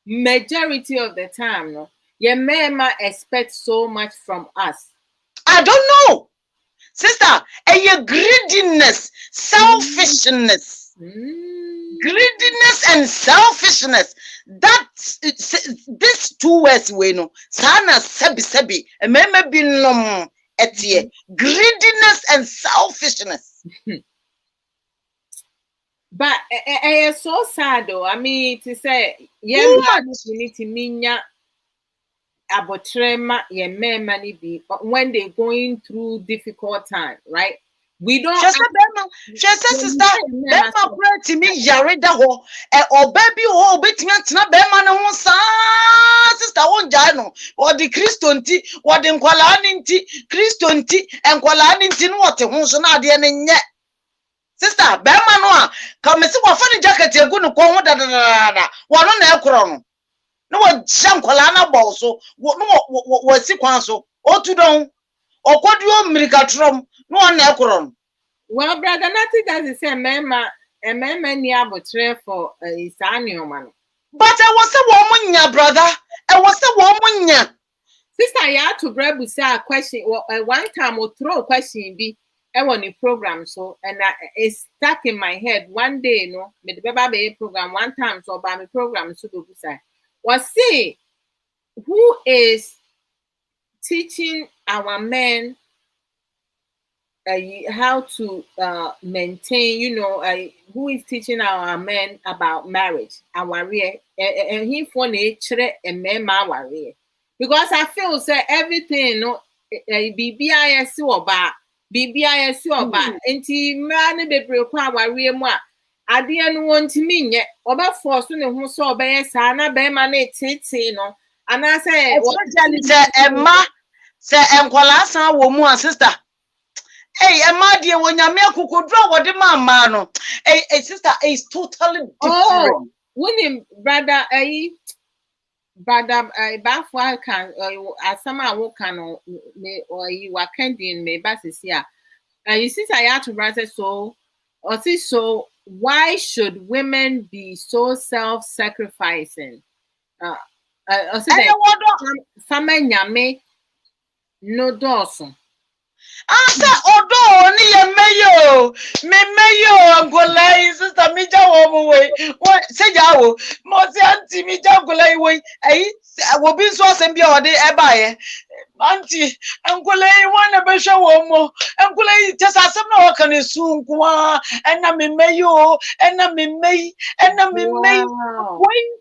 majority of the time no ye mema expect so much from us. I don't know. Sister, a greediness, selfishness, greediness and selfishness. That's these two words we know. Sana sebi, and maybe no etie. Greediness and selfishness. But it's so sad though. I mean, to say, yeah, we need to minya. Abotrema ye money be when they're going through difficult time, right? We don't just sister Bema pray to me yareda ho or baby ho betimi na Bema no ho sa sister won jai no or the Christonti or the nkwala nti Christonti enkwala nti no wote ho so na ade ne nye sister Bema no a come se wo fa ni jacket egu no ko ho da wo no na ekro no no what jankola na ball so no si kwan so otu don okoduo mirika trom no na ekron. Well, brother Natty does say mema ni abotre for isani man. But I was a woman, brother. I was a woman. Sister, you have to break say a question one time or throw a question be on the program so and it's stuck in my head one day no me the baby program one time so by my program so do say was say who is teaching our men how to maintain, who is teaching our men about marriage and warrior, and he for nature and men warrior. Because I feel say everything, BBIS or ba BBIS or ba, and man be break warrior moi. I didn't want to mean yet, or about force who saw by Sana be man, no, and I say, Emma, say, Enquala, son, woman, sister. Hey, Emma, dear, when you make who could draw what the man, hey, sister, is totally different. Oh, winning brother, brother, Bafwa can, as some I walk on me, or you are candying me, basis here. You see, I have to write so, or see, so why should women be so self-sacrificing? I said, some yame no dawson. Asa odo ni ye meyo me meyo angolai sister mi ja wo we se ja wo mo se anti mi ja angolai we wo bi so asem bia ode e ba ye anti angolai wana be hwe wo mo angolai just asem na wo kan su nko ena me meyo ena me mei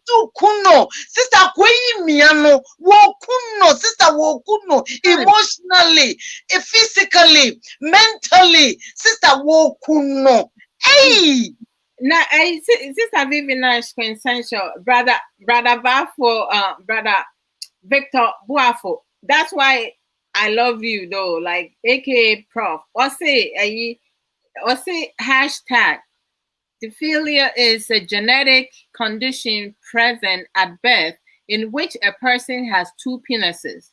to kuno sister kwen mia no wo kuno sister wo kuno emotionally physically mentally sister wo kuno hey now sister Vivian consensual brother Bafo brother Victor Buafo. That's why I love you though, like aka Prof. Or say hashtag Diphtheria is a genetic condition present at birth in which a person has two penises.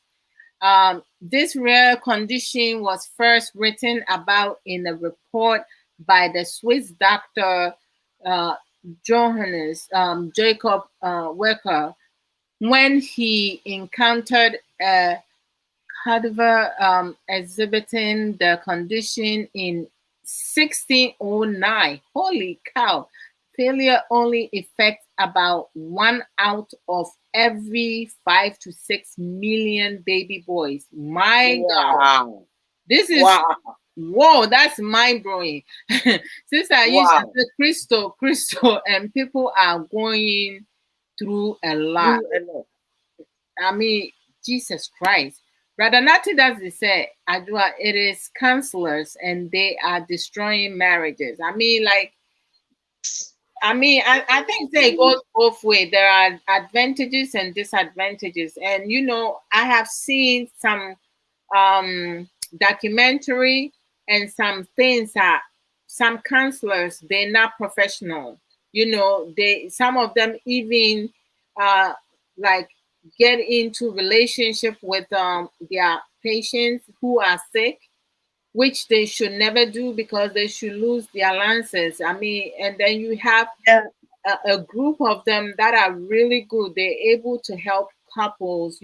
This rare condition was first written about in a report by the Swiss doctor Johannes Jacob Wecker when he encountered a cadaver exhibiting the condition in 1609. Holy cow. Failure only affects about 1 out of every 5 to 6 million baby boys. My God. This is whoa, that's mind blowing. Since I used to say crystal, and people are going through a lot. I mean, Jesus Christ. Brother Nati does say, Adua, it is counselors and they are destroying marriages. I mean, I think they go both ways. There are advantages and disadvantages. And, I have seen some documentary and some things that some counselors, they're not professional. Some of them even get into relationship with their patients who are sick, which they should never do because they should lose their licenses. I mean, and then you have a group of them that are really good. They're able to help couples,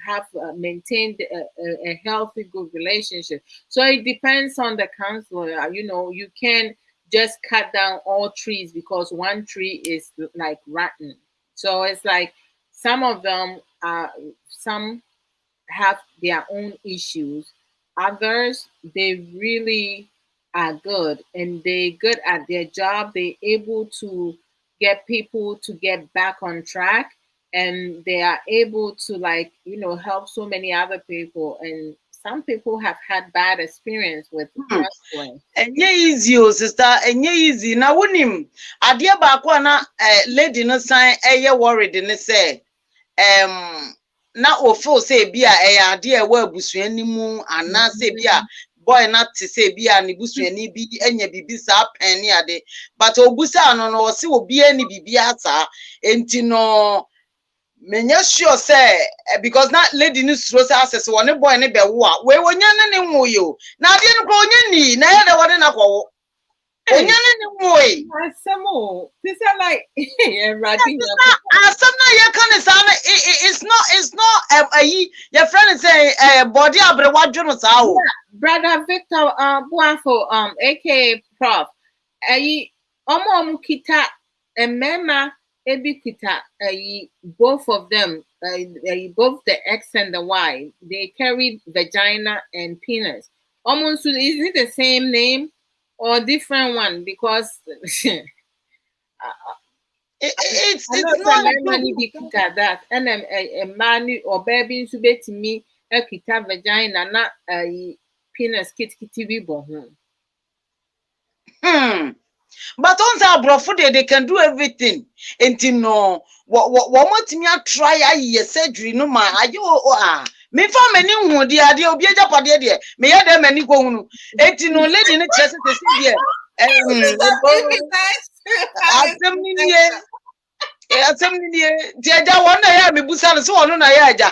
have maintained a healthy, good relationship. So it depends on the counselor. You can just cut down all trees because one tree is like rotten. So it's like, some of them some have their own issues. Others, they really are good and they're good at their job. They're able to get people to get back on track and they are able to help so many other people. And some people have had bad experience with counseling. And easy, sister, and easy. Now, wouldn't Adia Bakwana, lady no sign, worried in the say. Na ofo say bia ade e wa busuani mu ana say bia boy na te say bia ne busuani bi enya bibi sa pen ne ade but obusa no se obi ani bibi asa enti no menya sure say because na lady ni suro say access one boy ne be wo a we wonya ne nwo yo na ade no ko onya ni na ya de wode na kwawo onya ne nwo yi asemo this is like writing it's not your friend is saying body abrewadwo sao brother Victor Buafo aka Prof omo kita emema ebi kita both of them both the X and the Y, they carry vagina and penis. Almost, is it the same name or different one? Because it's not not money be that, and a man or baby to bet me a kita vagina, not a penis kitty be born. But on the they can do everything. And you know what me try surgery no ma ayo me fa many who the idea obi ajapa de me ya dem many go hunu. And you know lady ne chest to see there. Dia one na ya me busa so ono na ya aja.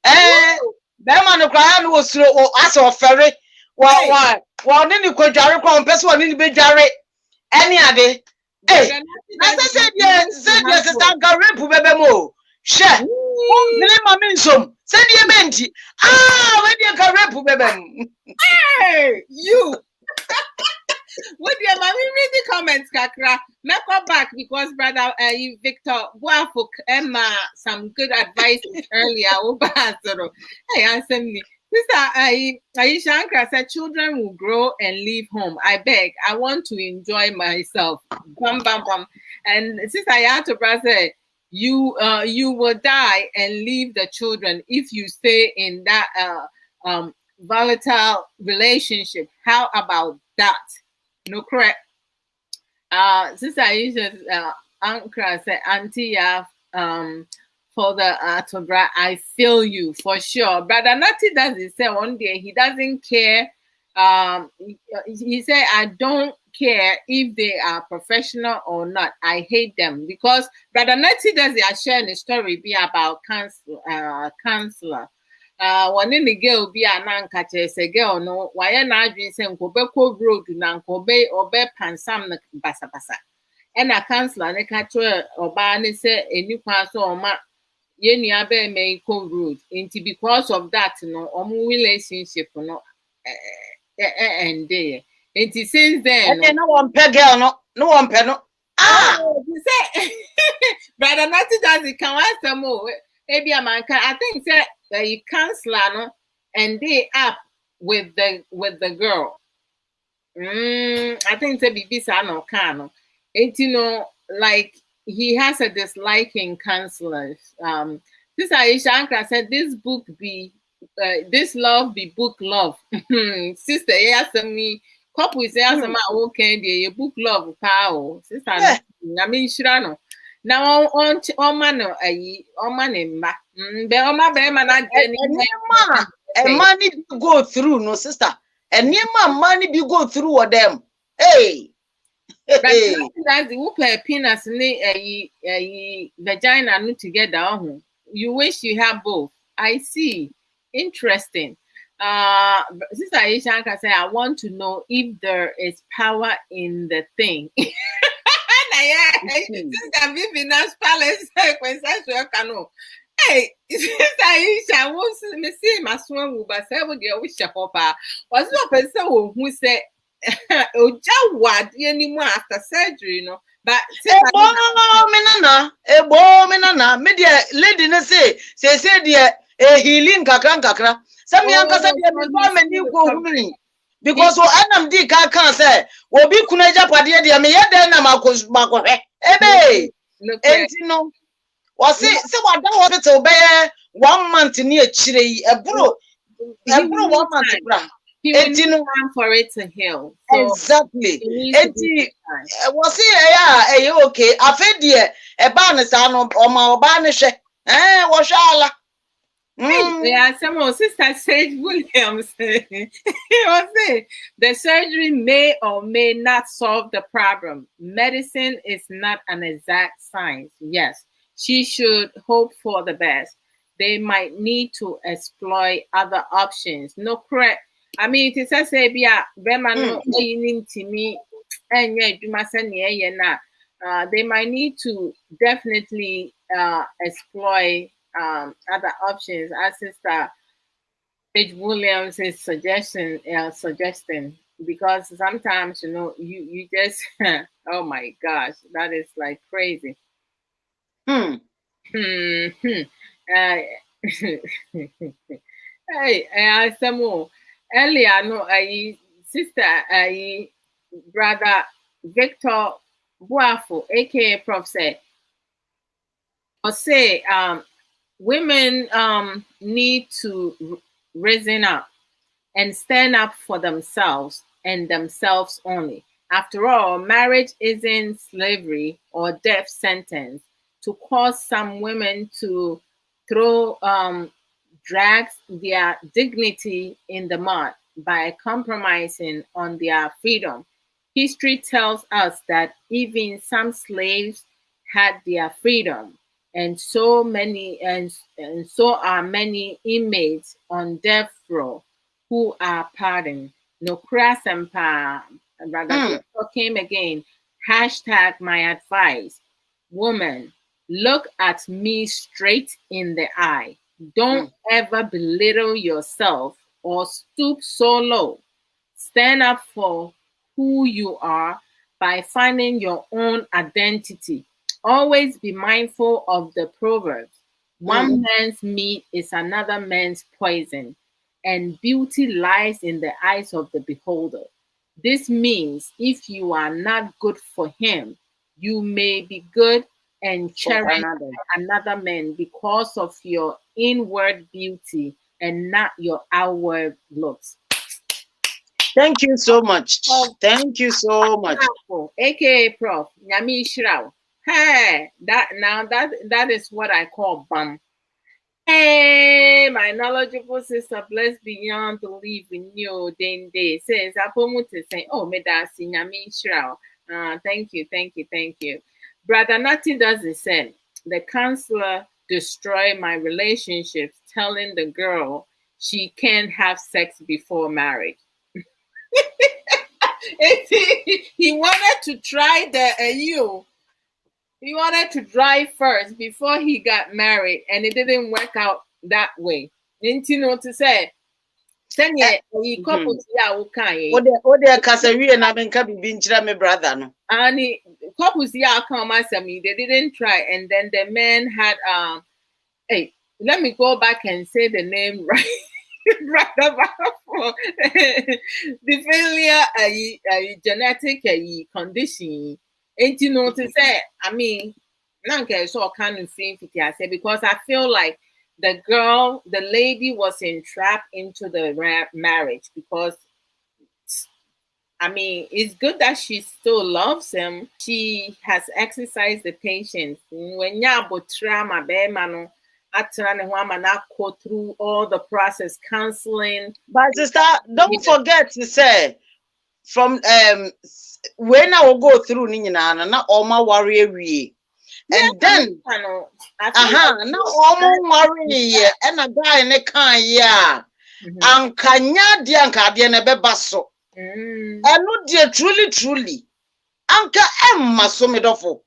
Be man no cry no osuro as ofere. Why ni kwadware kwa mpese woni ni be dware. Any ade. Hey, as I said yes, sister, go rape bebe mo. Share. Nile mami nsom. Said ye menti. When you go rape bebe. Hey, you. With your mommy read the comments, Kakra. Make her back because brother Victor Boafuk Emma some good advice earlier. Hey, answer me. Sister Aisha Ankra said children will grow and leave home. I beg, I want to enjoy myself. Bum bum bum. And Sister Ayatobra said, you will die and leave the children if you stay in that volatile relationship. How about that? No correct. Sister Aisha Ankra said, Auntie for the Tobra, I feel you for sure. Brother Natty does it say one day he doesn't care. He said, I don't care if they are professional or not. I hate them because Brother Natty does it. I share a story be about counselor. One in the girl be a non catcher say girl no why not drink some Quebeco road to Nankobe or be pansam basa basa. And a counselor ne catcher or barney say a new council or ma. Yeni abe may co road into because of that no relationship no and there. And since then no one peg girl no one peg no. You say brother Natty does it can ask some more. Maybe a man can I think say you cancel no and they up with the girl. I think say Bibisa no can. It you know like he has a dislike in counselors. Sister Aisha Ankra said this book be this love be book love. Sister, yes, me couple say as my okay, the book love power. Sister, I mean Shirano. Now on man ma. Be on my be man and money go through no sister. And money be go through with them. Hey. That's the whoop penis vagina no together. You wish you have both. I see. Interesting. Sister Aisha can say, I want to know if there is power in the thing. Sister Vivian's palace hey, Sister Aisha won't see my swim, but say what you wish your papa was not a person who said. What anymore after surgery, you know. But menana, media lady na say dear a healing kakra. Some young casa you go because what NMD can say, will be Kunaja Padia, dear me, then Marcos Marco. Ebe, and you know, was it so I don't want to obey 1 month near Chile, a bro 1 month. He will need time for it to heal. So exactly. Was it okay? I fed dear a barnison or my barnish. Washala. Yeah, some of Sister Sage Williams. He was saying the surgery may or may not solve the problem. Medicine is not an exact science. Yes, she should hope for the best. They might need to exploit other options. No correct. I mean, it says, say, be a no to me, and yet you must send me they might need to definitely exploit other options, as Sister Page Williams is suggesting, because sometimes, you know, you just, oh my gosh, that is like crazy. Hey, I asked some more. earlier, no, sister, brother Victor Buafo, aka Prof, said, or say, women need to raise up and stand up for themselves and themselves only. After all, marriage isn't slavery or death sentence to cause some women to throw drags their dignity in the mud by compromising on their freedom. History tells us that even some slaves had their freedom, and so are many inmates on death row who are pardoned. No krasampa, brother came again. Hashtag my advice. Woman, look at me straight in the eye. Don't ever belittle yourself or stoop so low. Stand up for who you are by finding your own identity. Always be mindful of the proverbs. One man's meat is another man's poison, and beauty lies in the eyes of the beholder. This means if you are not good for him, you may be good and cherish another man because of your inward beauty and not your outward looks. Thank you so much. Thank you so much. AKA Prof. Nyami Shirao. Hey, that is what I call bum. Hey, my knowledgeable sister, blessed beyond belief in you. Dende says, "Apomuti saying, oh, medasi Nyami Shirao. Thank you. Brother Natty does the same. The counselor destroyed my relationships, telling the girl she can't have sex before marriage." He wanted to try he wanted to drive first before he got married, and it didn't work out that way. Didn't you know to say? Send ye couples ya ukai. Ode kasawi na menka bibi nchira me brother no. And couples ya come asami, they didn't try, and then the man had hey, let me go back and say the name right. Brother the failure a genetic condition. Ain't you know to say? I mean, so kind of thing because I feel like the lady was entrapped into the marriage because I mean, it's good that she still loves him. She has exercised the patience. When you trauma, go through all the process, counseling. But sister, don't forget to say from when I will go through Nina na Oma worry and then now Oma worry and a guy in a can yeah and kanya dianka diana bebaso and no dear truly anka Emma somedofo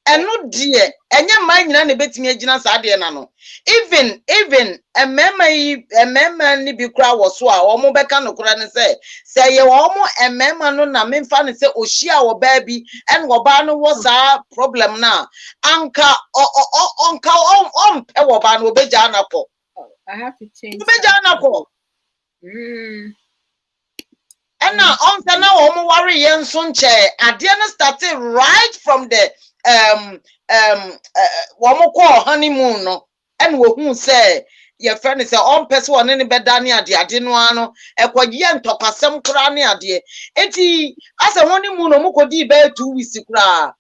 and no dear and your mind and bet me agina sadiana no even a member ni bi kra wo so a omo beka no kra ne say ye omo a member no na memfa ne say ohia wo ba bi en wo ba no was a problem na anka pe wo ba no obeja na ko. I have to change obeja na ko and now on na omo worry yen so nche ade na started right from the womo ko honeymoon no and who say your friend is on person one any better near the adino equagian topasem crania dear. Eti as a honeymoon mukodi be 2 weeks kra.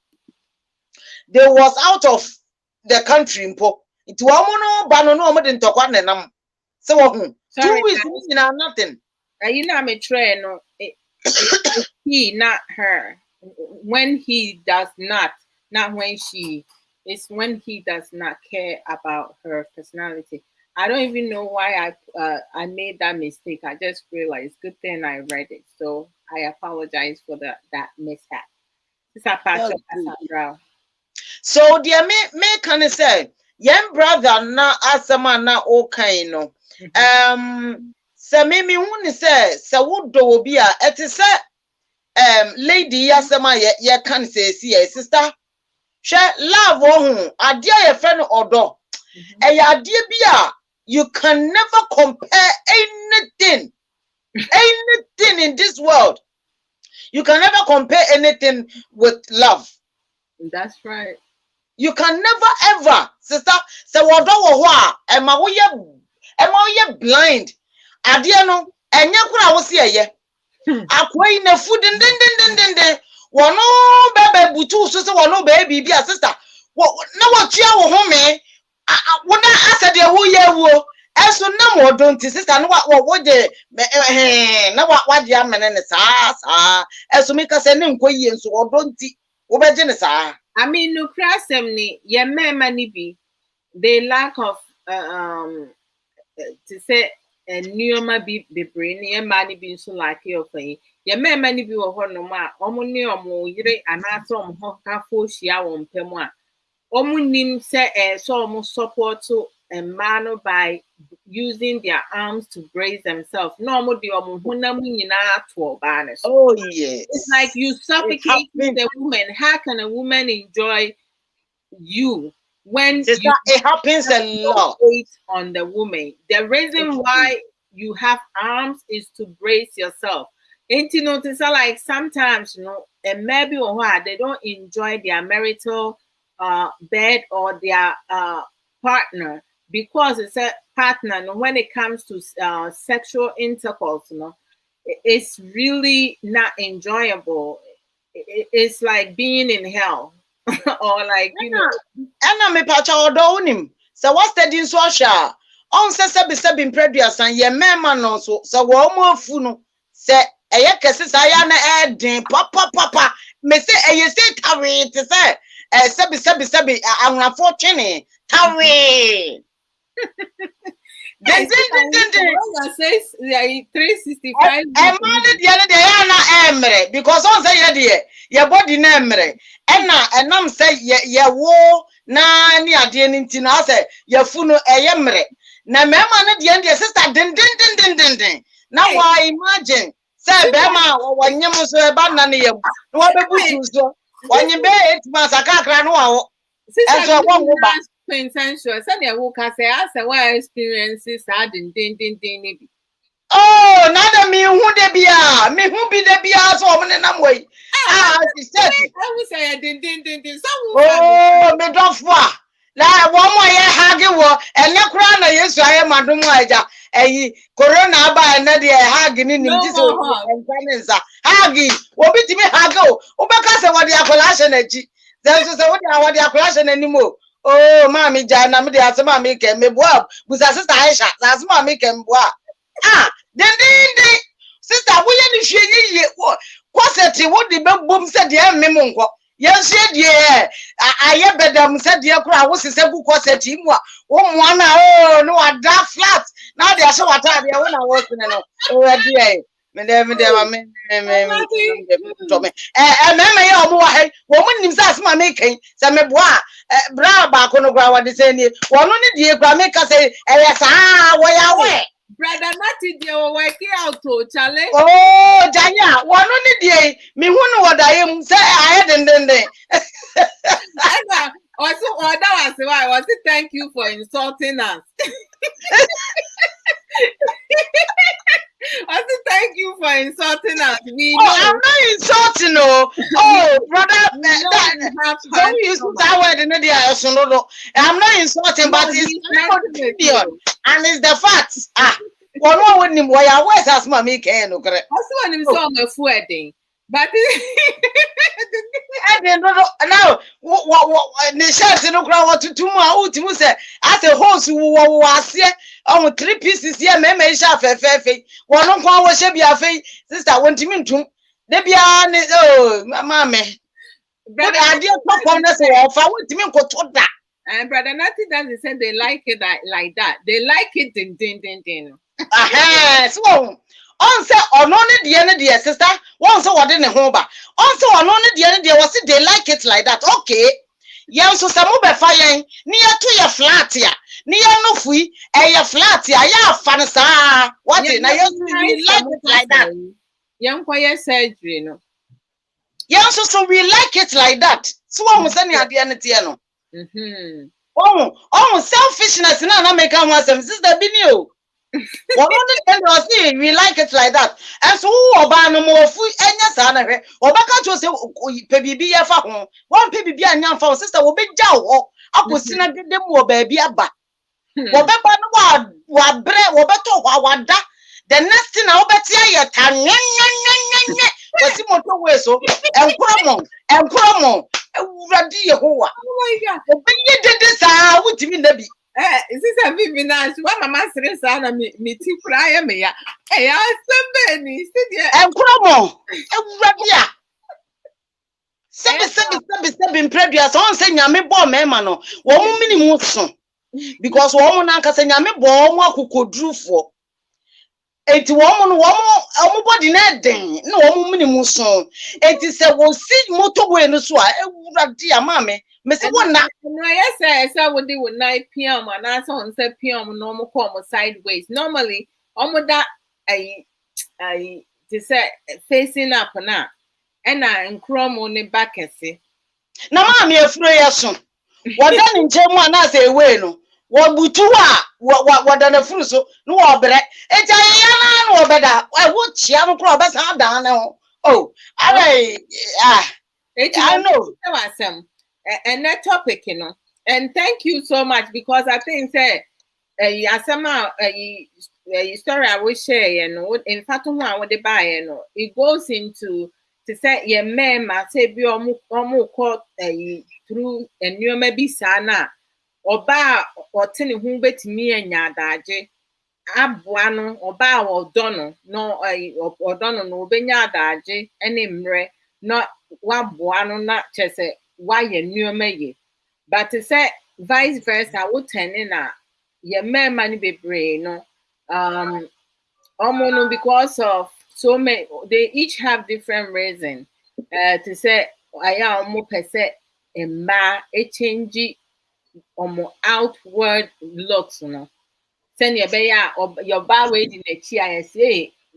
They was out of the country mpo. It wamono bano no modern tokwanenam. So 2 weeks nothing. You know me train no he not her. When he does not when she. It's when he does not care about her personality. I don't even know why I made that mistake. I just realized. Good thing I read it. So I apologize for that mishap. So dear me can I say, young brother na asama na okay no. So me who say would do be a it is lady asama ye can say sister. Love oh adia ye friend odo adia bia you can never compare anything Anything in this world, you can never compare anything with love. That's right. You can never ever, sister. So what do am I blind? Adiano, and yakura was here. Akwa na food den. One no baby butu so one no baby be a sister. Na what you home me? When I asked the who ye wo. Eso na mo don't sister no what de na what ya mene sa eso me ka se ne nko yi nso wo don't wo be je ne sa. I mean, no crasem ni ye many be the lack of to say a neoma be brain ye many be so like your thing. Ye many be a honoma, omuni or mo yere and atom hoka fo shia on pemoa. Omunim say so almost support to a man by using their arms to brace themselves. No more the oh yes. It's like you suffocate the woman. How can a woman enjoy you when it happens a lot on the woman? The reason why you have arms is to brace yourself. And you notice like sometimes and maybe or what they don't enjoy their marital bed or their partner because it's a partner. And when it comes to sexual intercourse, it's really not enjoyable. It's like being in hell. Or like and I'm a patch of him. So what's the din so sha? On se be previous and ye man no so one more funo say eye kese saya na edin papa me say eye say tawe te say se be anrafo twene tawe. Then 365 because on say your body na emre and nam say ye wo na ni ade nti na say ye funu eyemre na mema na de ande sister den na why imagine say be ma wonyem so e ba na ne ye no wa bebusu so wonye be 8 months akakra no wa sister consensual say they will say as a experiences are din. Oh, nada me who de bia me who be de bia so mo nenam we she said I will say din oh me dofo la wo mo ye hage wo ene kura na Yesu aye madom aja corona ba na de hage ni nim jiso enkanenza hage obi timi hage o obeka se wo de akolashe na ji then so se wo de akolashe na nimo oh mami jana me de asema me ke me boa busa sister Aisha asema me ke mboa then sister we ye ni hwe ye kwaseti wo de bebom se de emmem nko yes ye aye bedam se de kura wo sese gu kwaseti mu a wo moa na oh no ada flat na de ashe wata de wo na wo sene no oh de me ye omo wa he wo mu nim se asema me kan se me boa bra ba ko no gwa wa de se ni wo no ni de kura me ka se sa wo ya we brother Natty dey working out to challenge. Oh, Janya, one only day. Me who know what I am say I had and also, that was why I want to thank you for insulting us. I want to thank you for insulting us. I'm not insulting, no. Oh, brother, don't use that word in the I'm not insulting, but it's video, and it's the facts. One more with him, why I was as mommy can. Also, when him saw my wedding, but now what the shots no crowd what to tomorrow to say as a horse who was here on 3 pieces here, me sha fe one on kwa was be a fe sister want to mean to the bia oh mama but idea pop on us of I want to mean go to that and brother Natty doesn't say they like it like that. They like it din. So on say on only the sister one so what in the home ba on so on only the was they like it like that okay yeah so some be fire near to your flat ya near no free your flat ya fan sa what na you like it like that young quiet surgery no yeah so we like it like that so one say near the end no oh selfishness na make am one sister be new We like it like that. And so oba no more fu enya sa na hwe. Oba ka cho se pe bibi ya fa ho. Won pe bibi anya fa sister wo be ja wo. Akosi na de mu oba bi aba. Wo be ba no wa bre wo be to wa da. The next thing I bet ya ta nye. Wasi moto we so enkromo ewurade Yehowa. Oh my God. Obi ye de sa wutimi na bi. Sister Vivian, what Mama says, Anna, me tea cry me. Hey, I said, Benny, sit here. Enkromo ewurade. Sebi in previous on say nyame bo mema no. Wo mu minimu so. Because wo mu na nkasa nyame bo mu akokodrufo. Enti wo body na den na wo minimu so. Enti se wo si moto we no so a ewurade amame. Me se wona. No, yes, sir, would do with 9 p.m. and I saw on 7 p.m. normal come sideways. Normally, almost that I say facing up now. And I and chrome on the back and see. Na ma me afuro ye so. Wo da ni nchemu na say we no. Wo butu wo da na furu so no wo bere. Eja ya na no obeda. Wo chia no kro obesa da na ho. Oh, I know. And that topic, you know. And thank you so much because I think say somehow story I will share, you know. In fact, what they buy, you know, it goes into to say yeah, man, I say be almost caught through a new maybe sana or bar or telling whom bet me and yadaje. Abuano or bar or dono no or dono no benya daje any mre not one buano not just say why you knew me. But to say vice versa, I would turn in a your man money be brain, no. Almost because of so many, they each have different reasons. To say I am more per se a ma a change or more outward looks, you know. Send your bear or your bar way in a chia,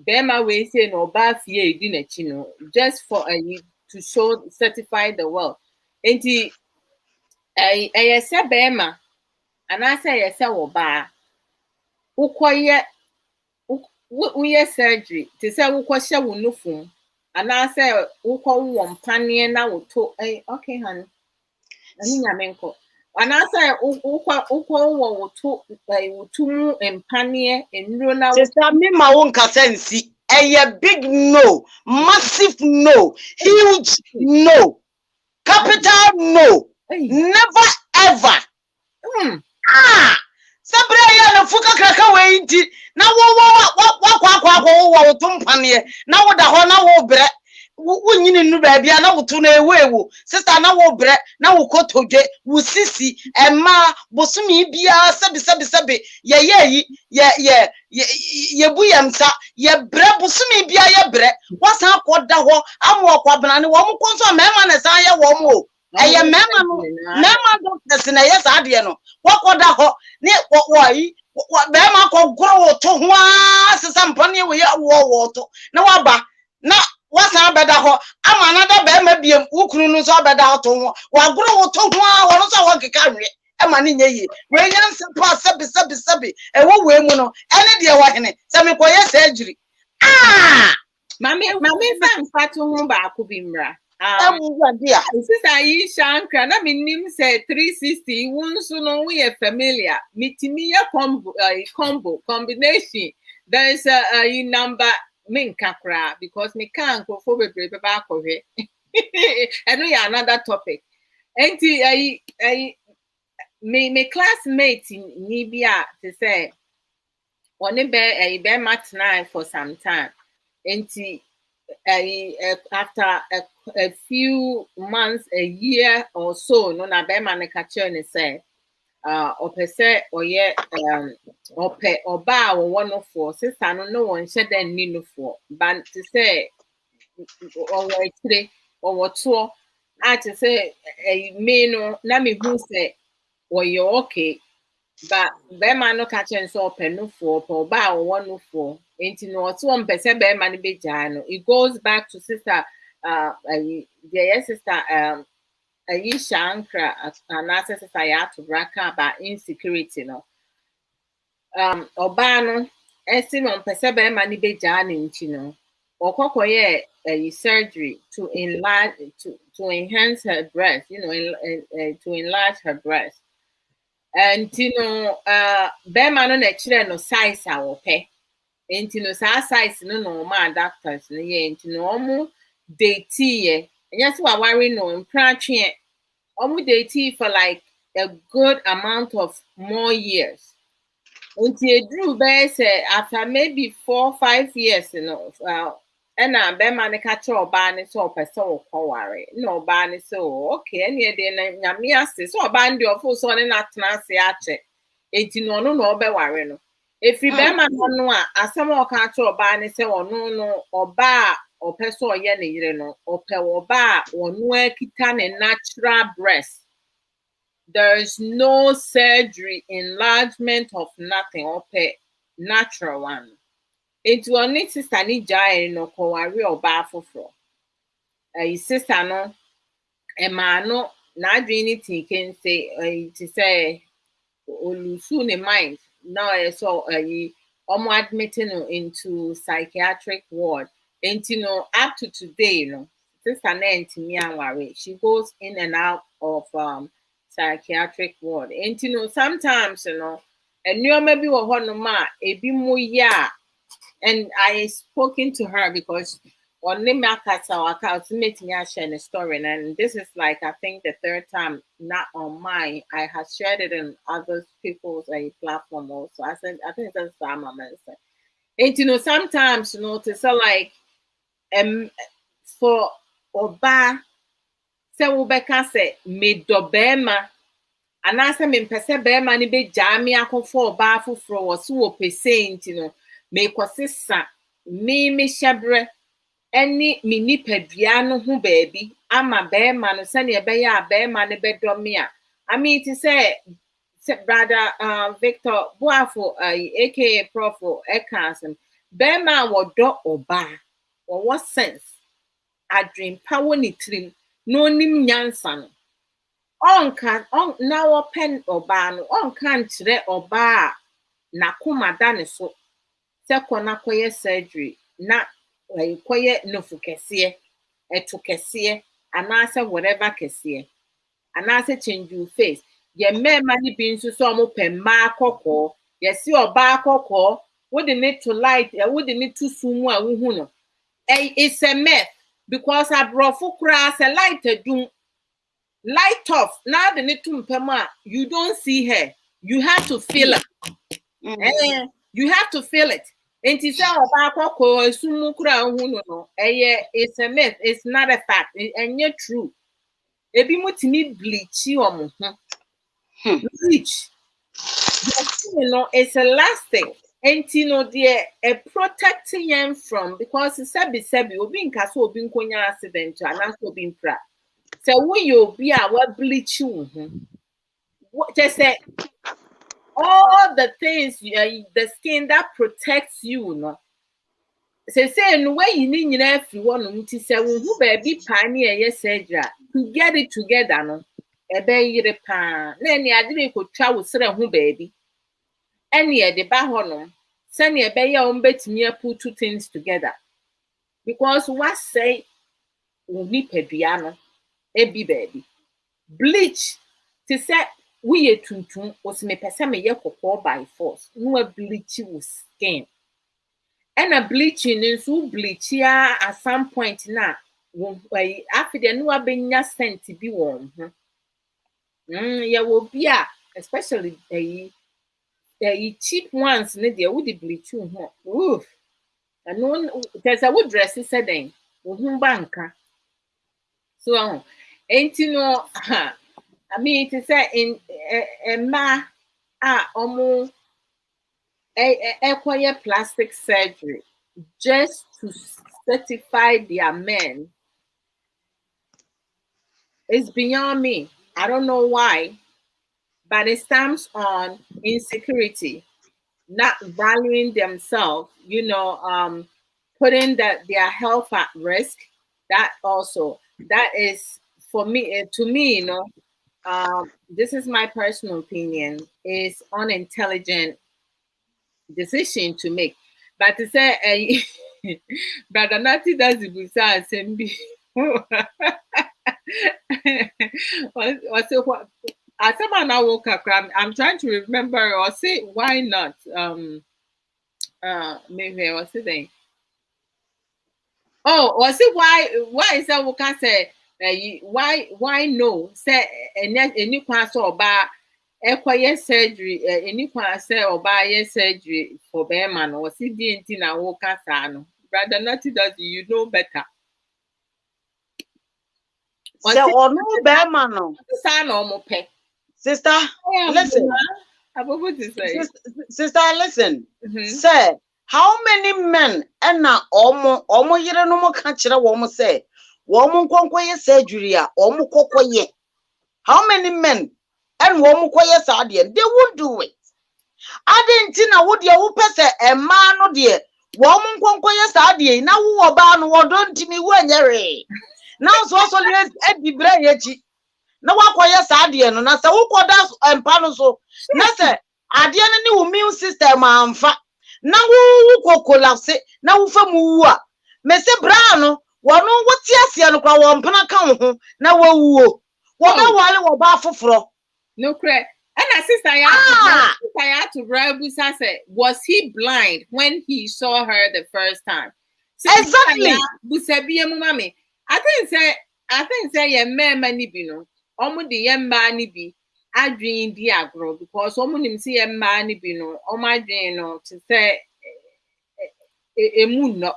Bema way say no bar fear dinner chino, just for to show certify the world. And I say Bema, and I say I say oba. Ukoye uye surgery. To say ukosha wunufum, and I say uko wampanye na uto. Okay, honey. Anyamenko. And I say uko wutu wutumu empanye enrona. Sister me ma won kasensi. A big no, massive no, huge no, capital no, never ever. Sabre ya na fuka kraka we nti na wo tumpane na wo da ho na wo bre wo nyini nu ba bia na wo to na ewewu sister na wo bre na wo kotodwe wo sisi ema bosumi bia sabi ye buyamsa ye bre bosumi bia ye bre wasan akoda ho amu akwabana ne wo mo konso mema na san ye wo mo eye mema doctors na ye sa de no wakoda ho ne wo bema ko goro wo to ho asesa mpane we ye wo to na waba na wasa beda ho ama na da bema biem ukunu no so beda to ho wa goro wo to ho wo no so wo keka hwe ema ne nye yi we nyanse pa sabi e wo we mu no ene de wa hene se me koye surgery Mami fam fatu ho ba ko bi mra sister yi shankra na minim say 360 wonso no we familiar mitimi ya combo combination. There is a number min kakra because me can go for bebre ba ko hwe and we another topic enti me classmate ni bia to say one be match for some time enti after a few months, a year or so, no na be man ne say opese oye oba one of four sister no one shed then ni no for but to say or today or what so I to say me no na me who say or you okay but be man no catch and so open no for oba one no for ain't no so one person be man be jano. It goes back to sister the sister Aisha Ankra and sister ya to braka about insecurity no obano ɛsi no mpɛ sɛ bɛrima no bɛgyaa ne nti no ɔkɔkɔyɛ surgery to enlarge to enhance her breast, to enlarge her breast. Nti no bɛrima no na ɛkyerɛ no size a wɔpɛ. Nti no saa size no na ɔmaa doctors no yɛ. Nti no ɔmo date yɛ. Ɛnyɛ sɛ waware no mpratwe. Ɔmo date for like a good amount of more years. Nti eduru bɛyɛ sɛ after maybe 4-5 years no ɛna bɛrima no ka kyerɛ ɔbaa no sɛ ɔpɛ sɛ ɔkɔware. Na ɔbaa no sɛ okay ɛneɛ deɛ na nyame ase sɛ ɔbaa no deɛ ɔfo sɛ ɔne no atena ase akyɛ. Enti no ɔno na ɔbɛware no. Efiri bɛrima no a asɛm a ɔka kyerɛ ɔbaa no sɛ ɔno no ɔbaa a ɔpɛ sɛ ɔyɛ ne yere no ɔpɛ ɔbaa a ɔno akita ne natural breast. There is no surgery, enlargement of nothing. Okay, natural one. It will need sister ni jai no kɔware ɔbaa foforɔ. Sister no, ɛmaa no n'adwene ne tinken sɛ te sɛ olusu ne mind. Now so ɔmo admit no into psychiatric ward. And up to today, sister na ntimi anware. She goes in and out of psychiatric ward. And sometimes and you maybe wɔ hɔnom a ebi mu yɛ and I spoken to her because on the share the story, and this is like I think the third time, not on mine. I have shared it in other people's platform also. I think that's some answer. And sometimes to say like for oba sɛ wobɛka sɛ medɔ bɛrima anaasɛ mempɛ sɛ bɛrima no bɛgyaa me akɔfa ɔbaa foforɔ wɔ so wɔ pɛsɛ nti no mekɔsesa mehyɛ berɛ ɛne me nipadua no ho baabi ama bɛrima no sɛnea ɛbɛyɛ a bɛrima no bɛdɔ me a I mean to say brother Victor Boafo aka Prof ɛka asɛm bɛrima a wɔdɔ ɔbaa wɔwɔ sense adwempa wɔ ne tirim na onim nyansa no na wɔpɛ ɔbaa no ɔnka nkyerɛ ɔbaa a n'akoma da ne so sɛ kɔ na kɔyɛ surgery na kɔyɛ nofo kɛseɛ ɛto kɛseɛ anaasɛ whatever kɛseɛ anaasɛ change your face yɛ mmarima no bi nso sɛ ɔmo pɛ mmaa kɔkɔɔ yɛsi ɔbaa kɔkɔɔ wode ne to light wode ne to sum a wohu no it's a myth because aborɔfo koraa sɛ light adum light off now the need to you don't see her you have to feel it you have to feel it and to say about it's a myth, it's not a fact and yet true ebi mo timi bleach bleach it's elastic and dear a protecting them from because it's sebi obi nka so obi nkonya accident and also being pra. So when you be what bleach you, just say all the things the skin that protects you, no. Say no way you need every one to say who baby pioneer surgery to get it together, no. A baby pan, then the idea could travel who baby. And yeah, the bahonum, send your baby on bet me put two things together. Because what say will be pediano. Ebi baby bleach to say we tuntum was me pesa me yekoko by force no bleach with skin and a bleaching is so bleach ya at some point na after the no abenya scent bi won ya will be especially cheap ones ne dey would bleach ho oof and no there's a wood dress said then banka so ain't you know I mean to say in a ma almost a plastic surgery just to certify their men. It's beyond me. I don't know why, but it stems on insecurity, not valuing themselves, putting their health at risk. That also, that is for me, to me, this is my personal opinion, is unintelligent decision to make. But to say, brother Natty does the busa assembly. What's it? What? As someone I woke up, I'm trying to remember or say why not. Maybe what's it then? Oh, or say why is that? We can say why no? Say any class or bar. Equire surgery, any can say or buy surgery for Bearman or CDNT na woka sano. Brother Natty does you know better. So or no Bearman no. Son or mope. Sister, listen. Sister, listen. Say, how many men and now omo yere no mo ka kire wo mo say, wo mo nkonkoye surgery a omo kokoye. How many men and woman quiet sadian, they won't do it. I didn't tina would ya who pese a man or dear. Woman quiet sadian, now who are bound or don't to me when you're now so let's be brayechi. No one quiet sadian, and I say, who called us and panoso? Nasa, I didn't know immune system, I'm fat. Now who collapse it, now for mua. Mese Brano, one know what yes, Yanaka, one panacam, now woo. What I want to fro. No credit. And a sister, I had to Rabusa say, was he blind when he saw her the first time? Exactly. Busabia mummy. I think say a man manibino. Almost the young man be. I dream diagro because someone see a man bino. Oh my dream to say a moon no.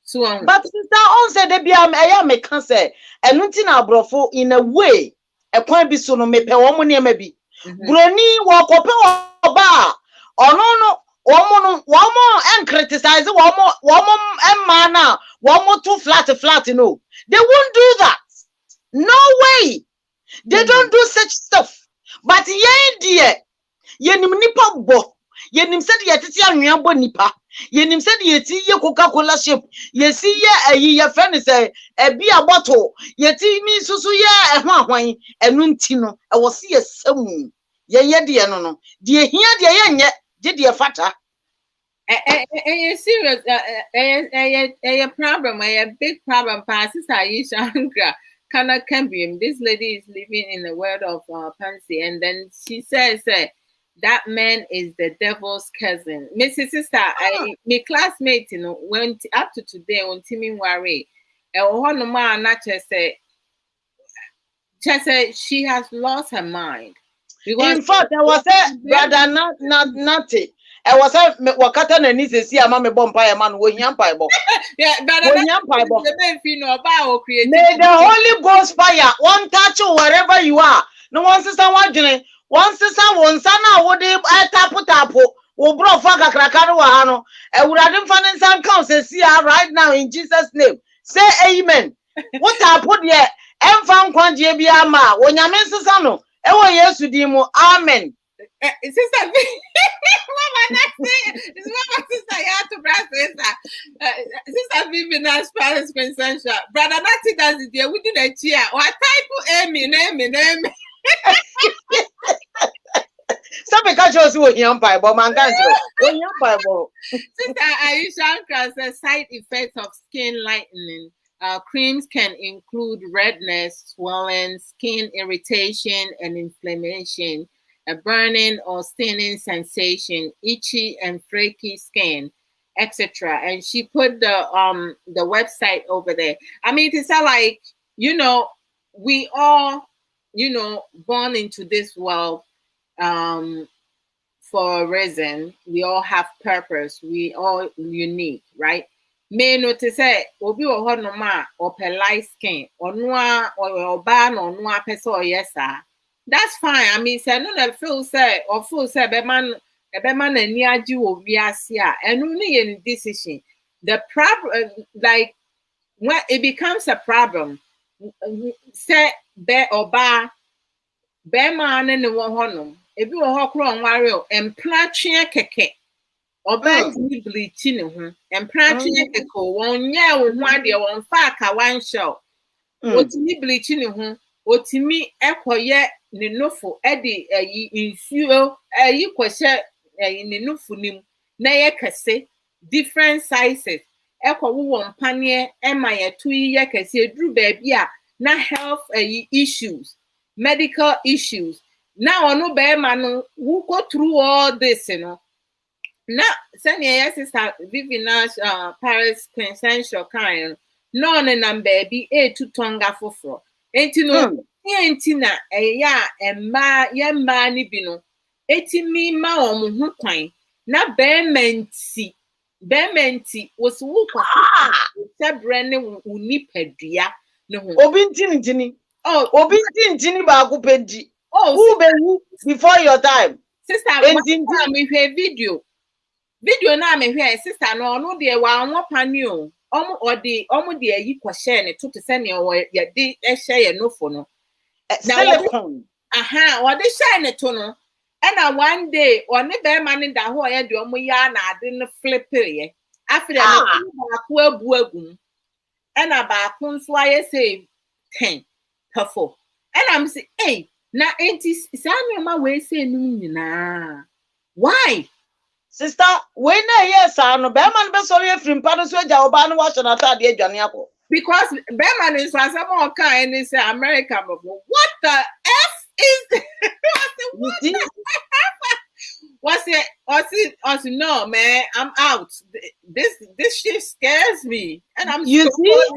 So but sister on said they be a me can say and nothing abrofo in a way. A point be so no me pe woman near maybe. Brony walk up oba or no woman and criticize woman and man one more too flat, you know. They won't do that. No way. They don't do such stuff. But dear, yenim nipa bo. Yenim said yetiti anwabo nipa. Yenim said yeti ye Coca-Cola ship. Yesi ye ye friend say e be a bottle. Yeti mi susu ye ehwan enu ntino. E wo se yesam. Ye de no. De hia de ye nye, de de fata. Serious a problem, a big problem passes Aisha Ankra. Kana Cambium. This lady is living in the world of Pansy, and then she says that man is the devil's cousin. Mrs. Sister, my classmate, you know, went up to today on Timmy Wari. And one man not just say she has lost her mind. In fact, I was a brother not it. I was a wakata na ni see ama me bomb pie man wo hiam pie bo. Yeah, but may the Holy Ghost fire one touch you wherever you are. No one sister wadwene, one sister one sana wo de tapo wo bro fa kakrakaro wa ha no. Ewurade mfa ne nsan kan see right now in Jesus name. Say amen. What tapo de emfa nkwanje bia ma wo nyame sister no. Ewo Yesu di mu amen. Sister, Mama, sister, you have to brass sister Vivian Spanish Consensual. Brother Natty does it there. We do the cheer. What type of amen. Some because you was young Bible, man can't you? Bible. Sister Aisha says side effects of skin lightening. Creams can include redness, swelling, skin irritation, and inflammation. A burning or stinging sensation, itchy and flaky skin, etc. And she put the website over there. I mean, it's not like, you know, we all, you know, born into this world for a reason. We all have purpose. We all unique, right? May notice say obi wo ho no ma or per light skin or noa or ban or noa person or yes sir. That's fine. I mean, say no feel say or feel say be man ani agi wo wiase a enu ne ye decision. The problem like when it becomes a problem say be oba be man ne wo ho no ebi wo ho kro onware o empla twe keke oba ti bleach ne ho empla twe keke won nya wo ho ade won fa ka wan show otimi bleach ne ho otimi ekoye ne nofo edi insuo kwese ne nufu nim na ye kese different sizes ekwo wo mpane ema ye tu ye kese eduru baby a na health issues medical issues na onu be ma no who go through all this no na send your sister Vivian's Paris consensual kind no na baby to tonga foforo enti no enti na ya emma ye mma ni bi no eti mi ma omo ho kwan na bementi was wo kwa sebre ne unipadua ne ho obi ntini obi ntini ba ko pedi who be who before your time sister me hwe video na me hwe sister no no de wa anwo pani o omo de ayi kwa share ne to se ne o ye de share ye no fo no silicone what they share ne to no and one day on the bear man in the whole year, the omoya na didn't flip it. After that, I buagum and about why say 10 per 4. And I'm saying, hey, now ain't this my way saying nah. Why? Sister, when yes, I know Bearman be sorry from Panos Jaban wash on a third year, Janiapo. Because Bearman is for some more kind is American. What the F is What's it? No, man, I'm out. This shit scares me, and I'm you see,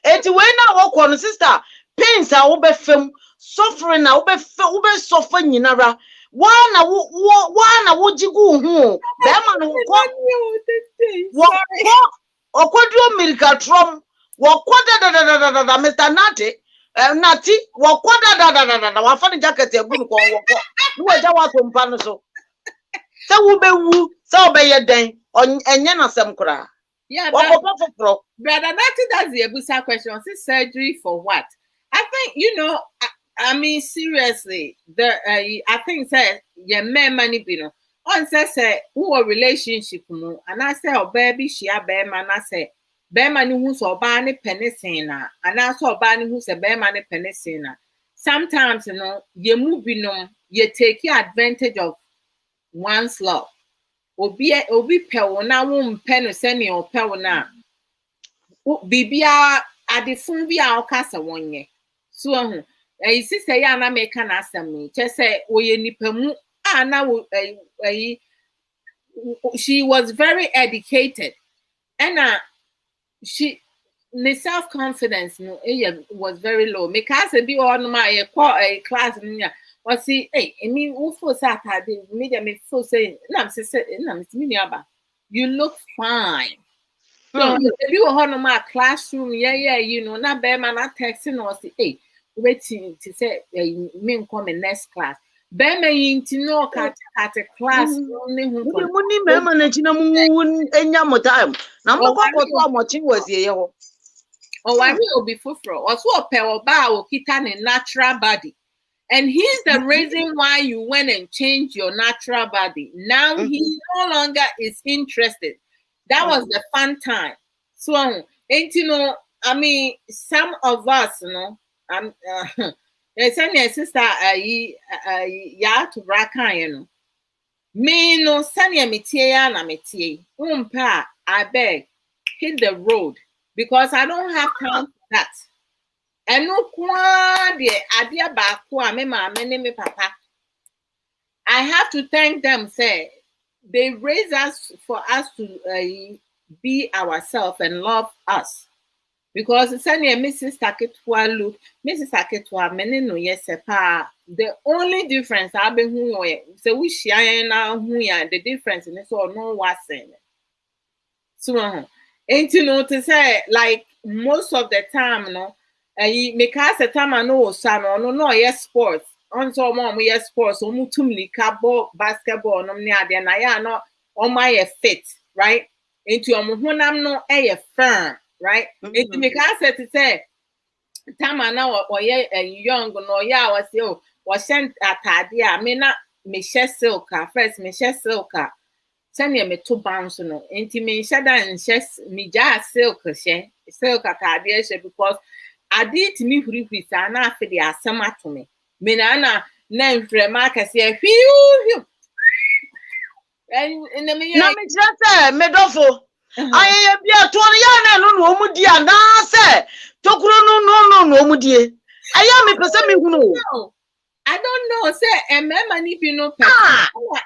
it's when I walk on sister. Pains are over film, suffering are over suffering in ara. One would you go home? Bearman or quadro milk trum, walk quarter Mr. Natty. Nati wakwada da wafani jacket e gunu ko woko wo ja wa to mpa no so se wo be wu se wo be ye den enye na sem kura yeah brother Nati, that's the abusa question. Is surgery for what? I think I mean seriously I think say ye men money be no on say who relationship no and I say baby she a be man I say Bearman who's or barney penicina, and also barney who's a bearman penicina. Sometimes, you move you take advantage of one's love. Obi pel na won't penicini or pel na. Bibia at the fumbia or casa 1 year. So, a sister Yana make an answer me. Just say, we nipemu, now she was very educated. And the self-confidence was very low. Because be on my class was see, hey, I mean, who Saturday me feel saying, you look fine. So if you were on my classroom, not bad man, not texting or say, hey, waiting to say, me come in next class. Bearman to know at a class only who manage time. Number one watching was here. Oh, I will be fulfilled. Also, a pair of bow kitan a natural body. And here's the reason why you went and changed your natural body. Now he no longer is interested. That was the fun time. So, and I mean, some of us, send your sister ya to Brakan, me no sanya metia na metie. I beg, hit the road because I don't have time for that. And no kwade adia ba kwa me ma me papa. I have to thank them. Say they raise us for us to be ourselves and love us. Because it's only Mrs. Taketwa look, Mrs. Taketwa menino yes the only difference I've been who so we share now who the difference in this or no was saying. So ain't to say like most of the time because the time I know son no yes sports on so mom yes sports so mutumli ball basketball no near there na no on my fit right into your honam no firm. Right? It's because I say, time now or young no was you was sent at Tadia, me not me share silka, first me share silka. Send me 2 pounds no. Into me shada and chess me just silka Tadia because I did me free with an after the asama to me. Me nana name for a market say, And in the Na me chese medofo. Aye bia to ya na no no mu dia na se tokuro no mu die. Aye me pese me hunu. No, I don't know. Say a man if you know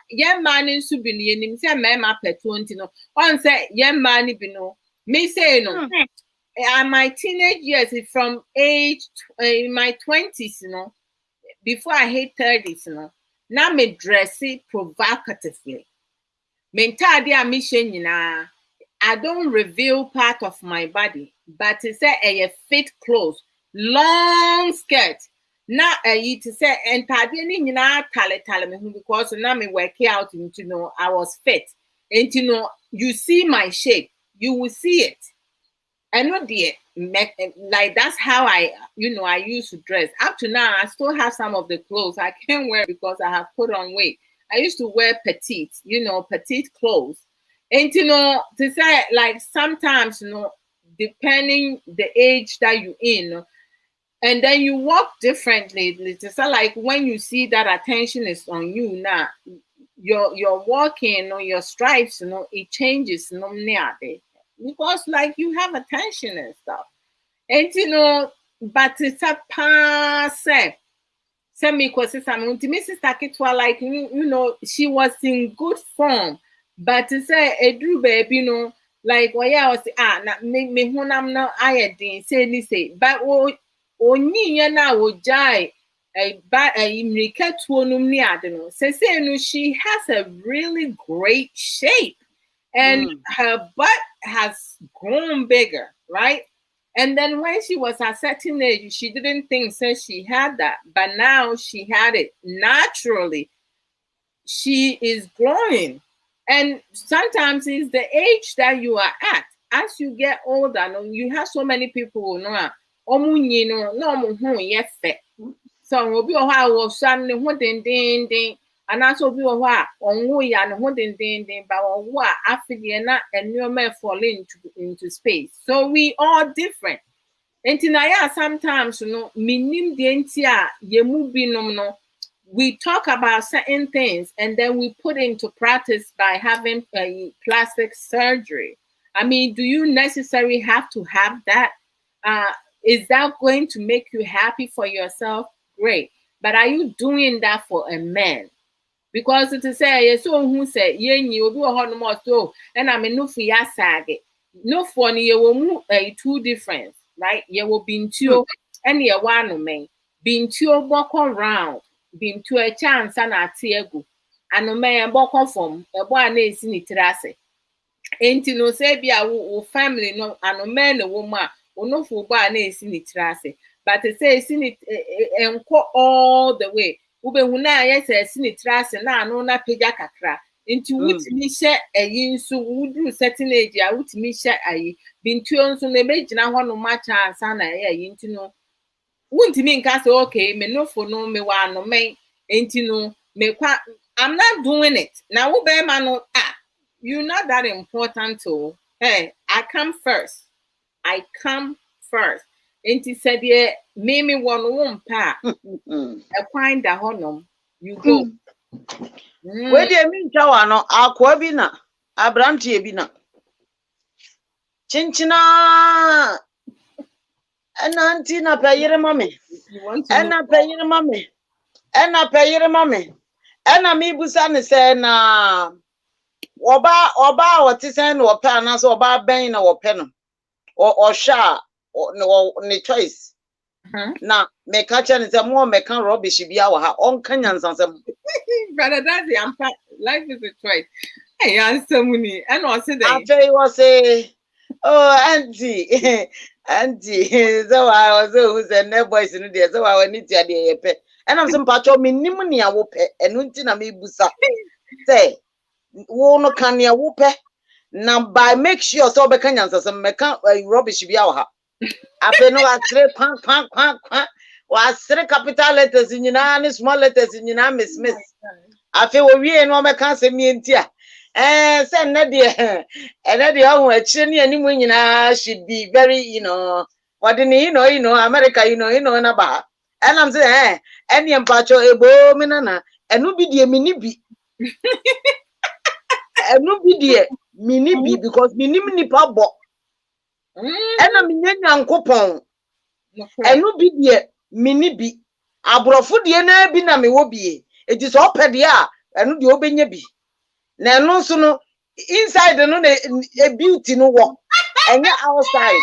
young man in Subin, you say mema pet 20 no. One say young man if you know. Me say no. My teenage years is from age in my 20s, you know, before I hit 30s, you know. Now me dress it provocatively. Mentally, I'm mission, I don't reveal part of my body, but it's a fit clothes, long skirt. Now, it say entirely tale me because now me work out into I was fit. And you see my shape, you will see it. And not the like that's how I used to dress. Up to now, I still have some of the clothes I can't wear because I have put on weight. I used to wear petite, petite clothes. And to say like sometimes, depending the age that you're in, and then you walk differently. To say like when you see that attention is on you now, you're walking or your stripes, it changes because like you have attention and stuff. And but it's a pass. Semi like she was in good form, but to say a drew baby, like I was me hunam no I say but only na jai she has a really great shape and her butt has grown bigger, right? And then when she was at a certain age, she didn't think she had that, but now she had it naturally. She is growing. And sometimes it's the age that you are at. As you get older, you have so many people who know, so we'll be a while, son, what ding. And also be a while on what ding, but what after the and new man fall into space. So we are different. And sometimes, minim dientia yemu we talk about certain things and then we put into practice by having plastic surgery. I mean, do you necessarily have to have that? Is that going to make you happy for yourself? Great. But are you doing that for a man? Because it is say so who say ye obi ho no so and I mean no for ya sage no for ni ye wo two difference, right? Ye will be intuo and ye one men be intuo boko round be into a chance and atiegu and no man boko from a boy na esi ni trase enti no say bia wo family no and man no woman no for boy na esi ni trase but it say esi ni enko all the way ube na yes esi ni trase na no na pega kakra nti wutimi hye ayi nso wudru certain age a wutimi hye ayi bintuo nso na ebegina ho no ma chance na ayi nti no wuntimi nka say okay me no for no me wa no me nti no me kwa I'm not doing it now wo be ma no you're not that important to hey I come first nti said ye me won wo mpa e kwan da honom you go we dey mi ntawa no akwa bi na abrantie bi na chinchina enanti na payire mame ena payire mame ena mi busa ne se na oba woti se na ope ana so oba ben na ope no o sha ne choice na me catch and say more me can rubbish bia wa ha on kan yansansam brother that's the life is a choice hey answer muni and also there after was say oh auntie so I was who said no boys in there so I need to dey pe and I'm some patcho me nim ne wo pe enu nti na me busa say wo no kan ne wo pe na by make sure so be kan yansansam me kan rubbish bia wa ha after no atre kwan was three capital letters in and small letters in miss after we no me can say me ntia say na de and na de ho achire ne animu nyina should be very what do you know America na ba and I'm saying any empacho ebo me na enu bi de me ni bi enu bi de mini bi because minim nipa bo ena menye nyankopon enu bi de mini bi abrofo de na bi na me wo bi eti so opede a enu de obenya bi na enu so no inside no na a beauty no wo enye outside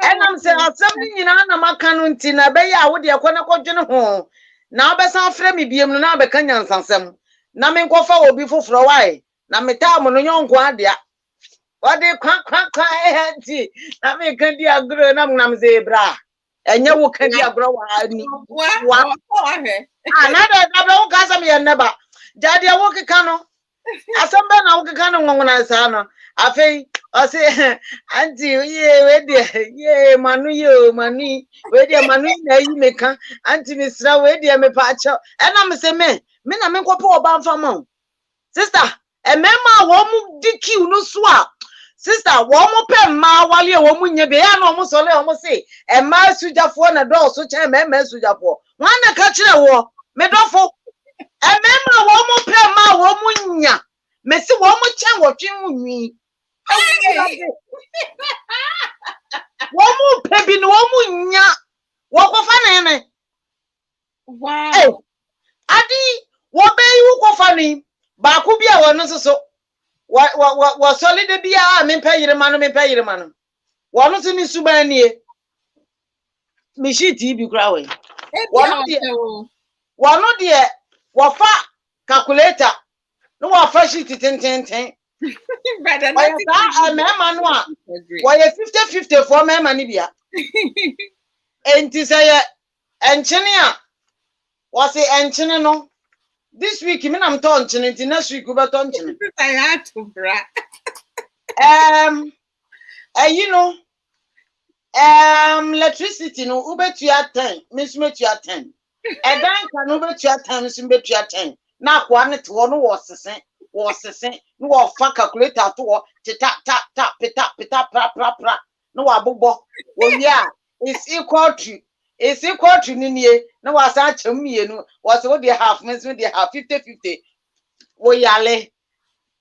enam se asem ni nyina na maka no nti na be ya wo de ekwana kodwene ho na obesan frɛ me biem no na abeka nyansansɛm na me nkɔfa obi foforo wae na meta mo no nyonko adea ode kwa nti na me kan di agro na nam ze bra enye wo kan di agro wa ni wa na da bra wo ka sam ye neba jade wo keka no asem be na wo keka no ngwona sa no afei o se anti ye we de ye manu ye mani we de manu na yi meka anti misra we de me pa acho ena me se me na me nkopo oba mfa mo sister emema wo mu dikiu no so a sister wo mu pe ma wale wo mu nye be ya na wo so le wo se ema sujafo na do so che ema sujafo wan na ka kire wo me dofo emema wo mu pe ma wo mu nya me se wo mu chen wo twen mu nwi womu pebi no womu nya wokofa nene wow adi wo beyi wokofa ni ba ku bia wono so wa solid bia me payire mano wono so ni suban nie me shiti bi kura we wono de wo fa calculator no wa fa shiti ten brother mema no a why 50-50 for mema ni bia enti say enchene a was say enchene no this week me na mto enchene enti next week we beto enchene I had to bra you know electricity no ubetua 10 mesumetua 10 edan ka no ubetua 10 mesumetua 10 na kwa ne to no was no wa fa calculator to tap pita pra no wa bobo wo ya is equal to ninie no wa sa chem mienu was wo dey half means we dey half 50-50 wo yale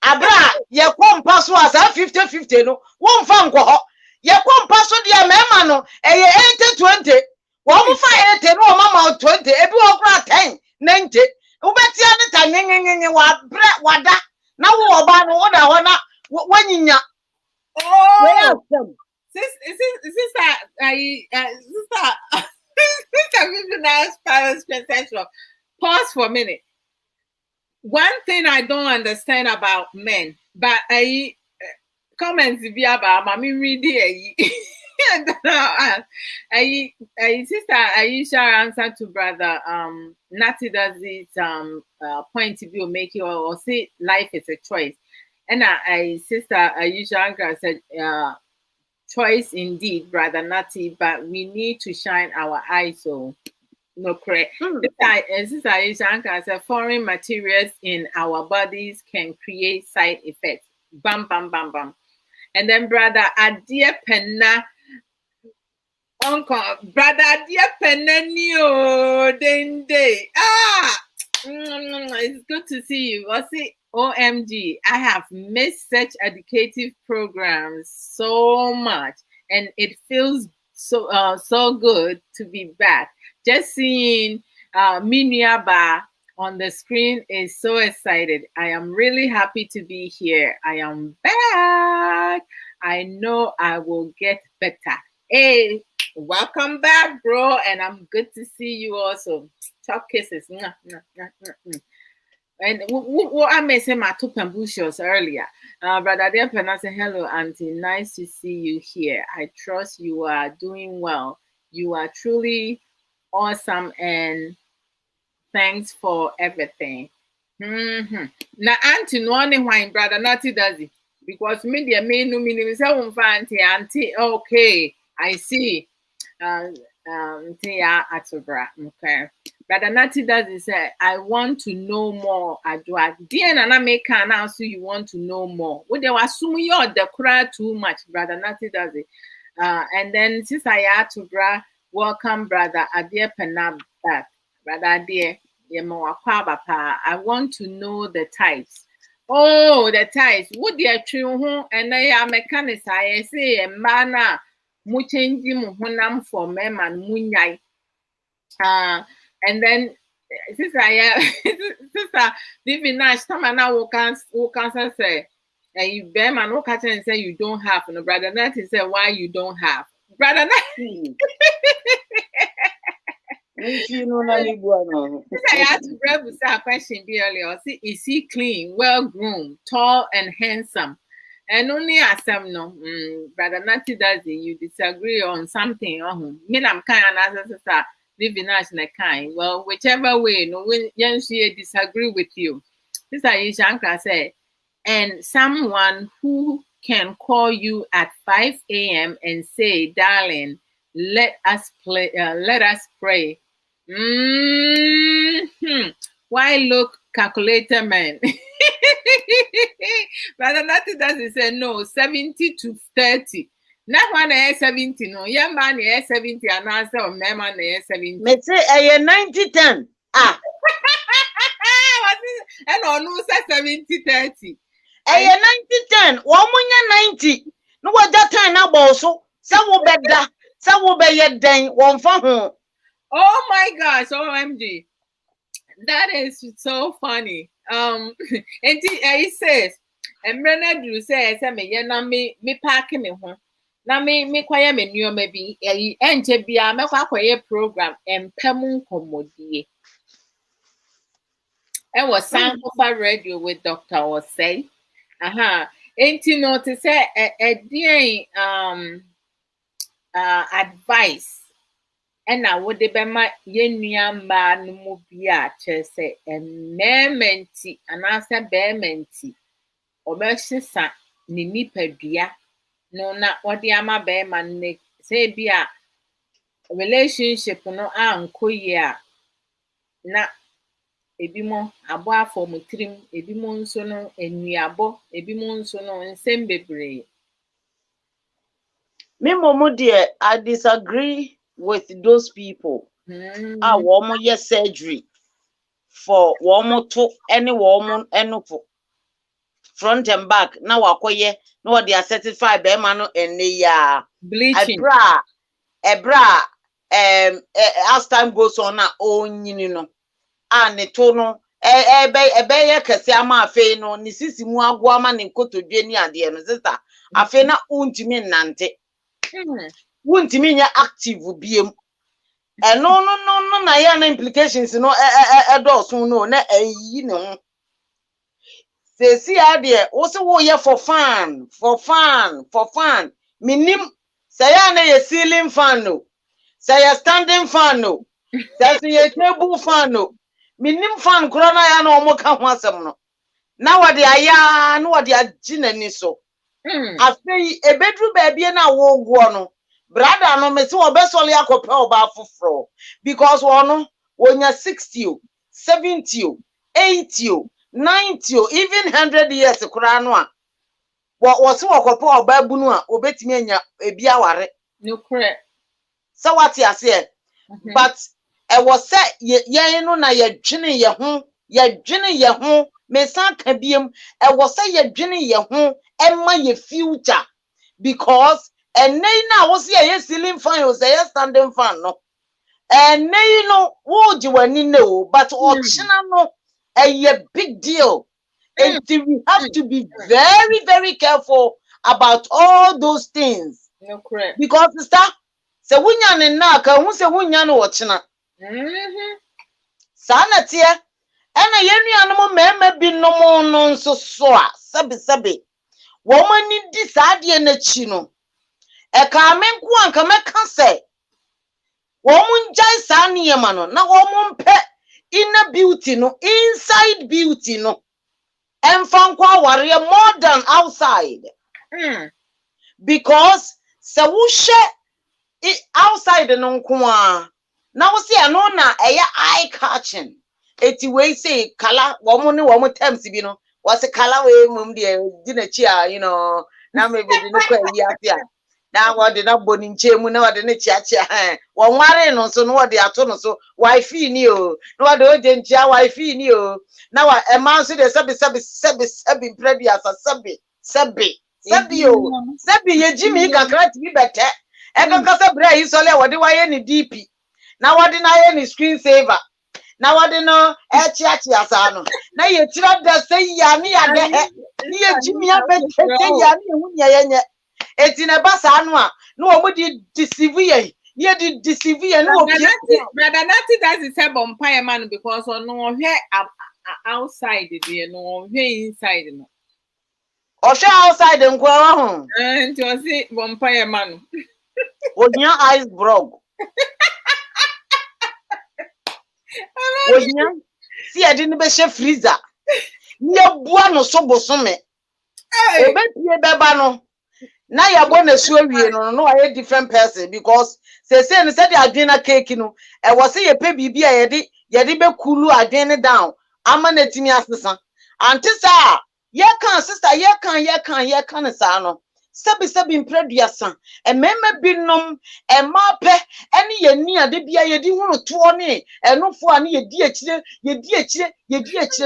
abra ye kompa so as 50-50 no wo mfa nko ho ye kompa so dia mema no eye 80-20 wo mfa 80 no mama 20 ebi wo kra 10 90 ubetia ne ta nyenyenyenye wa bre wada na wo oba no wo da ho na wanyinya sister pause for a minute. One thing I don't understand about men, but comments be about mommy reading sister Aisha answer to brother Natty does this point of view make you or say life is a choice. And sister Aisha said choice indeed, brother Natty, but we need to shine our eyes so no correct. Sister Aisha said foreign materials in our bodies can create side effects. Bam bam bam bam. And then brother Adia Penna Uncle, brother, dear Penanio, Dende. It's good to see you. I see, OMG, I have missed such educative programs so much, and it feels so good to be back. Just seeing Miniaba on the screen is so excited. I am really happy to be here. I am back. I know I will get better. Hey. Welcome back, bro, and I'm good to see you also. Talk kisses. And what I may say my two pambushos earlier. Brother Dear said, hello, auntie. Nice to see you here. I trust you are doing well. You are truly awesome, and thanks for everything. Now, auntie, no one wine, brother, Natty does it. Because media may no meaning is auntie. Okay, I see. Okay. Brother Natty does is say, I want to know more. Dear and I make now, so you want to know more. Would they assume you're the crowd too much, brother Natty does it. And then since I had to welcome brother Adia Penab back. Brother Adia, I want to know the types. Oh, the types. Would you true? And I am mechanic. I say a mana muchenji muhunam for mem and munyai. And then sister, sister, Vivi Nash, come and now will cancer say, and you bear man no catch and say you don't have. No, brother Nat is say why you don't have. Brother Nat. I had to grab with that question earlier. Is he clean, well groomed, tall, and handsome? And only as some no, brother Natty does it. You disagree on something. Me, I'm kind of answer living as a kind. Well, whichever way, no, when she disagree with you, Sister Ishanka said, and someone who can call you at 5 a.m. and say, "Darling, let us pray." Why look, calculator man? Brother Natty does say no, 70 to 30. Not one is 70, no. Young man is 70, and answer or man is 70. Me say a 90-10. Ah. And on no 70-30. A 90-10. 90. No what that time now, bosso. Some will bet that. Some will be yet dang one for home. Oh my gosh, OMG. That is so funny. And he says, and Brenna do say, me packing me home. Now me kwaya me new maybe enche bia me kwakwaye program empemu komodie. I was Sankofa Radio with Dr. Osei. Ain't no to say a advice. And I would be my yenya man mubia chese and mementi and answer bementi or merchant nini pedia. No, not what the ama bear man say be a relationship no uncle ya na ebimo abo for mutrim ebimo nso no enuabo ebimo nso no nsem bebre. Me momo dear, I disagree with those people. Ah, woman, yes, surgery for woman to any woman enough front and back. Now, wakoye no they are certified by mano and they bleaching. Ebra, as time goes on, own you know, and the tono. Ebe kese ama afe no ni sisi mu agwa ni kotodwe ni ade no sister afe na untimi nante untimi nya active biem no na ya na implications no do so no na ayi ne ho se si ade wo se wo ye for fun minim say ya na ye ceiling fan no say ya standing fan no say ye table fan no minim fan corona ya na omoka ho asem no na wode aya na wode aginani so afei ebedru baabie na wo guo no brother no me se obesole akope oba foforo because wono wonya 60 70 80 90 even 100 years kura no a wo se wakope oba bunu a obetimi anya ebi aware no correct so what you say but I was said ye no na ye dwene ye ho me san ka biem I was say ye dwene ye ho emma ye future because and na was ye ceiling fan o say standing fan no and no wo ji wani no but ochina no a big deal and we have to be very very careful about all those things no correct because sister se wunya ne na ka hu se wunya no ochina sana tie ena yenu anum mema bi no no nso so a sabe wo mani di saade na chi no e ka menku anka meka se wo munjai sane yema no na wo mumpe inner beauty no inside beauty no emfa kwa ware more than outside because se wo hwe outside no nko a now see ano na eya eye catching eti we say kala womo ne womo terms bi no was kala we mum de di na chi a you know na me be no kwa yi afia Now what did not bone in chemu, no, the nature, one warren on so no, the atono so, wife in you, no, the old wife in you. Now a mouse is a previous Sabio, Sabio, Jimmy can cry to be better. I can cast a bray, so what do I any DP? Now what did I any screensaver? Now I don't know, Chiachiasano. Now you try to say Yanni again. Near Jimmy, I bet Yanni. It's in a basanwa. No, would you deceive ye? You did deceive ye. No, rather not does it have on Pie Man because on no hair outside it, no hair inside. Or share outside and go home. And to see Vampire Man. With your eyes broke. See, I didn't be chef freezer. Near Buano Sobo Summe. Oh, bet Babano. Now you're going to show you, no, I a different person because they said I dinner cake, you know. I was say a baby be a yedibe kulu I dinner down. I'm an etimias. Auntie, sir, ye can, sister, ye can, sano. Sabi imprediasan. A member binum, a mape, any ye near the bia ye didn't want to 20, and no for any ye dear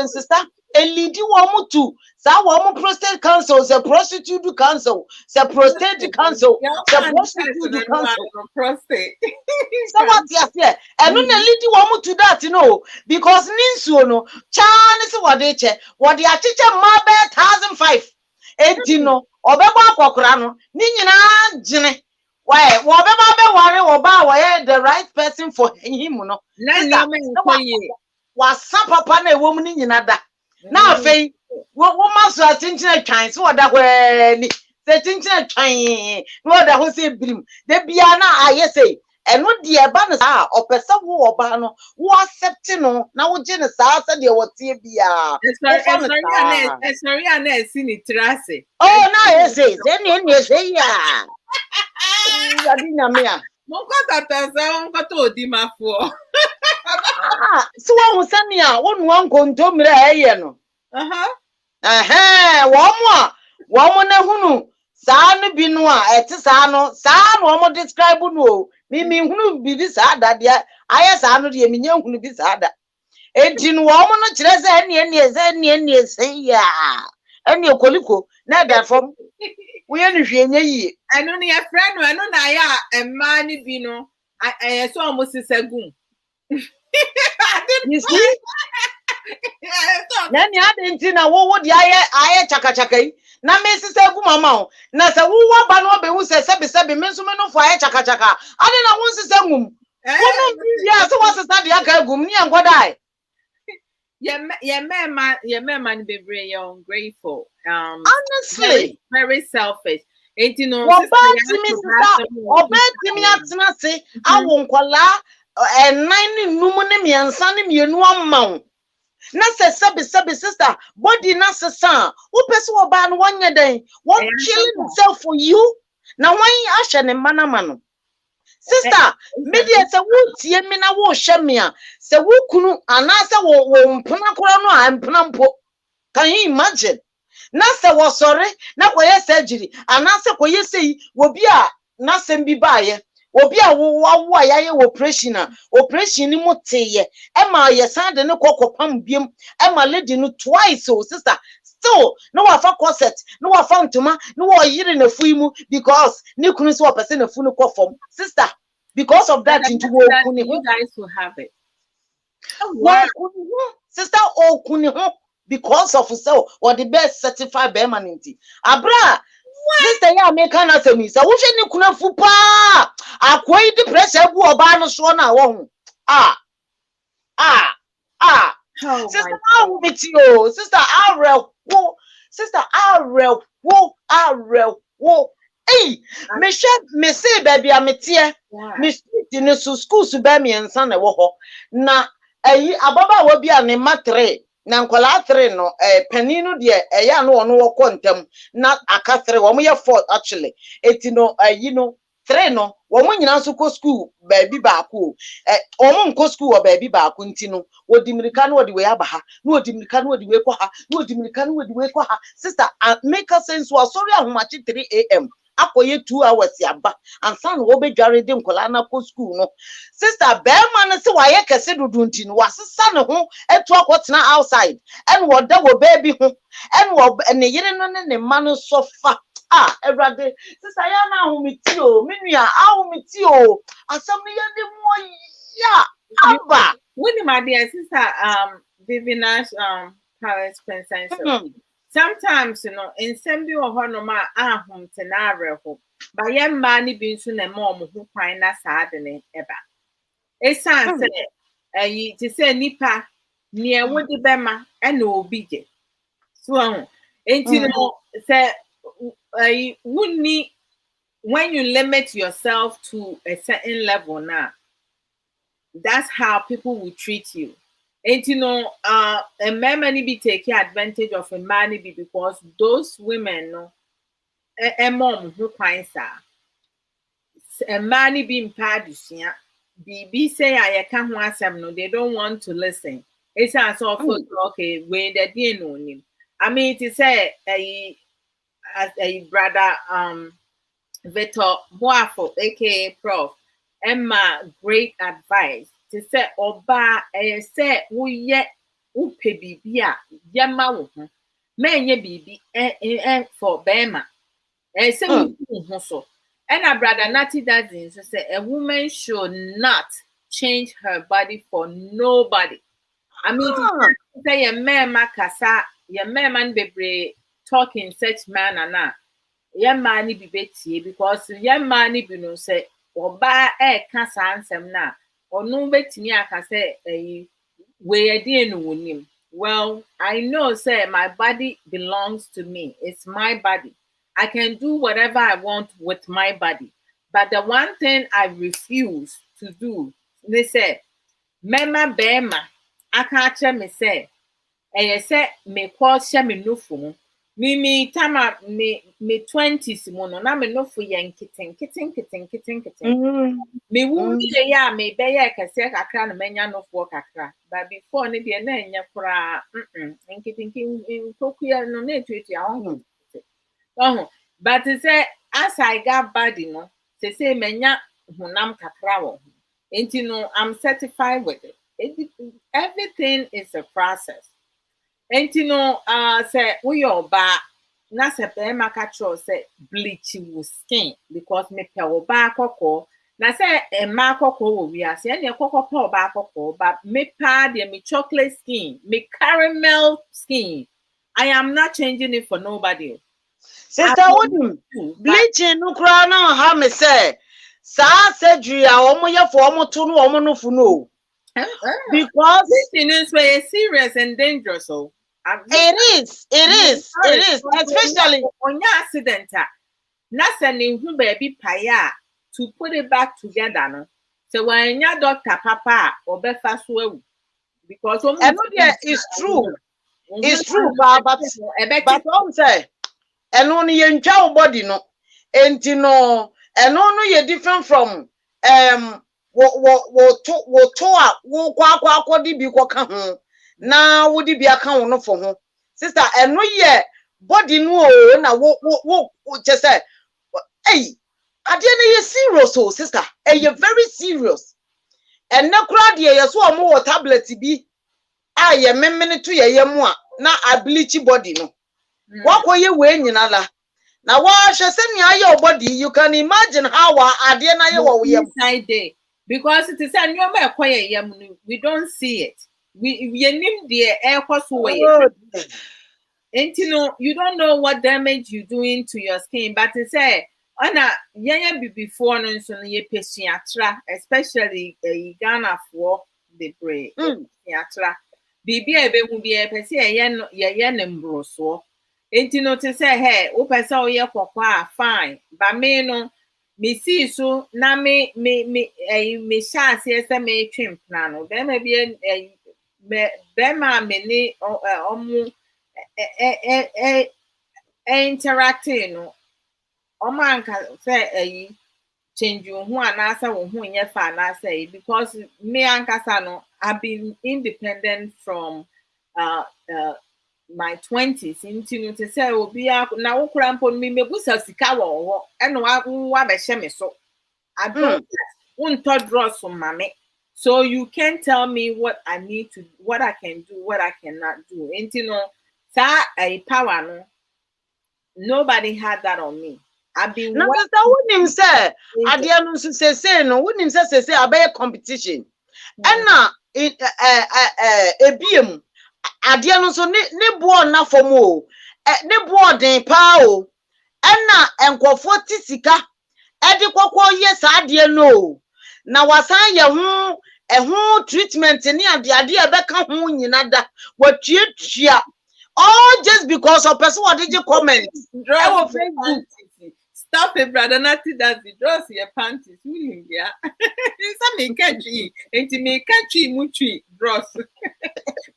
sister. A lady woman too. Some prostate cancer, a prostitute council, a prostate council, a prostitute council, prostate. So what yes, and no lady woman to that, you know, because Ninsuno, Chinese what they check, what the teacher Marbe 1005, 18 or Baba Quacrano, Nina Jenny. Why, whatever worry or bow the right person for him, no, was some papa a woman in another. Now, Faye, what must I think I can so that way? The thing I can, what I will say, Brim, the Biana, I say, and what the abandons are, or person who are bano, who are septino, now Genesis, and you will see Bia. Sorry, I seen it, Tracy. Oh, now, yes, then you say, yeah. I didn't mean. Monka to Dima for. So I was sending out one going to me. One more who San Binua, Etisano, San, one more describe no. Me who be this other, dear. I asked Anno the Minion who be this other. 18 woman, any say, yeah. And your colico, not that from. We are ye. I know your friend, I know Naya and Mani Bino. I saw almost a goon. You see? Then you didn't know what the I chaka. Now, Mrs. Gumama, Nasa, who want Banobe who says Sabi Mensumano for chaka. I didn't want to say whom. Yeah, so what's the study? I can't go near and what I. Yeah, man, be very ungrateful. Honestly, very selfish. And you know, I won't call and 9 numunimi and sunny you one mount. Nasa sabi sister, body nasa son, who person ban 1 year day, what killing himself for you? Now, why you ashen and manamano? Sister, media sa wood, yemina wo shamia, sa wukunu, and answer won't punakurano and punampo. Can you imagine? Nasa was sorry, not why surgery, and answer what you say will be a Nasem be by. Obia wo ya operation mo teye ma ye san de ne kokopam biem ma lady no twice so sister still no wa fa corset no wa fa ntoma no wa yire na fu mu because ne kunu so person na fu no kofom sister because of that into wo kunu you guys will have it sister o kunu because of so or the best certified permanent abra sister ya make an asemi so wo hwe ni kuna fu pa akwai the pressure bu oba no so na wo sister how with you sister arrewo hey me say baby ametie me street ni so school su ba me nsa na wo ho na ayi ababa wo bia ne matre na nkwala 3 no panino de eya no ono wo kontem na aka 3 wo mo ye 4 actually etino you know 3 no wo mo nyina so ko school baby ba ko wo mo nko school wo baby ba ko ntino wo dimirika no de we abaha no wo dimirika no de we ko ha no wo dimirika no de we ko ha sister make sense was sorry ahomachi 3 am akoye 2 hours yaba ansa na wo bedware de nkola na ko school no sister be man se wa ye kese dudu nti no wasesa ne ho etu akotena outside and wo da wo baby ho and wo ne yire no ne ma no sofa everade sister ya na ahomiti o menua ahomiti o asam ne ye de mo ya aba when my dear sister Divinash Paris Princess. Sometimes in some bi wo ho no ma ahom tenare ho ba ye ma ni bi nso na ma omo ho kwan na saa de ne eba esan se ayi ti se nipa ne e wo de bema e na obi je so enti no se ayi wunni when you limit yourself to a certain level now, that's how people will treat you. And a man may be taking advantage of a man because those women, a mom who finds a man being padusia, BB say I can't want some, no, they don't want to listen. It's also okay, where they didn't know him. I mean, to say a brother, Victor Boafo, aka Prof, Emma, great advice. To say oba say we ye upe bibia yama wo ho menye bibi for bema say we ho so and a brother Natty Dazin so say a woman should not change her body for nobody. I mean to say a man makasa your man bebre talk in such manner na your money be betie because your money be no say oba ka sansem na onu betimi aka say we dey no wonim. Well, I know say my body belongs to me. It's my body. I can do whatever I want with my body. But the one thing I refuse to do, they say, Mema bema, akache me say, say me call she me no fu. Me tama me 20s mo no na me no fu yen kitten. Me wu ya me be ya kase kakra na menya no fu kakra. But before ne de na enya kura nkitten kokuya no na etuetu ahon. But say as I got body no, say menya hunam kakra wo. Enti no I'm certified with it. Everything is a process. Enti no say we oba na se be maka say bleach your skin because me pe oba akoko na say e ma akoko wo wi ase e na akoko pa oba akoko but me pa de me chocolate skin me caramel skin I am not changing it for nobody. Sister Wodim bleaching no kra na ha me say sa surgery a omo ye for omo to no omo no fu no because bleaching is very serious and dangerous so it is especially on your accident na sending who baby paya to put it back together no so when your doctor papa or befa so because it's true but say eno no ye ntwa body no enti no eno no ye different from wo to a wo kwa di bi kwa ka ho na wo di bi aka wo no for ho sister eno ye body no o na wo just say hey ade na ye serious o sister you very serious and na kura de ye so omo wo tablet bi a ye memene to ye mu a na ability body no wakoye we nyina la na wa hwe se nia ye body you can imagine how ade na ye wo ye inside day because it is an your koye yam we don't see it we nim the air cost way you don't know what damage you doing to your skin but to say ana yanya before no so ye pesiatra especially Ghana for the brain pesiatra bibi ebe hu bi pesi ye nembro so to say hey o pesa o ye kwakwa fine ba me no me see so na me sha ase se me twim plan no be ma be ma me ni omu interacting no omo anka say change your who and answer who in your fan I say because me and Kasano I've been independent from my 20s into to say obi na wokura mpo me mebusa sika wo ho eno wa be hye me so I don't want draws from mommy. So you can tell me what I need to, what I can do, what I cannot do. And you know, a power no. Nobody had that on me. I've been. No, but I wouldn't say. I didn't say no. Wouldn't say about competition. And now in a beam. I didn't so ne born na for more. Ne boarding power. And now and go 40 sika. Edi kwakwo yes adie no na wasan ye ho treatment ni ade beka ho nyina da watuatua all just because of person what did you comment Facebook. Stop it, brother. Nothing that the draws your panties. Yeah. Some me catchy. Ain't me catchy muchi draws.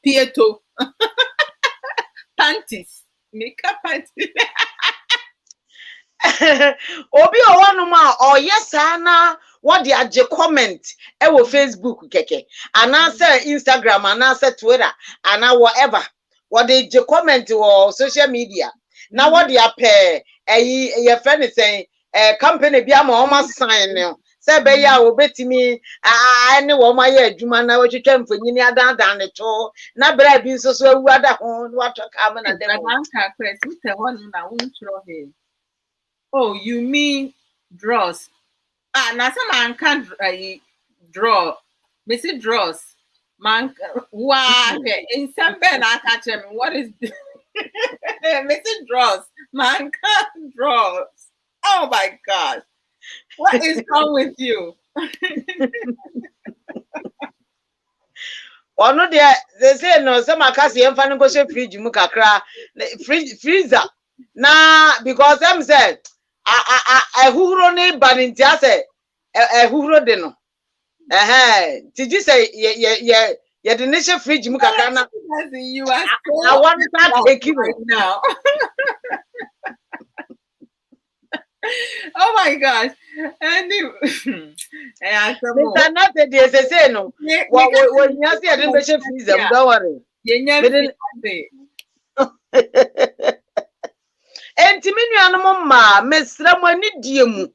Pieto. Panties. Makeup panties. Obi o wanu ma o yes ana what the aje comment e wo Facebook keke ana say Instagram ana say Twitter ana whatever what the je comment or social media now what the ape your friend is saying company bi ama o ma sign no say be ya obetimi ani wo ma ye adwuma na wo twetwa mfanyini adan ne to na bra bi nso so awu ada ho no atwaka na dem anka press te ho na wonchro he. Oh, you mean draws? Now some man can't draw. Missy draws. Man, wow. In some bed, I catch him. What is Missy draws? Man can't draws. Oh my God. What is wrong with you? Oh no, they say no, some akasi emfa go she fridge mu kakra freezer. Na because them said I who ne baninti ase who de no did you say yeah the nation fridge mu kakra na you are I want to start taking right now. Oh my gosh. Anyway, Mr. Not the say no what you see the nation freezer don't worry Enti minuanom ma mesra mo ani die mu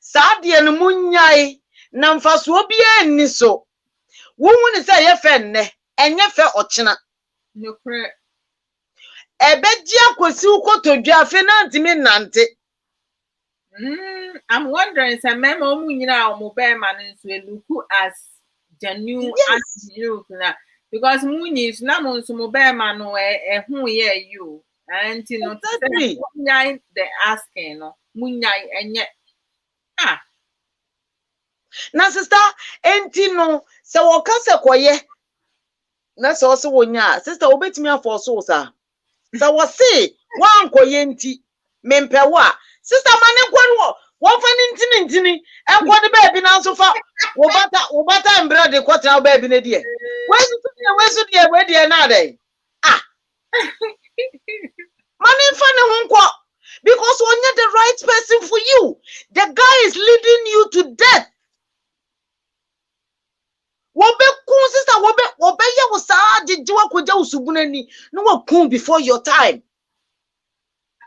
saa de no munyai na mfaso obi ani so wonwu ni say ye fe nne enye fe ochena nokre ebeji akosi ukotodwa fe na ntimi nante I'm wondering say mema omu nyina omu be ma nso eluku as genuine as you na because munyi na mo nso mo be ma no hu ye you. And you know, the asking, no, munyai and yet. Na sister, enti no, so wakasa kwaye. Na so wonya, sister obetimi afọ so sa. So wase, wan kwaye enti, mempewa. Sister mane kwano, wan fa ntini, enkwa de baby na so fa, wobata mbra de kwatra baby na die. Wesu die na dey. Money funny because when you're the right person for you, the guy is leading you to death. No before your time.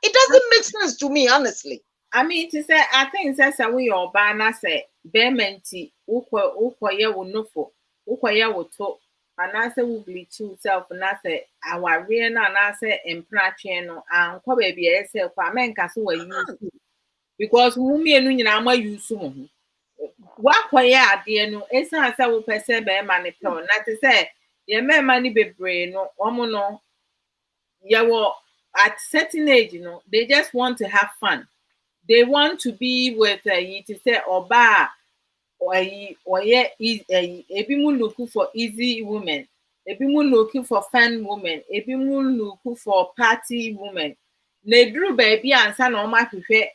It doesn't make sense to me, honestly. I mean to say I think says we or bana say bementi ukwa ye wo nofo ukwa ye wo to and I say we bleach yourself and I say our real and I say impratchen and kwa baby yourself for men can so you because mummy and you know use soon. What kwa ya dear no it's not say we person be money plan not to say ye men money be brain no no ya at certain age you know they just want to have fun. They want to be with you to say oba or yeah, ebimu looking for easy women, ebimu looking for fun women, ebimu looking for party women. Ne drew baby and son or my prefer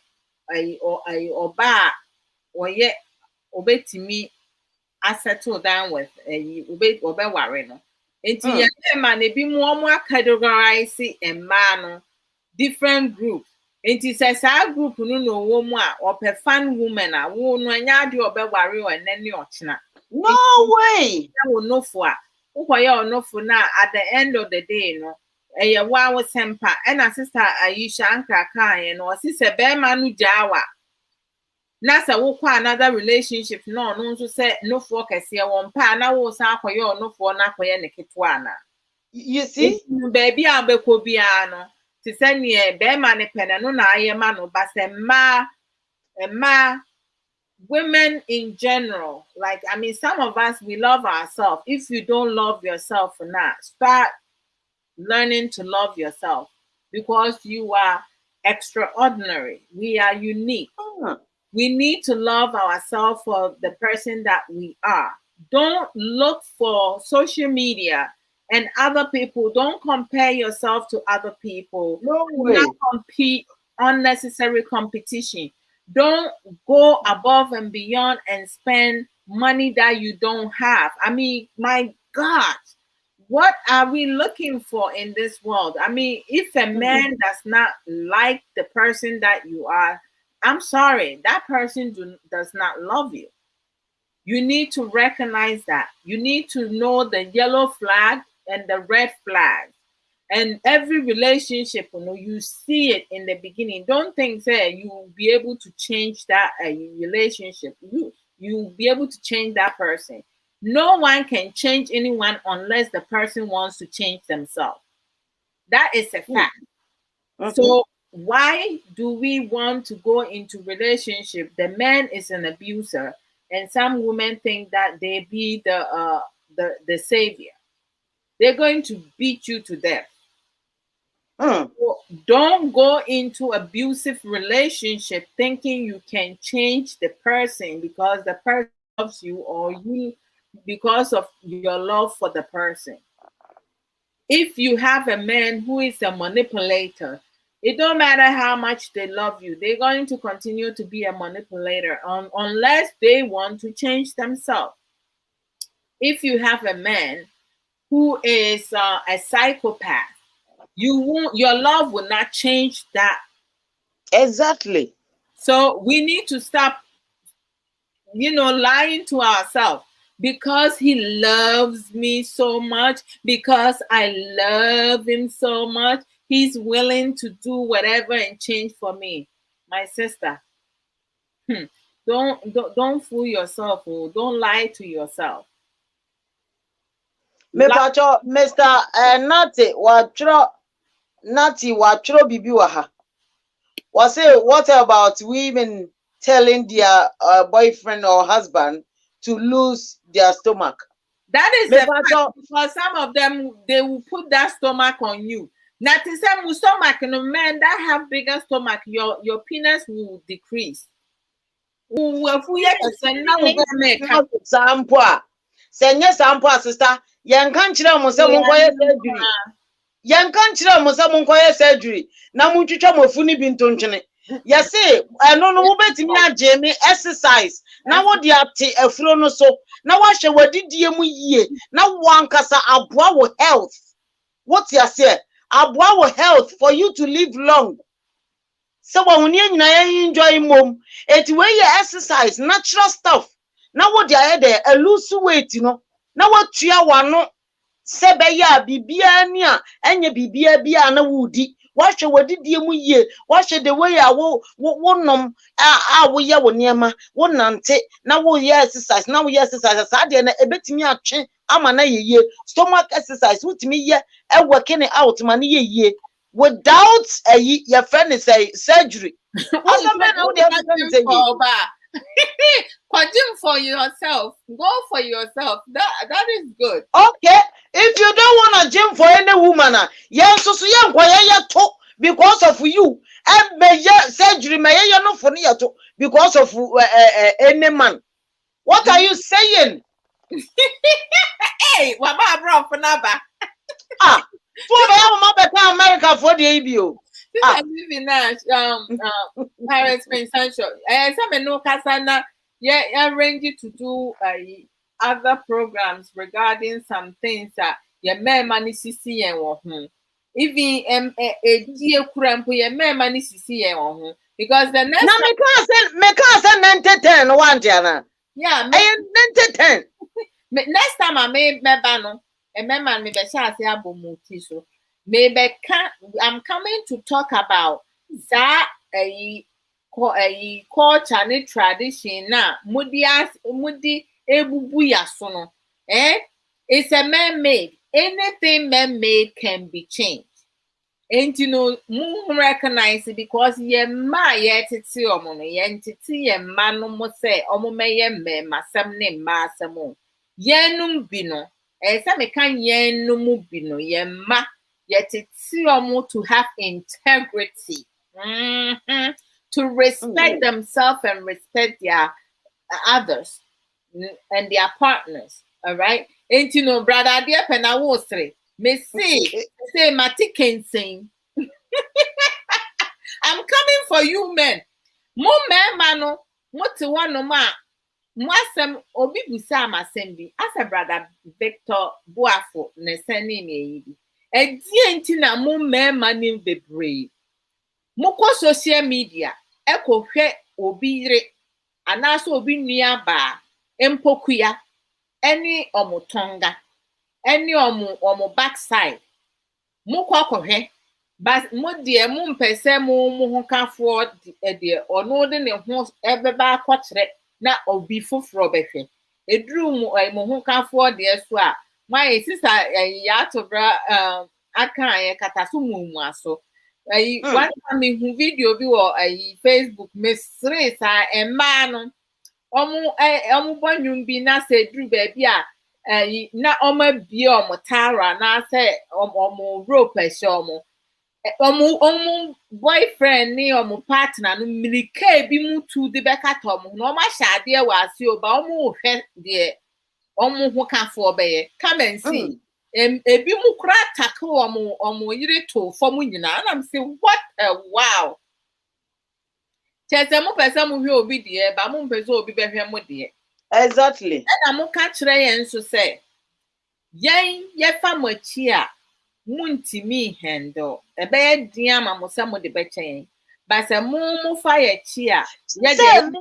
or bar or yeah, obey to me. I settle down with obey warren. Into your man, ebimu more categorize a man different groups. It is a group no woman or per fan woman a won anya de obeware or nani ochina. No way. No for no for na at the end of the day no eye wa wo sempa e na sister Aisha ankraka ye no sister be ma no jawa na se wo kwa another relationship no nso se no fo kese wo mpa na wo san akoye no fo na akoye ne ketwa na You see? Baby abeko bia no ti se ne be ma ne pene no na aye ma no ba se ma women in general, like I mean some of us we love ourselves. If you don't love yourself now, start learning to love yourself because you are extraordinary. We are unique. We need to love ourselves for the person that we are. Don't look for social media and other people. Don't compare yourself to other people. No Do way. not compete, unnecessary competition. Don't go above and beyond and spend money that you don't have. I mean, my God, what are we looking for in this world? I mean, if a man does not like the person that you are, I'm sorry, that person does not love you. You need to recognize that. You need to know the yellow flag and the red flag. And every relationship, you see it in the beginning. Don't think that you will be able to change that relationship. You'll be able to change that person. No one can change anyone unless the person wants to change themselves. That is a fact. So why do we want to go into relationship? The man is an abuser, and some women think that they be the savior. They're going to beat you to death. So don't go into abusive relationship thinking you can change the person because the person loves you or you because of your love for the person. If you have a man who is a manipulator, it don't matter how much they love you, they're going to continue to be a manipulator unless they want to change themselves. If you have a man who is a psychopath, your love will not change that. Exactly. So we need to stop, lying to ourselves. Because he loves me so much, because I love him so much, he's willing to do whatever and change for me. My sister, don't fool yourself. Don't lie to yourself. Me pacho Mr. Nati wachro bibi waha. What about women telling their boyfriend or husband to lose their stomach? That is the fact, because some of them, they will put that stomach on you. Now, to some stomach, men that have bigger stomach, your penis will decrease. Senya sampo sister, yankan chira mo se mo koye surgery. Yankan chira mo se mo koye surgery. Na mo twitwa mo fu ni bi ntontwene. Yese, eno no wo betimi agye me exercise. Na wo de ate afuro no so. Na wa hwe wadidie mu yie. Na wankasa aboa wo health. What you say? Aboa wo health for you to live long. So when you enjoy mom, it way you exercise natural stuff. Now what they a lose weight, Now what you want sebe ya bibia ni a enye bibia bia na wudi. What you did mu ye? What the way I wo nom wo ye wo niema wo nante na wo ye exercise na wo ye exercise sa de na ebetimi atwe ama na ye stomach exercise wutimi ye e working out ma na ye without your friend is a surgery. For yourself. Go for yourself. That is good. Okay. If you don't want to gym for any woman, because of you, and may surgery may not for you because of any man. What are you saying? Hey, what about for Naba? America for the ABO. I live in Paris, Essential. Some no Kasana, arrange you to do other programs regarding some things that your man money CC and even a dear cramp your man money CC and because the next me can't send 10 one Jana. Yeah, I 10. Next time I may me bano. A man me be say abomuti so maybe I'm coming to talk about that a culture and tradition na mudi ebubu yasono. It's a man-made. Anything man-made can be changed. And you know, recognize it because ye ma ye titi omo ye titi ye ma no mo say omo me ye me masam ne ma asamo. Ye num bino. Say me kan ye num bino ye ma ye titi omo to have integrity. To respect themselves and respect their others and their partners. All right. And you know, brother, dear Penawostre, me say Mati can sing. I'm coming for you, men. Mo men mano, mo te one no ma. Mo asem obi busa amasembi. As a brother Victor Boafo ne seni me yibi. E di enti na mo men mani bebree. Mo ko social media e ko hwe obi yire anaso obi nua ba empokuya any omotonga any omo backside mo ko hwe but mo de mo mpese mo ho kafo de ono de ne ho ebeba akọkire na obi foforo behwe eduru mo ho kafo de so a my sister ya to bra aka ye kataso mu aso one time who video bi wo Facebook mesre sa emma no omu bonyum bi na se dru ba bi a na oma bi omo tara na se omo rope ehye omo boyfriend ni omo partner no milike bi mutu de beka to omo no ma shade e wase oba omo hwe de omo ho kafo be come and see ebi mu kura tackle omo yire to form nyina and I'm say what a wow chese mu pese mu hwe obi de ba mu pese obi be hwe mu de exactly and am ka kire yen so say yen ye fa machi a muntimi handle ebe ye dia ma mo se mo de be chen ba se mu fa ye chi a ye de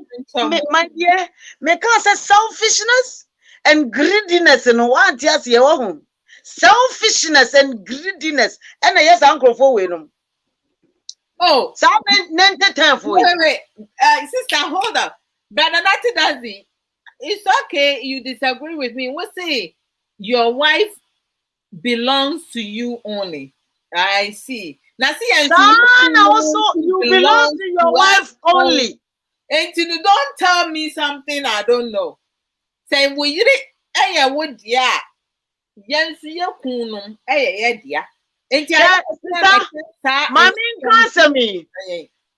my dear me can say selfishness and greediness in what yes ye wo selfishness and greediness and yes uncle for we no oh so time for wait sister hold up brother Nati Dazi it's okay you disagree with me we say your wife belongs to you only I see now see and also you belong to your wife only and you don't tell me something I don't know say we you would yeah yes ye kunum ye dia enti mami nka me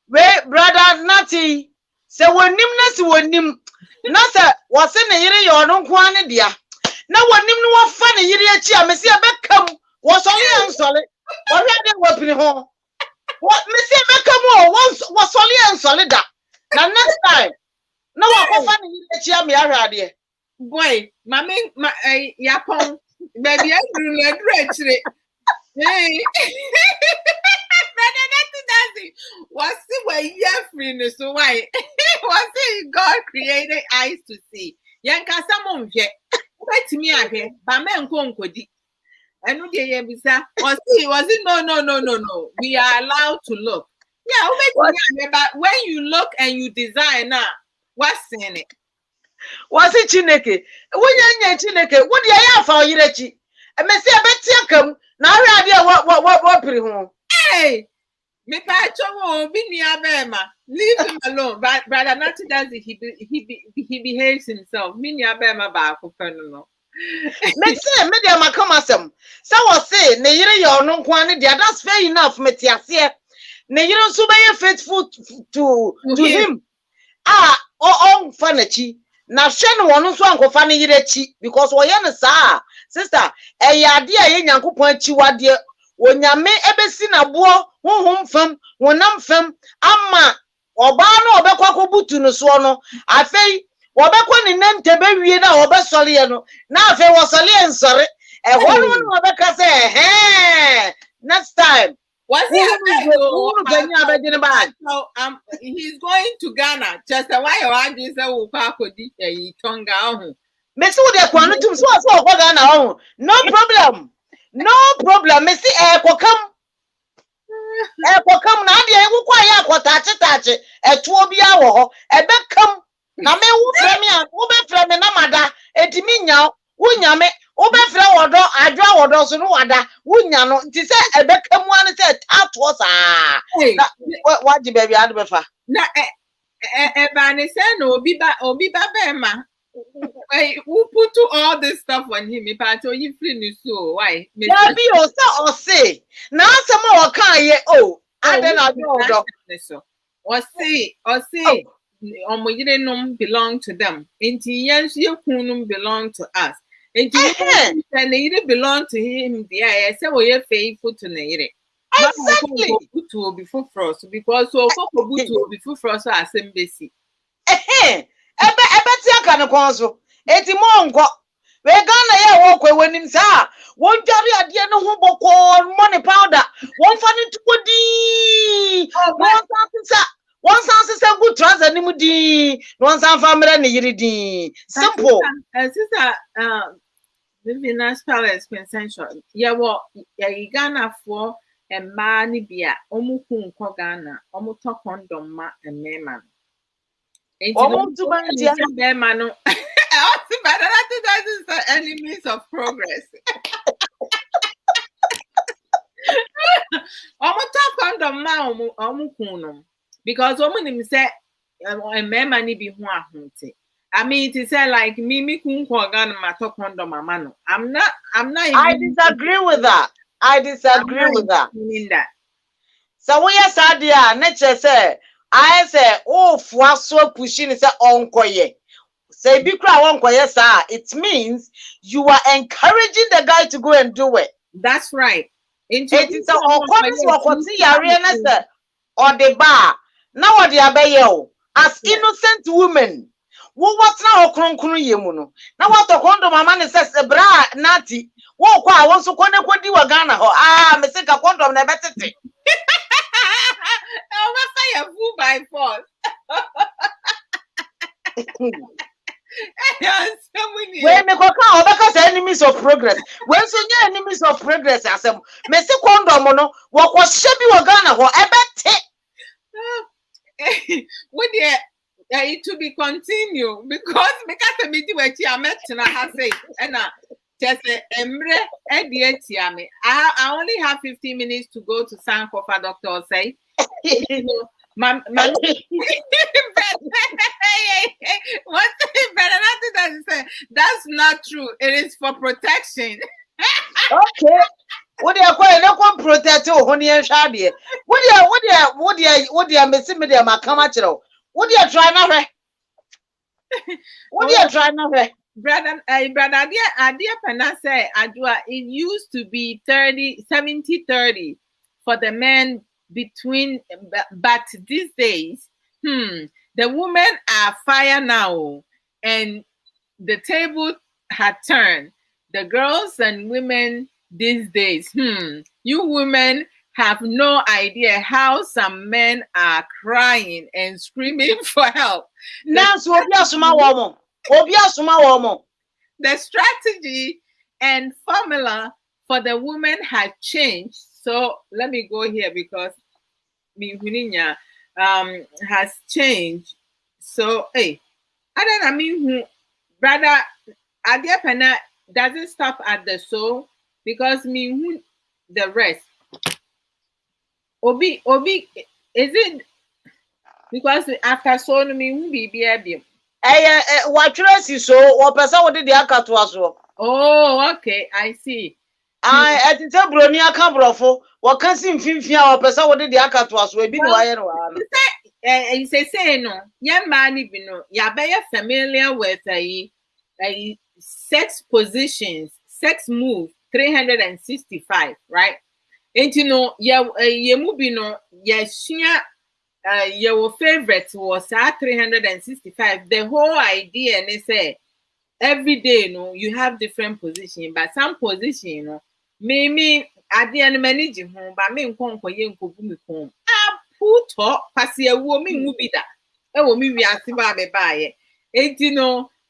we brother Nati se wonim na se wonim na se wose ne yire ye ono nko ane dia na wonim no wofa ne yire achi a me se bekam wo sole ensole wo hwe de wopini ho wo me se bekam wo sole ensole da na next time na wo kofa ne yire achi a me ahwade boy mami yapon baby I drew hey brother Nati was see where you free so why was it God created eyes to see yanka samon hwe wait me ahwe ba me nkodi enu de ye bisa was it no we are allowed to look yeah wait me but when you look and you design now what's in it was it Chineke wonya Chineke wo de ya fa oyirachi emesi abetia kam na ahwade what piri ho hey me pa chowo obi ni abema leave him alone brother Nati does he behaves himself me ni abema ba akofo no me say me dey makam asem say we say ne yire ye ono nko ane dia that's fair enough me tiase ne yire nso be faithful to him on fanachi na hwe no wono nso ankofa ne yire chi because wo ye ne saa sister ade a ye nyankopon achi wade onyame ebesi na bo honhom fam wonam fam ama oba na obekwa kobutu no so no afei obekwa ne nantebe wie na obesole ye no na afei wo sole ensore hono no obeka say next time was he's going to Ghana just why you are just say kwa kodi tonga ho me so de kwanu tum so Ghana ho no problem No problem. Me see come na dia ewu kwa ya tache etu obi awo ho ebe kam na me wu frɛ me a wo be frɛ me na mada etimi nya wo nya me wo be frɛ wodo adwa wodo so no wada wo nya no nti se ebe kam ane se tato sa na waji baby ade be fa na eba ne se no obi ba be ma who put all this stuff on him? If I told you free so why? Yeah, be or say now some more can ye I don't know. Or say you didn't belong to them. Into yes, your kunum belong to us. And you belong to him. Yeah, say we're faithful to Nere. Exactly. To before frost because so before frost as embassy. Ebe tia kan konso eti monko we Ghana ye wo kwe wenim sa won jari ade no ho boko money powder won fa ni tukodi won san good trouser ni mudi won san fa mra ni yiri di simple sister Vivian Palace consensual ye wo ye Ghana for e ma ni bia omu ku nko Ghana omu to condom ma emema enemies of progress. Because I mean, it said like me condom. I'm not. I disagree with that. Meaning that. So we are sad, yeah. Nature say. I say, for so pushing is onkoye. Say bikra onkoye sir. It means you are encouraging the guy to go and do it. That's right. It is a or the bar. Now what the abeyo as innocent women. What's now okronkunu yemuno? Now what the condom man says bra nati. Wo kwa won so kone kwadi wa Ghana ho. Me say ka condom na betete. Fire fool by force. When me go come because enemies of progress. When so you enemies of progress asem. Me say condom no wo kwa shebi wa Ghana ho ebete. What it to be continue because me di we I met na ha say na just emre edietiame. I only have 15 minutes to go to Sankofa doctor say. What that's not true. It is for protection. Okay. What do you call protect you honey and shady? What do you miss me there, my camachero? What do you try now? What do you try now? Brother, dear Panase Adua, it used to be 70-30 for the men between, but these days, the women are fire now, and the table had turned. The girls and women these days, you women have no idea how some men are crying and screaming for help. Now, the strategy and formula for the women has changed. So let me go here because has changed. So hey, I mean, brother, Adiapana doesn't stop at the soul because the rest. Obi, is it because after so me be what dress so what person would the akato aso? Oh, okay, I see. I at the bronia cambrofo, what can seem fifia or person would the akato aso, be no. You say no, young man, you know, you're very familiar with a sex positions, sex move 365, right? And you know, your favorite was at 365. The whole idea, and they say every day, you have different position, but some position, maybe at the end manage home, but me home. Put up, pass a woman will be that. A woman we are buy it. And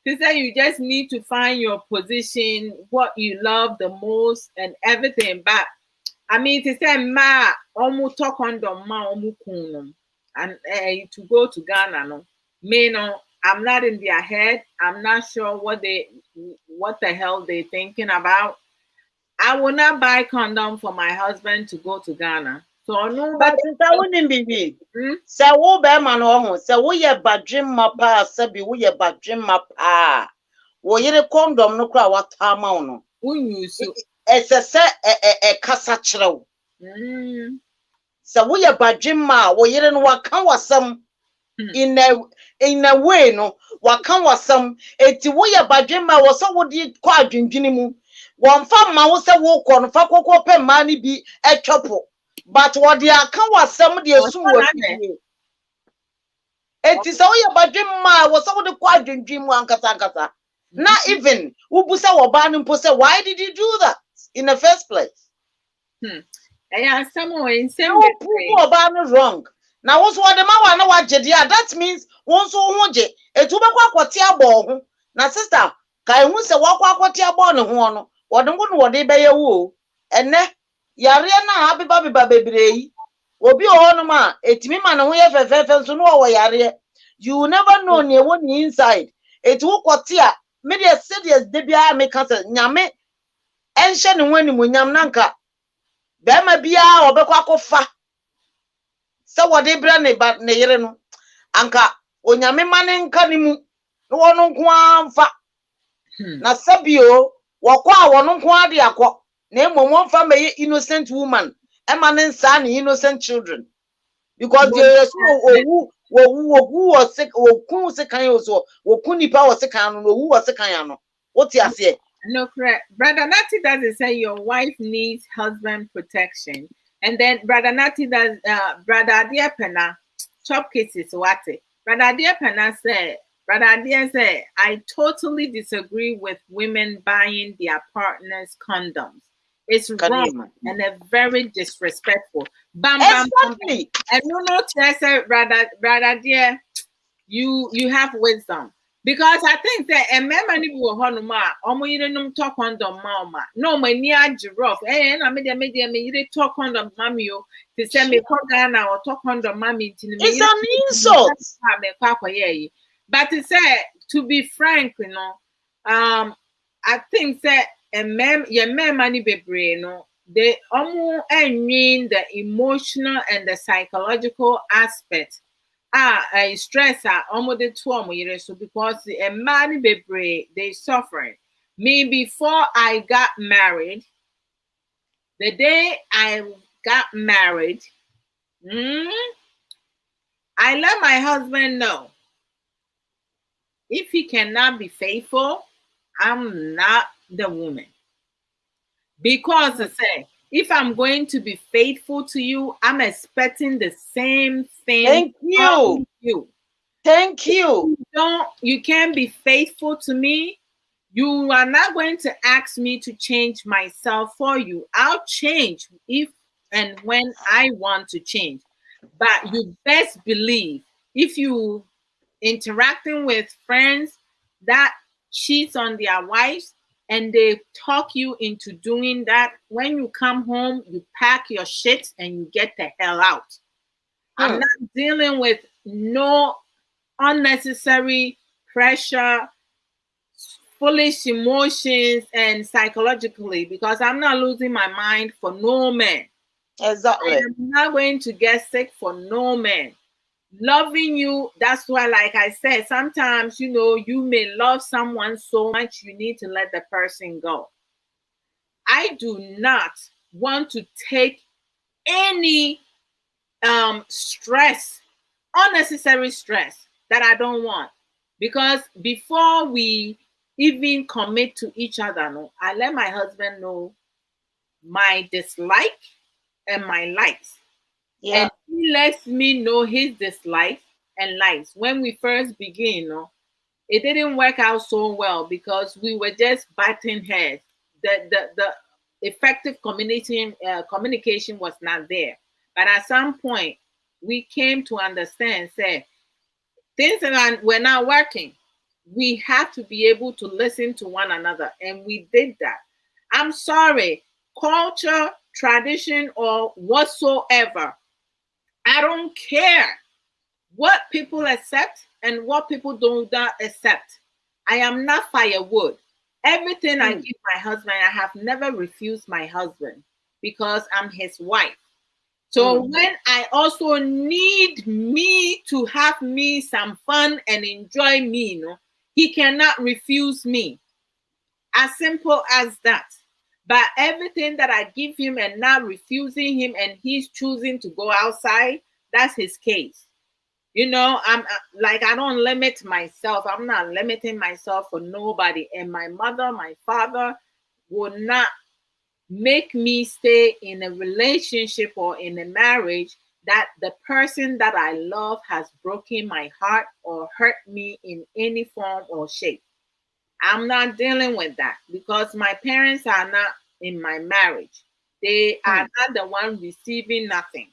They say you just need to find your position, what you love the most, and everything. But I mean, to say ma, almost talk on the ma, almost kunum, and to go to Ghana, no, me no, I'm not in their head. I'm not sure what the hell they thinking about. I will not buy condom for my husband to go to Ghana. So no, But sister wouldn't be. Hmm? Say wo be man ho, say wo ye badwem mapa, say bi wo ye badwem mapa. Wo yire condom no kra wa tama wo no. Unyusu. Esese kasa kyerɛw. Say wo ye badwem ma, wo yire no wa kan wasam in a way no, wa kan wasam eti wo ye badwem ma wo so wo di kwa adwendwene mu. Won fa ma wo say wo kɔ no fa kokɔ pɛ ma ni bi etwopo. But what they are can was some of the assume what it is all about dream ma was some of the quadrant dream one kata. Not even Ubusa or Barnum Posa. Why did you do that in the first place? Yeah, someone in some Barnum wrong. Now what's what the man know what jedia? That means once so je a tobacco quatia ball. Now sister, Kai who say walk quatia ball no one or the one what they bay a woo and ne. Yare na happy baby baby obi ohonoma etimi ma na ho ye fefefe so no wo yare you never know ne wo ni inside eti wo kwoti a me dey serious de bia me ka se nyame enhye ne wani mu nyam nanka be ma bia obekwa akofa se wo de bra ne ba ne yere no anka onyame mane nka ni mu no wono nko amfa na sabio wo kwa wono nko ade akọ na one family innocent woman, eminent son, innocent children. Because there's who was sick or who sick also, or kuni power sick and who was sick. What's your say? No, correct. Brother Nati doesn't say your wife needs husband protection. And then Brother Nati does Brother Adia Pena, chop cases what it. Brother Adia Pena said, Brother Adia said, I totally disagree with women buying their partners condoms. It's wrong and a very disrespectful. Bam, bam, exactly. And no, Chester, brother, dear, you have wisdom because I think that a man will honor almost you don't talk on the mama. No, my near giraffe. And I made you talk on the mammy to send me Ghana or talk on the mammy. It's an insult. But to say, to be frank, you know, I think that. And your money be no, they almost mean the emotional and the psychological aspect. Stress almost the trauma so because the money be they suffering. Me before I got married, the day I got married, I let my husband know if he cannot be faithful, I'm not the woman. Because I say, if I'm going to be faithful to you, I'm expecting the same thing. Thank you. Thank you. You can't be faithful to me. You are not going to ask me to change myself for you. I'll change if and when I want to change. But you best believe if you interacting with friends that cheats on their wives and they talk you into doing that, when you come home, you pack your shit and you get the hell out. I'm not dealing with no unnecessary pressure, foolish emotions, and psychologically, because I'm not losing my mind for no man. Exactly. I'm not going to get sick for no man. Loving you, that's why, like I said, sometimes, you know, you may love someone so much you need to let the person go. I do not want to take any stress, unnecessary stress that I don't want. Because before we even commit to each other, no, I let my husband know my dislike and my likes. Yeah. And he lets me know his dislikes and likes. When we first begin, it didn't work out so well because we were just butting heads. The effective communication was not there. But at some point, we came to understand, say, things were not working. We have to be able to listen to one another, and we did that. I'm sorry, culture, tradition, or whatsoever, I don't care what people accept and what people do not accept. I am not firewood. Everything I give my husband, I have never refused my husband because I'm his wife. So when I also need me to have me some fun and enjoy me, he cannot refuse me. As simple as that. But everything that I give him and not refusing him and he's choosing to go outside, that's his case. I'm like, I don't limit myself. I'm not limiting myself for nobody. And my mother, my father will not make me stay in a relationship or in a marriage that the person that I love has broken my heart or hurt me in any form or shape. I'm not dealing with that because my parents are not in my marriage. They are not the one receiving nothing.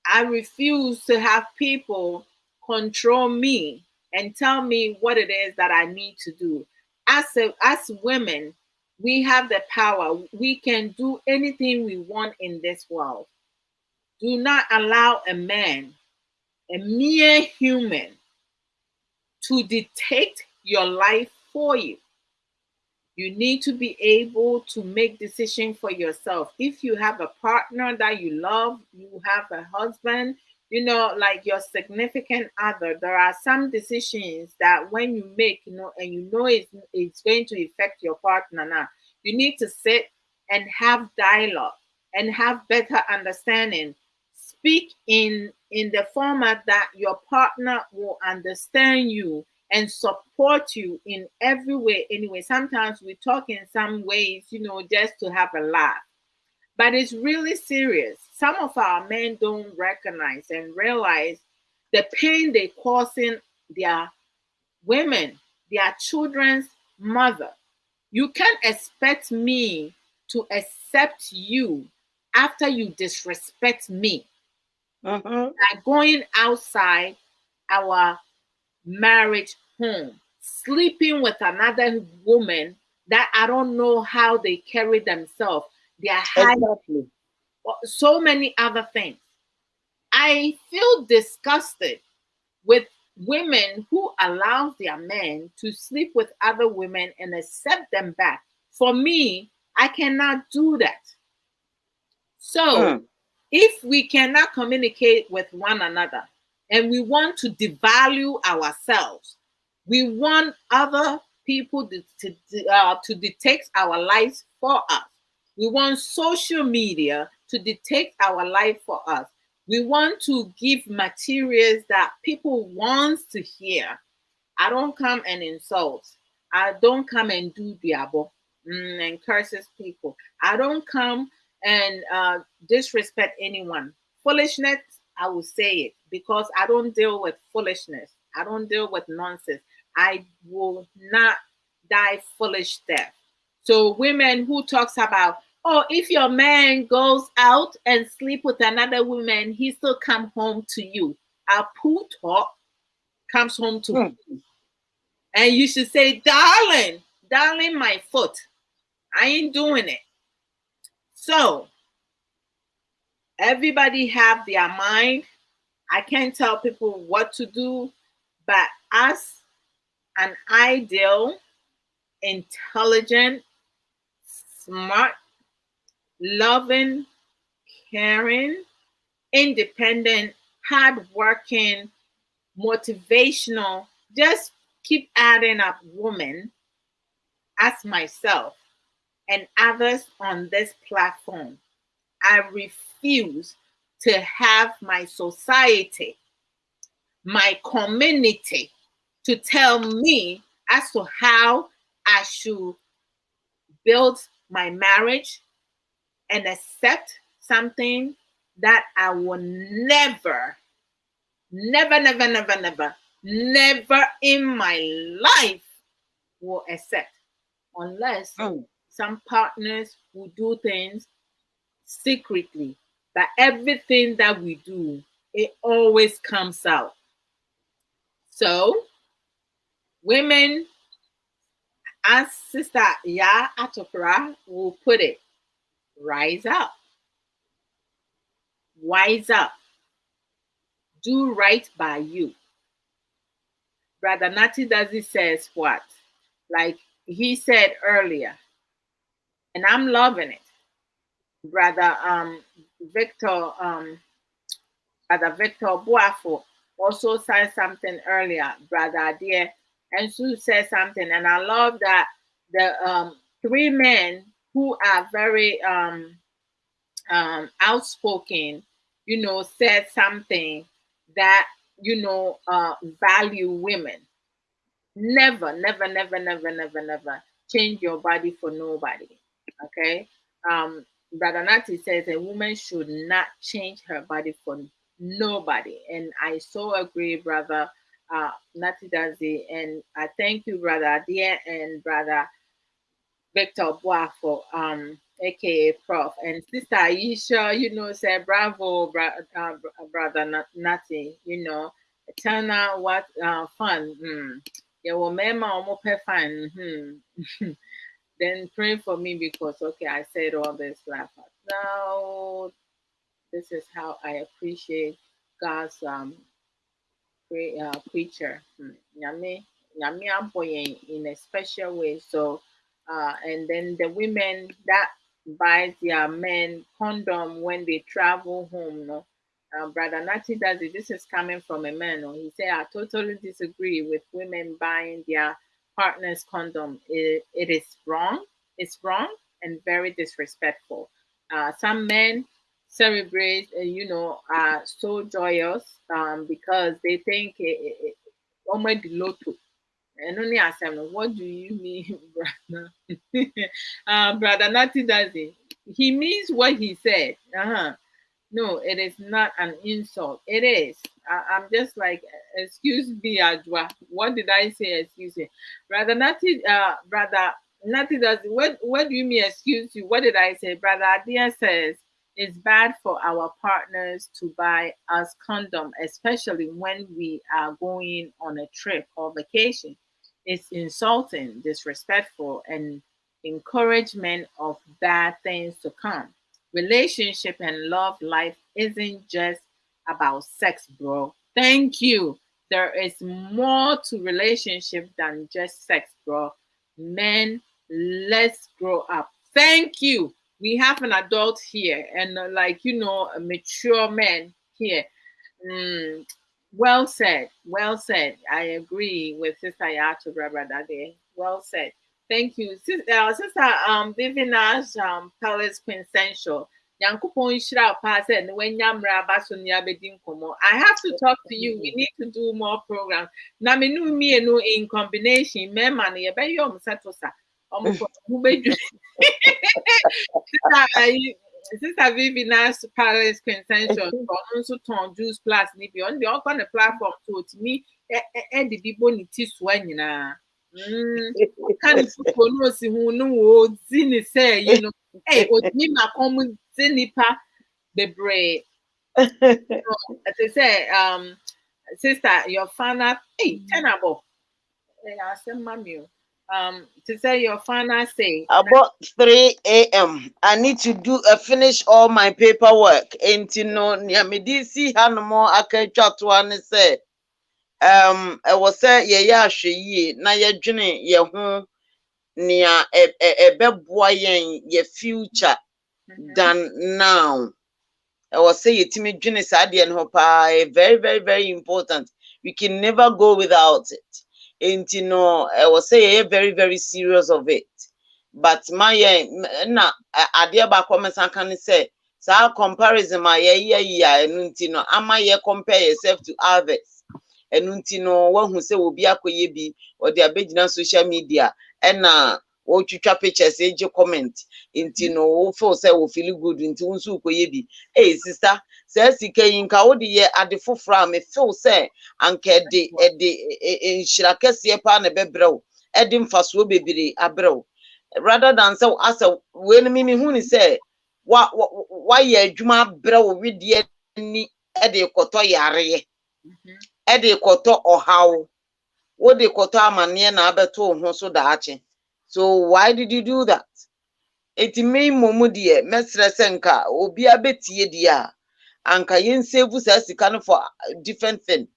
I refuse to have people control me and tell me what it is that I need to do. As women, we have the power. We can do anything we want in this world. Do not allow a man, a mere human, to dictate your life for you. You need to be able to make decisions for yourself. If you have a partner that you love, you have a husband, like your significant other, there are some decisions that when you make, and it's going to affect your partner now, you need to sit and have dialogue and have better understanding. Speak in the format that your partner will understand you and support you in every way. Anyway, sometimes we talk in some ways, just to have a laugh, but it's really serious. Some of our men don't recognize and realize the pain they're causing their women, their children's mother. You can't expect me to accept you after you disrespect me. Like going outside our marriage home, sleeping with another woman that I don't know how they carry themselves. They are high, Exactly. so many other things. I feel disgusted with women who allow their men to sleep with other women and accept them back. For me, I cannot do that. So if we cannot communicate with one another and we want to devalue ourselves, we want other people to dictate our lives for us. We want social media to dictate our life for us. We want to give materials that people want to hear. I don't come and insult. I don't come and do diabo and curses people. I don't come and disrespect anyone. Foolishness, I will say it because I don't deal with foolishness. I don't deal with nonsense. I will not die foolish death. So women who talks about, oh, if your man goes out and sleep with another woman, he still come home to you. A poo talk comes home to you. And you should say, darling, my foot. I ain't doing it. So everybody have their mind. I can't tell people what to do, but as an ideal, intelligent, smart, loving, caring, independent, hardworking, motivational, just keep adding up woman as myself and others on this platform. I refuse to have my society, my community to tell me as to how I should build my marriage and accept something that I will never in my life will accept unless some partners will do things secretly. But everything that we do, it always comes out. So Women, as Sister Ya Atopra will put it, rise up, wise up, do right by you. Brother Nati Dazi says what? Like he said earlier, and I'm loving it. Brother Victor Brother Victor Boafo also said something earlier. Brother Dear and Sue said something, and I love that the three men who are very outspoken, said something that value women. Never, never, never, never, never, never change your body for nobody. Okay. Brother Nati says a woman should not change her body for nobody. And I so agree, Brother Nati Dazi. And I thank you, Brother Adia and Brother Victor Boafo, aka Prof. And Sister Aisha, said bravo, Brother Nati, eternal what fun. Yeah, well, mema almost fun. Then pray for me because I said all this laugh. Now this is how I appreciate God's creature. Nyame Nyame in a special way. So and then the women that buys their men condom when they travel home, no. Brother Nati does it. This is coming from a man. No? He said, I totally disagree with women buying their partner's condom. It is wrong. It's wrong and very disrespectful. Some men celebrate, are so joyous because they think already low. And only ask him, what do you mean, brother? Brother Nati does it. He means what he said. No, it is not an insult. It is. I'm just like, excuse me, Adwa. What did I say? Excuse me. Brother Nati does it. What do you mean, excuse you? What did I say? Brother Adia says, it's bad for our partners to buy us condom, especially when we are going on a trip or vacation. It's insulting, disrespectful, and encouragement of bad things to come. Relationship and love life isn't just about sex, bro. Thank you. There is more to relationship than just sex, bro. Men, let's grow up. Thank you. We have an adult here and a mature man here. Well said. Well said. I agree with Sister Yato Brother there. Well said. Thank you. Sister Divina's Palace Quintessential. Yankupon Shra Pass and when Yamra Basunya Bedin Komo. I have to talk to you. We need to do more programs. Naminu me no in combination. Memani, Bayom Satosa. Sister Vivina's Palace Quintessential also turn juice plus nibi on the other platform to me and the people need to swing kind of no see who no zini say hey me ma come zinipa the bread. As I say sister your fan hey tenable I said mommy to say your final say about 3 a.m. I need to finish all my paperwork. And me DC Hanmo Akachatuan say I was say yeah she na ye dwene ye ho nia ebeboa yen ye future than now. I was say yetimi dwene saade no pa very very very important. We can never go without it. And I was say very very serious of it. But my na adia ba comments can say so comparison my and ama ye compare yourself to others. And one who say will be akoye bi or the abegina social media and o twitwa pictures age comment wo feel say wo feel good nso ukoye bi hey sister say sika yinka wo de ye ade fofra me feel say anka de nhira kese pa na bebrew e de mfaso bebire abrew rather than say as when me hu ni say why ye adwuma brew we de ni e de koto yare e de koto ohaw What they koto amane na abeto ho so daache. So why did you do that? Eti me momu de mesre senka obi abetie de a anka yen save sa sika no for different thing.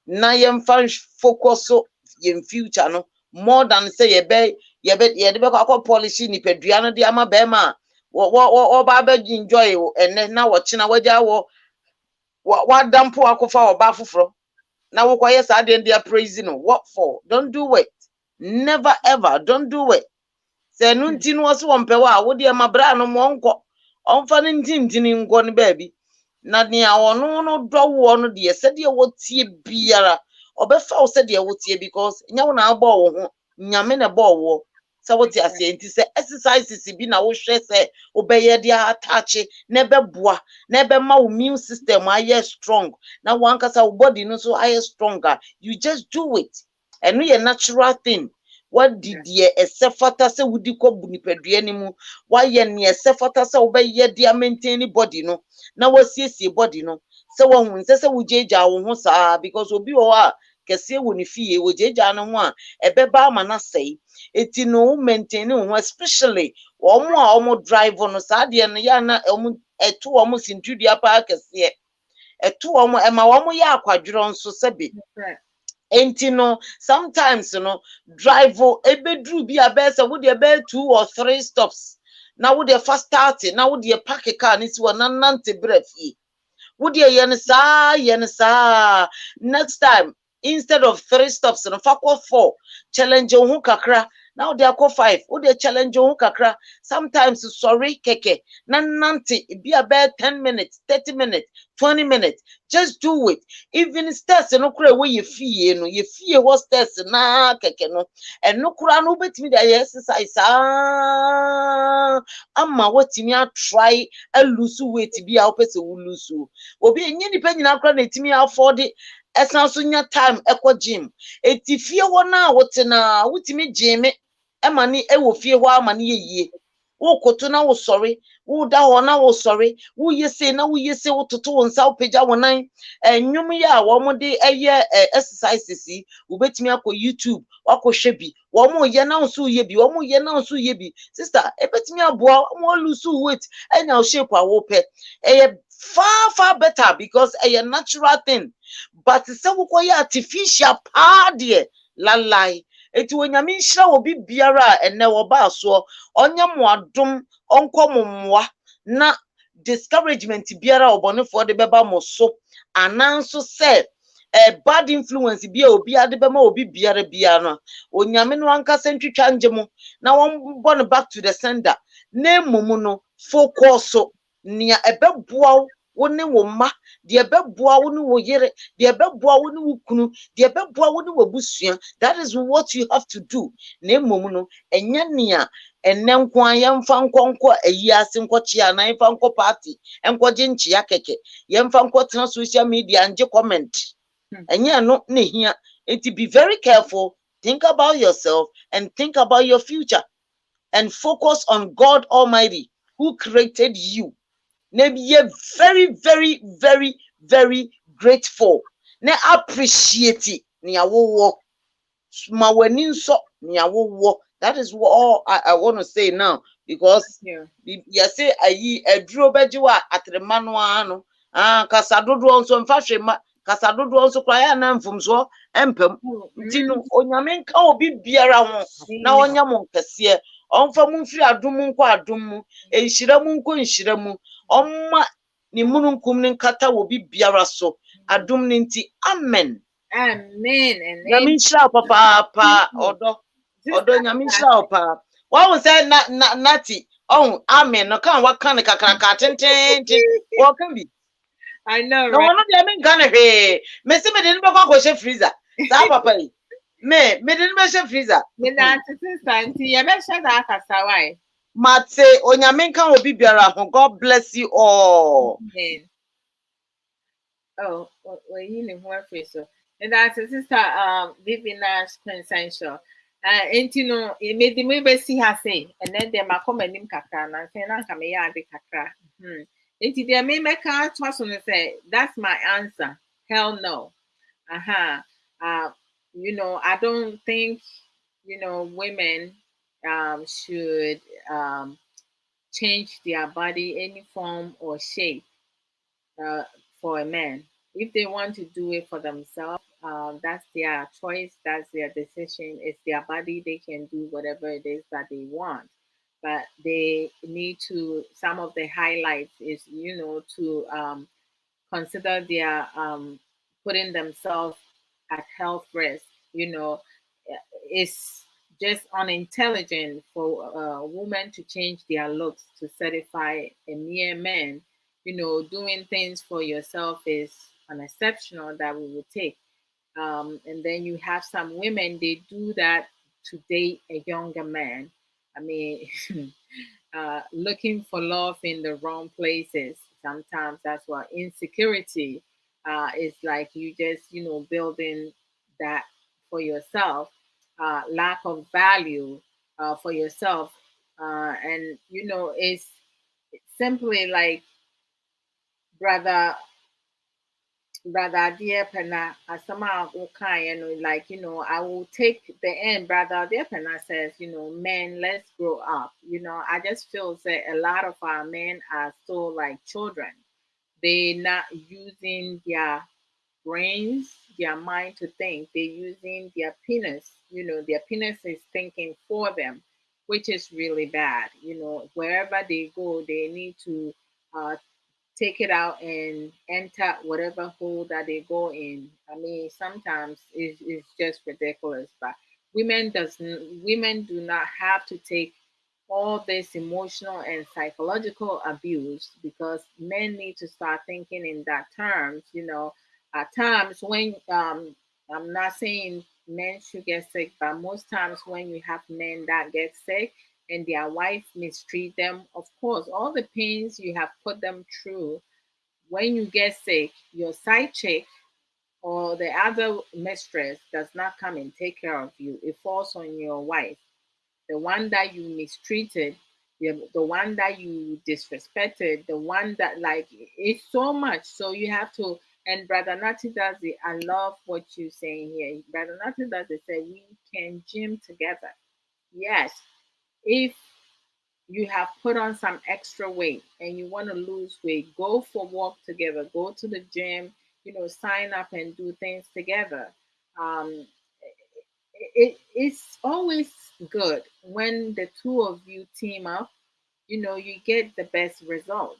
Na yen fan focus so yen future no more than say ye be ye de be kwa polish ni pedua no de ama be ma wo ba be enjoy ene na wo china waja wa dampo akofa oba foforo na wo kwaye sa de dia praise no what for? Don't do it. Never ever, don't do it. Say no ntinu wo so wompe wa wo de ma bra no mo nko onfa ne ntintini ngo ne baabi na ne a ono no do wo no de se de wo tie biara obefa wo se de wo tie because nya wo na agba wo ho nyame na bo wo se wo tie ase enti se exercises bi na wo hwe se obeye de attach na beboa na be ma wo immune system aye strong na wo ankasa wo body no so aye stronger. You just do it and no a natural thing. What did ye esefata se wudi ko bunipadua ni mu wa ye ne esefata se obeye dia maintain body no na wasiesie body no se wo hu se wujeja wo ho saa because obi wo a kese wo ni fie wujeja no ho a ebeba ama na sei eti no maintain wo especially omo a omo drive no saa de no ya na omo eto omo sintudua pa kese eto omo ema omo ya akwadworo nso sebe enti no sometimes no drive ebedru bi abese wo de be 2 or 3 stops na wo de fast start na wo de park car ni si wo nante brefi wo de yen sa next time instead of 3 stops no fakwa 4 challenge ho kakra now they are 5 wo de challenge ho kakra sometimes sorry keke na nante bi about 10 minutes 30 minutes 20 minutes just do it even stairs no kura we ye fie no ye fie ho stairs na keke no and no kura no betimi dey exercise ama watimi a try a lose weight bi a opese wo lose obi enye ni pa nyina kura na etimi afford esan so nya time ekọ gym eti fie wo na wote na wutimi gym ema ni ewo fie ho ama ni yeye wo koto na wo sorry wo da ho na wo sorry wo yese na wo yese wo toto wo nsa wo peja wo nan enwum ya wo mo de eye exercises wo betimi akọ YouTube wako hwebi wo mo ye na nso ye bi wo mo ye na nso ye bi sister e betimi aboa mo lose weight enya o shape a wo pe far better because a natural thing but se wo koye artificial pad lalai eti wonyame nhira obi biara ene wo ba so onye mo adom onko momwa na discouragement biara obonefo de beba mo so ananso se bad influence bia obi ade bema obi biara no onyame no anka sentwitwa ngemo na won born back to the sender na momu no focus nia ebeboa wo ne wo ma de ebeboa wo ne wo yere de ebeboa wo ne wo kunu de ebeboa wo ne wo busua. That is what you have to do na momu no enya nia enne nko ayemfa nkonko ayiase nkochia na yemfa nko party enkoje nchia keke yemfa nko tena social media anje comment enya no ne hia. It be very careful, think about yourself and think about your future and focus on God Almighty who created you. Maybe very grateful. Ne appreciate it. That is what all I want to say now because you say I drew bejiwa at the manuano kasadodo onso mfahwe kasadodo onso kwaya na mfumso empem ntinu onyame nka obi biara ho na onya mo nkese onfa mu mfiri adum nko adum mu enhyira mu nko enhyira mu omma ni mununkum ni nkata obi biara so adum ni nti amen nyame nhyira papa odo nyame nhyira papa wa say nati amen no kan wa kan kakaka tenten wo kan bi I know, no, right? one of them in Ghana. Me see me didn't go to freezer. That papa. Me didn't mention freezer. Me na sister, you mention that kasawai. Mate, onyame kan obi biara. God bless you all. Amen. Oh, well, you know what face so. And that's sister Viviana's Quintessential. And you know, it made the maybe see her say, and then they might come and him kakra, and say, Nanka me ya de kakra. And they may make a toss and say, that's my answer. Hell no. I don't think, women should um, change their body any form or shape uh, for a man. If they want to do it for themselves, that's their choice, that's their decision, it's their body, they can do whatever it is that they want. But they need to, some of the highlights is, to consider their putting themselves at health risk. It's just unintelligent for a woman to change their looks to satisfy a mere man. Doing things for yourself is unexceptional that we would take. And then you have some women, they do that to date a younger man. I mean, looking for love in the wrong places. Sometimes that's why insecurity is like you just, building that for yourself, lack of value for yourself. And, it's simply like, brother, dear Penna, as somehow kind, like, I will take the end, brother dear Penna says, men, let's grow up. I just feel that a lot of our men are still like children. They not using their brains, their mind to think. They're using their penis. Their penis is thinking for them, which is really bad. Wherever they go, they need to uh, take it out and enter whatever hole that they go in. I mean, sometimes it's just ridiculous. But women do not have to take all this emotional and psychological abuse, because men need to start thinking in that terms. At times when I'm not saying men should get sick, but most times when you have men that get sick and their wife mistreat them, of course, all the pains you have put them through, when you get sick, your side chick or the other mistress does not come and take care of you. It falls on your wife, the one that you mistreated, the one that you disrespected, the one that, like, it's so much. So you have to. And Brother Nati does it. I love what you're saying here. Brother Nati does it. Say we can gym together. Yes, if you have put on some extra weight and you want to lose weight, go for walk together, go to the gym, sign up and do things together. Um, it's always good when the two of you team up. You get the best results.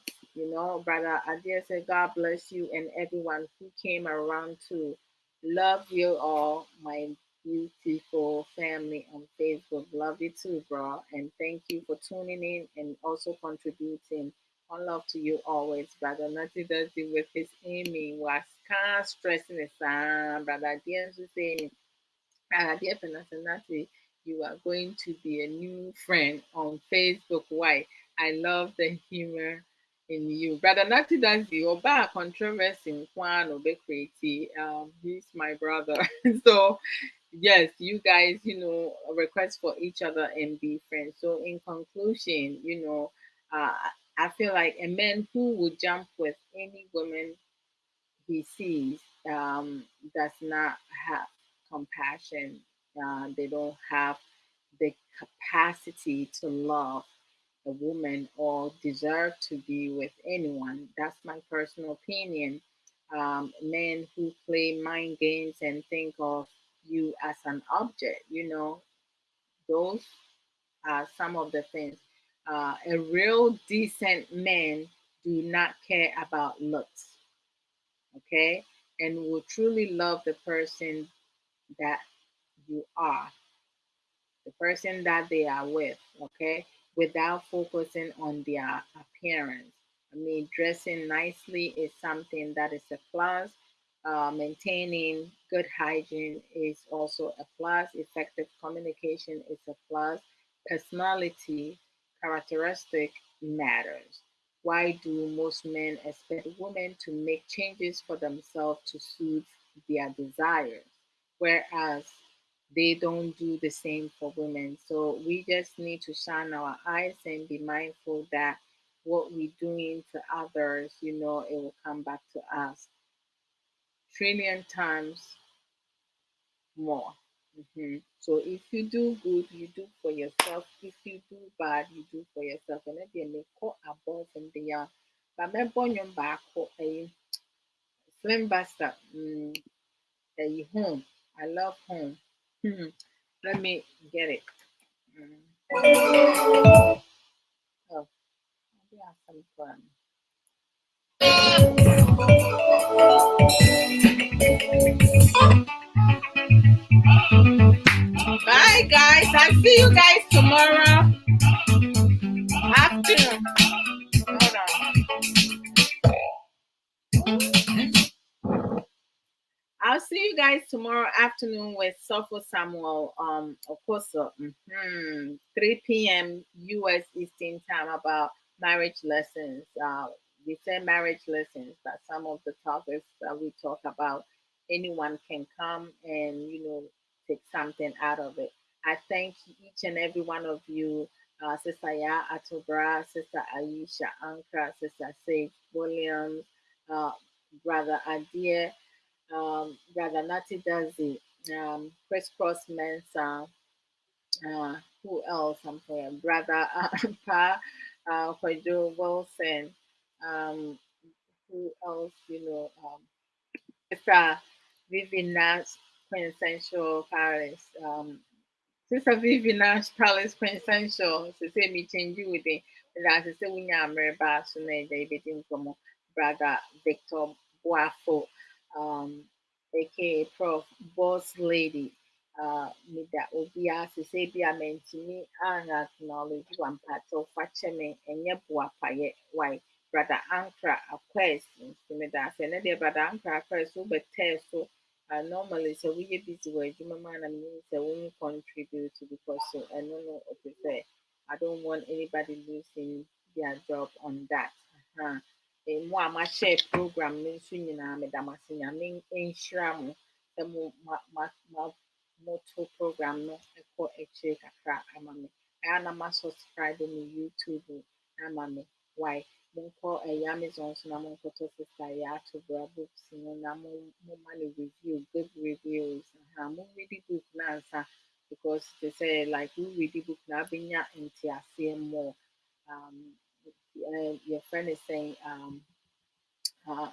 Brother Adia said, God bless you and everyone who came around to love you all, my beautiful family on Facebook. Love you too, bro. And thank you for tuning in and also contributing. One love to you always, brother. Nothing does it with his Amy was kind of stressing his son, brother. Adia is saying, dear Penasanati, you are going to be a new friend on Facebook. Why? I love the humor in you. Brother Nati Danzi, Oba controversy in Kwan Obekreti. He's my brother. So yes, you guys, request for each other and be friends. So in conclusion, uh, I feel like a man who would jump with any woman he sees does not have compassion. They don't have the capacity to love a woman or deserve to be with anyone. That's my personal opinion. Men who play mind games and think of you as an object, those are some of the things. A real decent man do not care about looks, okay, and will truly love the person that you are, the person that they are with, okay, without focusing on their appearance. I mean, dressing nicely is something that is a plus. Maintaining good hygiene is also a plus. Effective communication is a plus. Personality, characteristic matters. Why do most men expect women to make changes for themselves to suit their desires? Whereas they don't do the same for women. So we just need to shine our eyes and be mindful that what we're doing to others, it will come back to us trillion times more. So if you do good, you do for yourself. If you do bad, you do for yourself. And then they may call above and beyond. But me born you back a slim bastard. A home. I love home. Let me get it. Oh, maybe I have some fun. Bye, guys. I'll see you guys tomorrow afternoon. Hold on. I'll see you guys tomorrow afternoon with Sopho Samuel. Of course, 3 p.m. U.S. Eastern Time about marriage lessons. We say marriage lessons, but some of the topics that we talk about, anyone can come and take something out of it. I thank each and every one of you, Sister Ya Atobra, Sister Aisha Ankra, Sister Sage Williams, Brother Adia, Brother Natty Dazi, Crisscross Mensa, who else? I'm saying Brother Pa, Joe Wilson, um, who else? Sister Vivian Nash, Quintessential Paris, Sister Vivian Nash Palace Quintessential. To say me change you with it, as I say, we are Merba, so David from Brother Victor Boafo, aka Prof. Boss Lady. Mida Obia, to say, be a man to me, and acknowledge one part of Fatcheme and Yabuapaye, why Brother Ankra, a question to me that, and then Brother Ankra, first, so but test so. Normally, so we get busy with you, man, and means that we contribute to because so I don't know what to say. I don't want anybody losing their job on that. Uh-huh. More my share program means you know, Madam Asinya, mean in Shram, the motto program, no, a co a check a crack, I'm a me. I am a subscribe on YouTube, I'm a me. Why? Monkɔ Amazon so na monkɔtɔ Sister Yatoberɛ books no na momma no review, good reviews. Mo read book na ansa because they say like we read the book na abɛnya nteaseɛ more. Your friend is saying uh,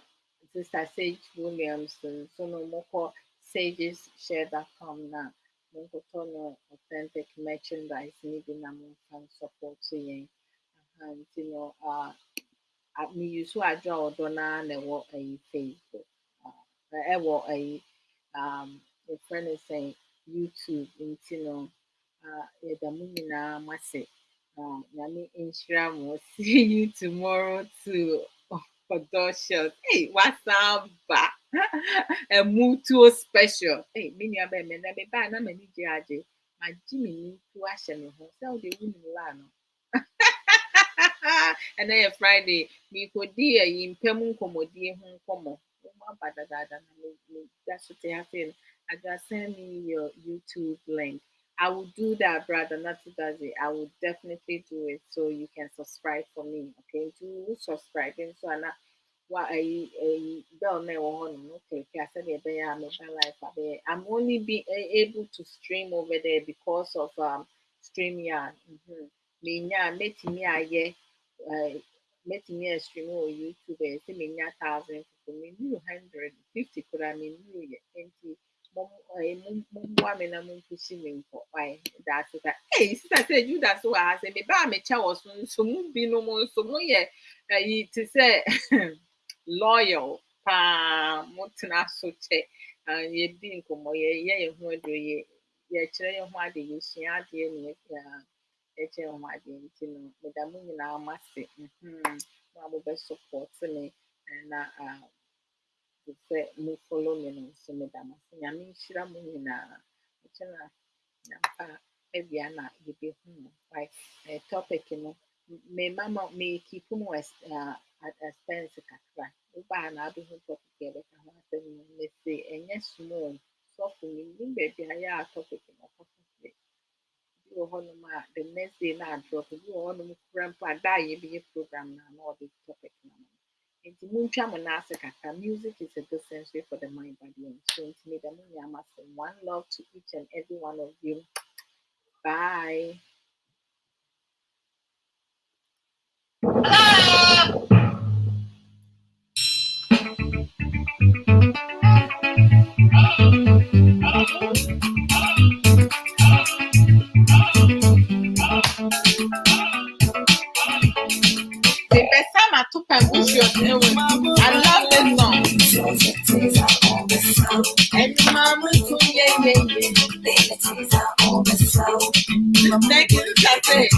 Sister Sage Williams so no mokɔ sageshare.com na monkɔtɔ no authentic merchandise ne bi na momfa support yɛn. Me use adwo a ɔdɔ naa na ɛwɔ Facebook. Ɛwɔ your friend is saying YouTube nti no yɛda mo nyinaa mo ase. Nyame nhyira mo. See you tomorrow too. Audacious. Hey, what's up? A mutuo special. Hey, me nua bɛn me na me ba na m'ani gye agye. Magye me ni to ahyɛ me ho. Sɛ wode wu ne la no. And then Friday, we could dear in Pemun Commodie home como. That's what they have been. I just send me your YouTube link. I will do that, brother. Not to does it. I will definitely do it so you can subscribe for me. Okay, do subscribe. And so I'm not what a girl may want. Okay, I said I'm life. I'm only be able to stream over there because of StreamYard. Minya met me aye mɛtumi astream wɔ YouTube sɛ menya 1,000 people menu 150 koraa menuyɛ nti momboa me na mompushi me nkɔ daase ka sisa sɛ juda so wɔ ha sɛ mebaa mekyɛ wɔ so nso mu binom nso moyɛ yi te sɛ loyal paa motena so kyɛ yɛdi nkɔmmɔ yɛyɛ yɛ ho aduro yɛkyerɛ yɛ ho ade yɛsua adeɛ ne ɛkyerɛ ho adeɛ nti no meda mo nyinaa mo ase mo a mobɛsupport me na sɛ mo follow me no nso meda mo ase nyame nhyira mo nyinaa ɛkyɛ na nyampa abia na yɛbɛhu no topic no mekeep mo expense kakra wobaa na abɛhu topic yɛbɛka ho asɛm no mese ɛnyɛ small sɔfo menim baabi a yɛ a topic no ɔkɔfa wɔ hɔnom a the next day na adrɔp bi wɔ hɔnom kora mpo a da a yɛbɛyɛ program na ɔde topic no Music is a good sensory for the mind, body, and soul. One love to each and every one of you. Bye. I love this song. And mama too, yeah. Thank you, Cafe.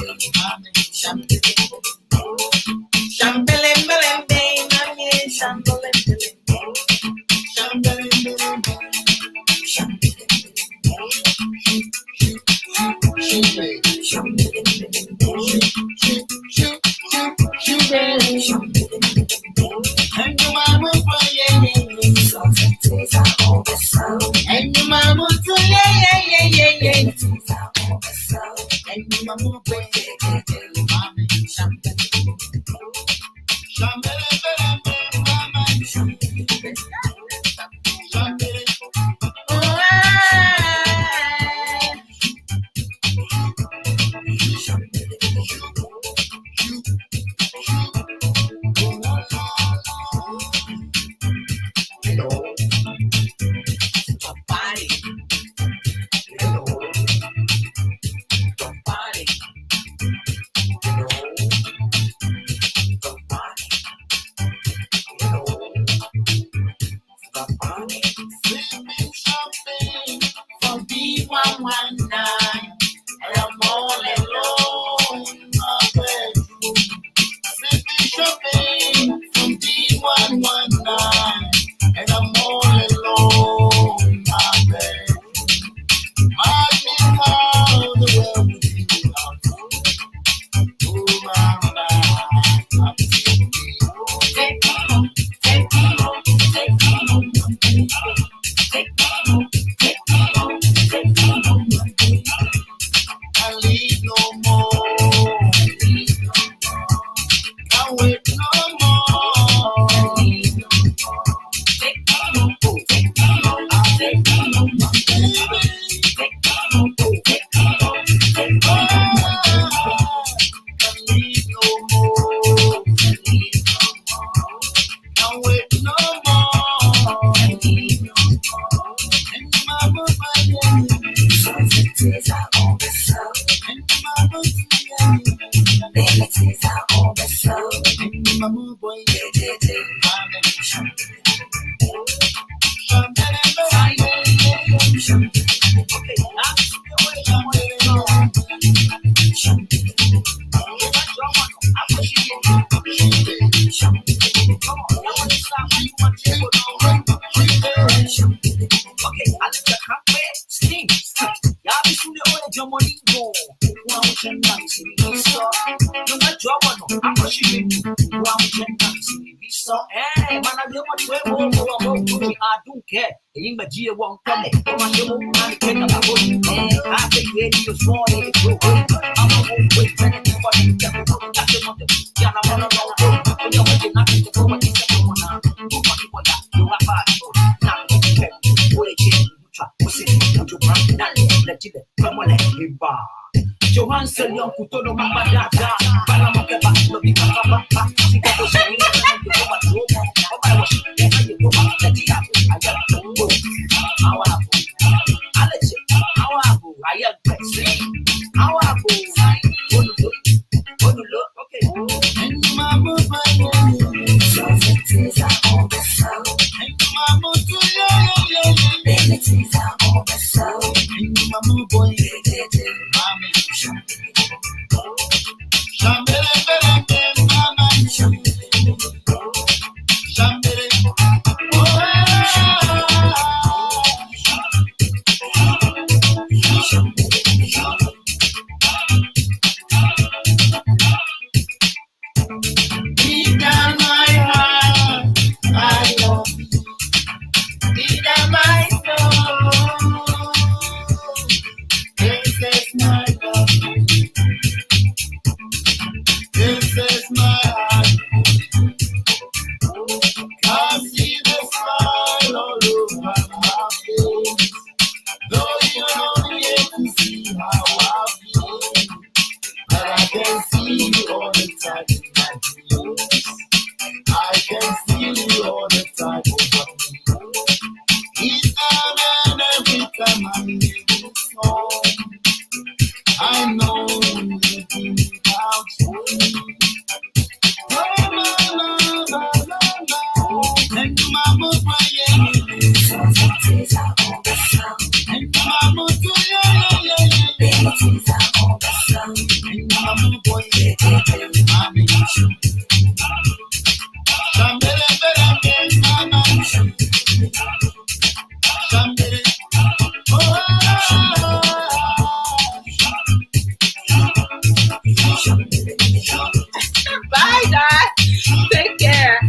Bye, guys. Take care.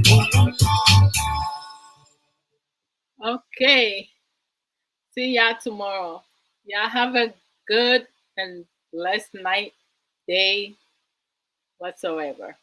Okay. See y'all tomorrow. Y'all have a good and blessed night, day, whatsoever.